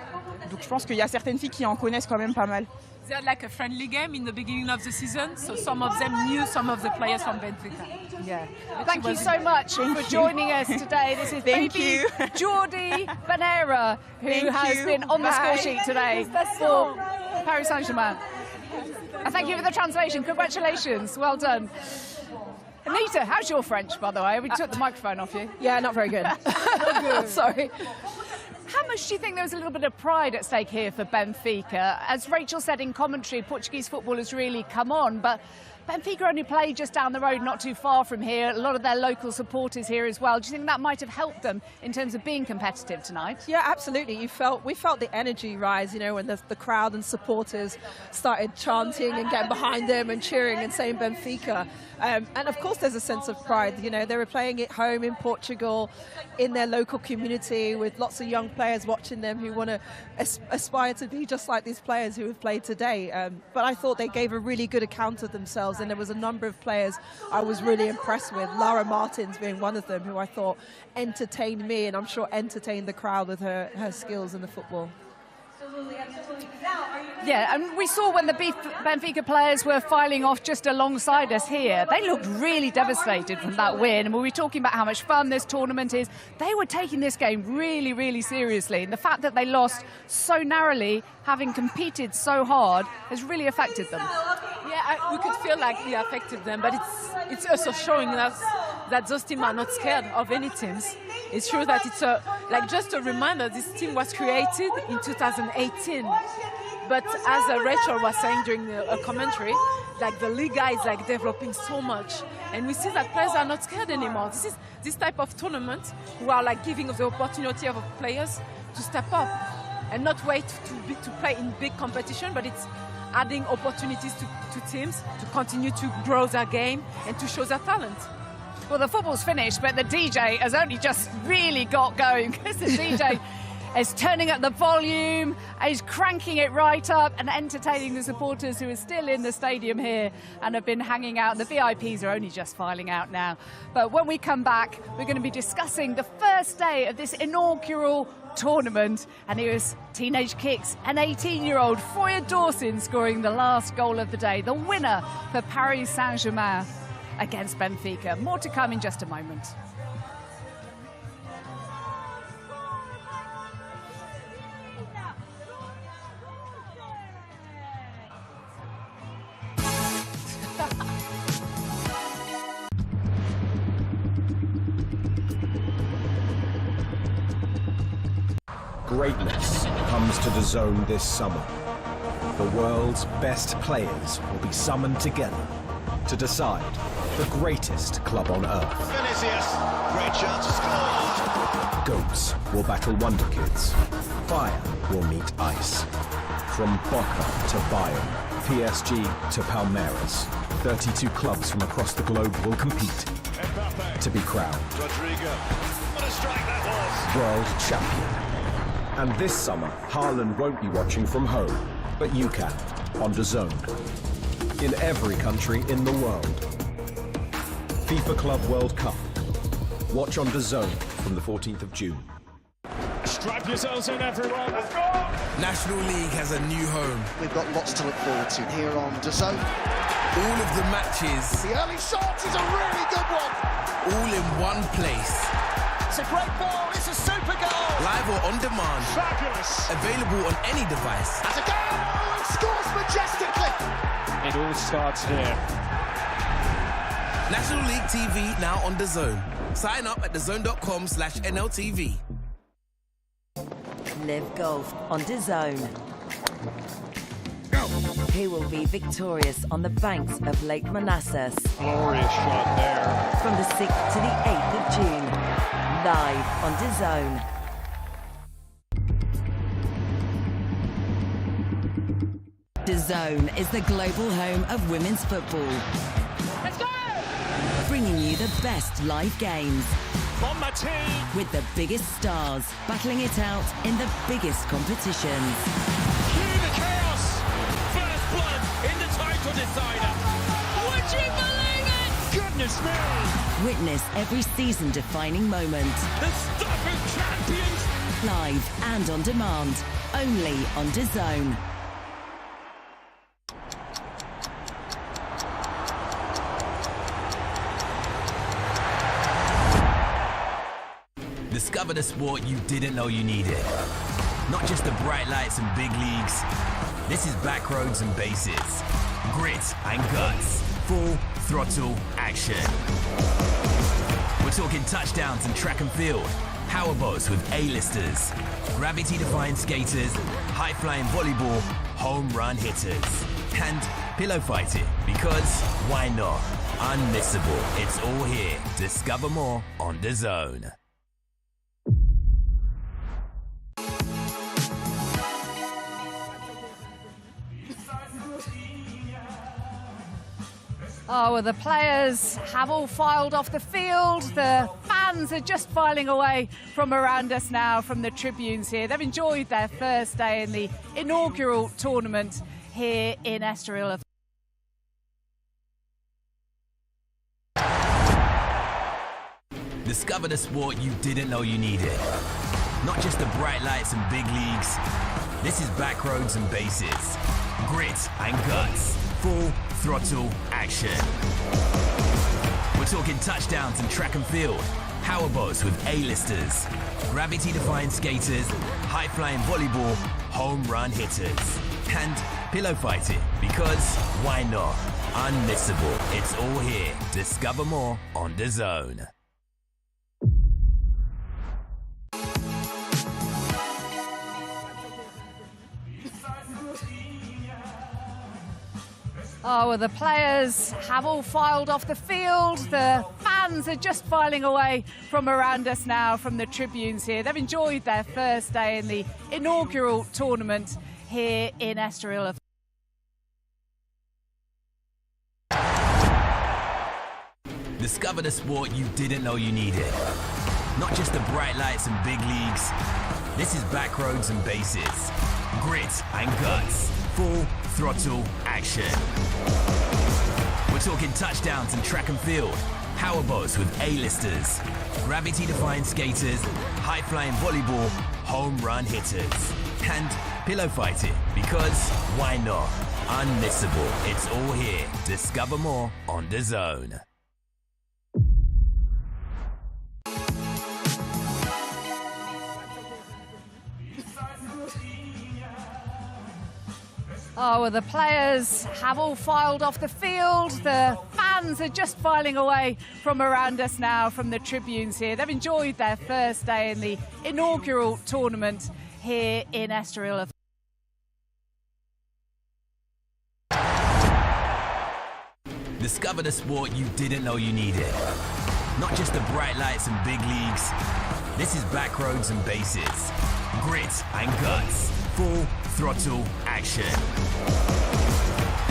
Donc je pense qu'il y a certaines filles qui en connaissent quand même pas mal.
They had like a friendly game in the beginning of the season, so some of them knew some of the players from Benfica.
Yeah. Thank you so much for joining us today. This is baby Jordi Banera, who has been on the score sheet today for Paris Saint-Germain. And thank you for the translation. Congratulations. Well done. Anita, how's your French, by the way? We took the microphone off you.
Yeah, not very good.
Sorry. How much do you think there was a little bit of pride at stake here for Benfica? As Rachel said in commentary, Portuguese football has really come on, but Benfica only play just down the road, not too far from here. A lot of their local supporters here as well. Do you think that might have helped them in terms of being competitive tonight?
Yeah, absolutely. We felt the energy rise, you know, when the crowd and supporters started chanting and getting behind them and cheering and saying Benfica. And of course there's a sense of pride. You know, they were playing at home in Portugal, in their local community, with lots of young players watching them who want to aspire to be just like these players who have played today. But I thought they gave a really good account of themselves, and there was a number of players I was really impressed with, Lara Martins being one of them, who I thought entertained me and I'm sure entertained the crowd with her skills in the football.
Yeah, and we saw when the Benfica players were filing off just alongside us here, they looked really devastated from that win. And we were talking about how much fun this tournament is. They were taking this game really, really seriously. And the fact that they lost so narrowly, having competed so hard, has really affected them.
Yeah, we could feel like it affected them, but it's also showing us that those teams are not scared of any teams. It's true that it's just a reminder, this team was created in 2018. But as Rachel was saying during a commentary, like the Liga is like developing so much, and we see that players are not scared anymore. This is this type of tournament we are like giving the opportunity of players to step up and not wait to play in big competition, but it's adding opportunities to teams to continue to grow their game and to show their talent.
Well, the football's finished, but the DJ has only just really got going, because the DJ is turning up the volume, is cranking it right up and entertaining the supporters who are still in the stadium here and have been hanging out. The VIPs are only just filing out now. But when we come back, we're going to be discussing the first day of this inaugural tournament. And here's Teenage Kicks, an 18-year-old Foya Dawson scoring the last goal of the day, the winner for Paris Saint-Germain against Benfica. More to come in just a moment.
Greatness comes to DAZN this summer. The world's best players will be summoned together to decide the greatest club on earth.
Vinicius, great chance to score.
Goats will battle Wonder Kids. Fire will meet ice. From Boca to Bayern, PSG to Palmeiras, 32 clubs from across the globe will compete to be crowned
Rodrigo, what a strike that was.
world champion. And this summer, Haaland won't be watching from home, but you can, on DAZN. In every country in the world. FIFA Club World Cup. Watch on DAZN from the 14th of June.
Strap yourselves in, everyone. Let's go!
National League has a new home.
We've got lots to look forward to here on DAZN.
All of the matches.
The early shot is a really good one.
All in one place.
It's a great ball. It's a super goal.
Live or on demand.
Fabulous.
Available on any device.
That's a goal. It scores majestically.
It all starts here.
National League TV now on DAZN. Sign up at DAZN.com/NLTV.
Live golf on DAZN. Who will be victorious on the banks of Lake Manassas?
Glorious shot there.
From the 6th to the 8th of June. Live on DAZN. DAZN is the global home of women's football.
Let's go!
Bringing you the best live games.
On my team.
With the biggest stars battling it out in the biggest competitions.
Cue the chaos! First blood in the title decider. Would you believe it? Goodness me!
Witness every season-defining moment.
The stuff of champions!
Live and on demand. Only on DAZN.
Discover the sport you didn't know you needed. Not just the bright lights and big leagues. This is back roads and bases. Grit and guts. Full throttle action. We're talking touchdowns and track and field. powerboats with A-listers, gravity-defying skaters, high-flying volleyball, home run hitters, and pillow fighting, because why not? Unmissable. It's all here. Discover more on DAZN.
Oh, well, the players have all filed off the field. The fans are just filing away from around us now from the tribunes here. They've enjoyed their first day in the inaugural tournament here in Estoril.
Discover the sport you didn't know you needed. Not just the bright lights and big leagues. This is back roads and bases. Grit and guts. Full throttle action. We're talking touchdowns and track and field. Powerboats with A-listers. Gravity-defying skaters. High-flying volleyball. Home run hitters. And pillow fighting. Because why not? Unmissable. It's all here. Discover more on DAZN.
Oh, well, the players have all filed off the field. The fans are just filing away from around us now from the tribunes here. They've enjoyed their first day in the inaugural tournament here in Estoril.
Discover the sport you didn't know you needed. Not just the bright lights and big leagues. This is back roads and bases. Grit and guts. Full throttle action. We're talking touchdowns and track and field. Powerboats with A-listers. Gravity-defying skaters. High-flying volleyball. Home run hitters. And pillow fighting. Because why not? Unmissable. It's all here. Discover more on DAZN.
Oh, well, the players have all filed off the field. The fans are just filing away from around us now from the tribunes here. They've enjoyed their first day in the inaugural tournament here in Estoril.
Discover the sport you didn't know you needed. Not just the bright lights and big leagues. This is back roads and bases. Grit and guts. Full throttle action.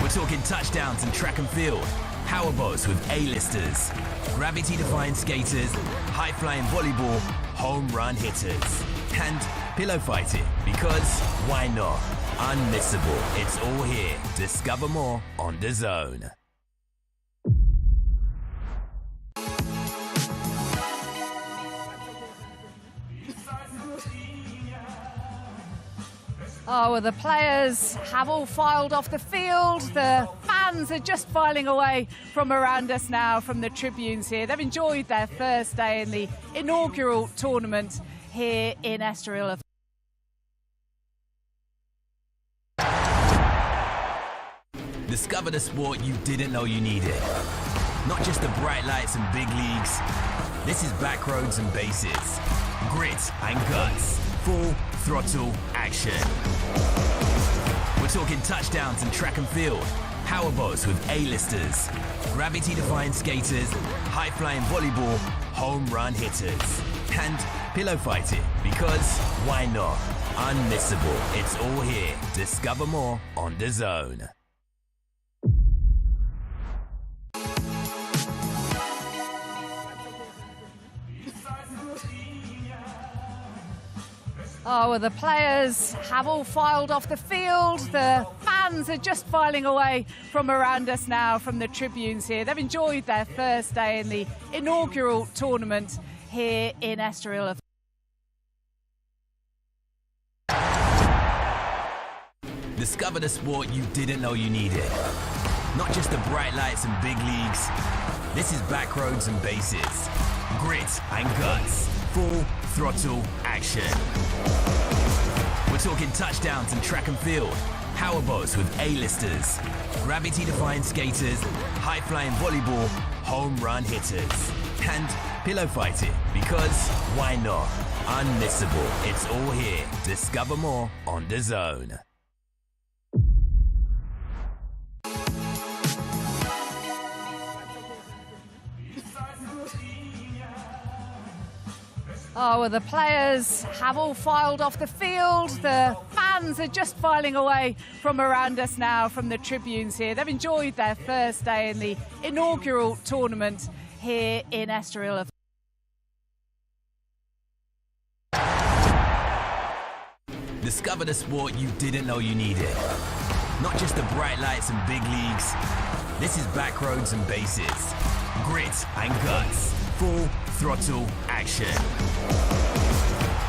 We're talking touchdowns and track and field. Powerboats with A-listers. Gravity-defying skaters. High-flying volleyball. Home run hitters. And pillow fighting. Because why not? Unmissable. It's all here. Discover more on DAZN.
Oh, well, the players have all filed off the field. The fans are just filing away from around us now from the tribunes here. They've enjoyed their first day in the inaugural tournament here in Estoril.
Discover the sport you didn't know you needed. Not just the bright lights and big leagues. This is back roads and bases. Grit and guts. Full throttle action. We're talking touchdowns and track and field. Powerboats with A-listers. Gravity-defying skaters. High-flying volleyball. Home run hitters. And pillow fighting. Because why not? Unmissable. It's all here. Discover more on DAZN.
Oh, well, the players have all filed off the field. The fans are just filing away from around us now from the tribunes here. They've enjoyed their first day in the inaugural tournament here in Estoril.
Discover the sport you didn't know you needed. Not just the bright lights and big leagues. This is back roads and bases. Grit and guts. Full throttle action. We're talking touchdowns and track and field. Powerboats with A-listers. Gravity-defying skaters. High-flying volleyball. Home run hitters. and pillow fighting, because why not? Unmissable. It's all here. Discover more on DAZN.
Oh, well, the players have all filed off the field. The fans are just filing away from around us now, from the tribunes here. They've enjoyed their first day in the inaugural tournament here in Estoril.
Discover the sport you didn't know you needed. Not just the bright lights and big leagues. This is back roads and bases. Grit and guts. Full throttle action.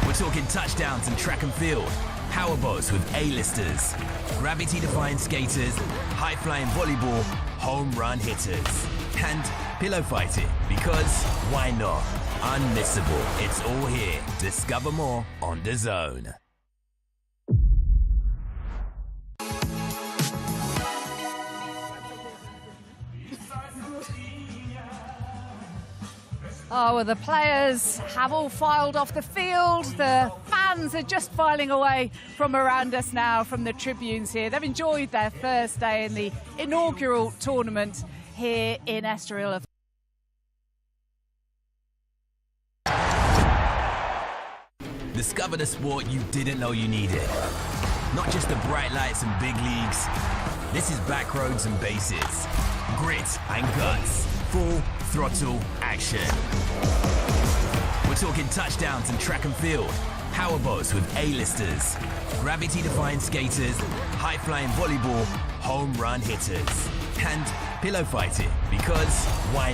We're talking touchdowns and track and field, powerboats with A-listers, gravity-defying skaters, high-flying volleyball, home run hitters, and pillow fighting, because why not? Unmissable. It's all here. Discover more on DAZN.
Oh, well, the players have all filed off the field. The fans are just filing away from around us now, from the tribunes here. They've enjoyed their first day in the inaugural tournament here in Estoril.
Discover the sport you didn't know you needed. Not just the bright lights and big leagues. This is back roads and bases. Grit and guts. Full throttle action. We're talking touchdowns and track and field, powerboats with A-listers, gravity-defying skaters, high-flying volleyball, home run hitters, and pillow fighting, because why not?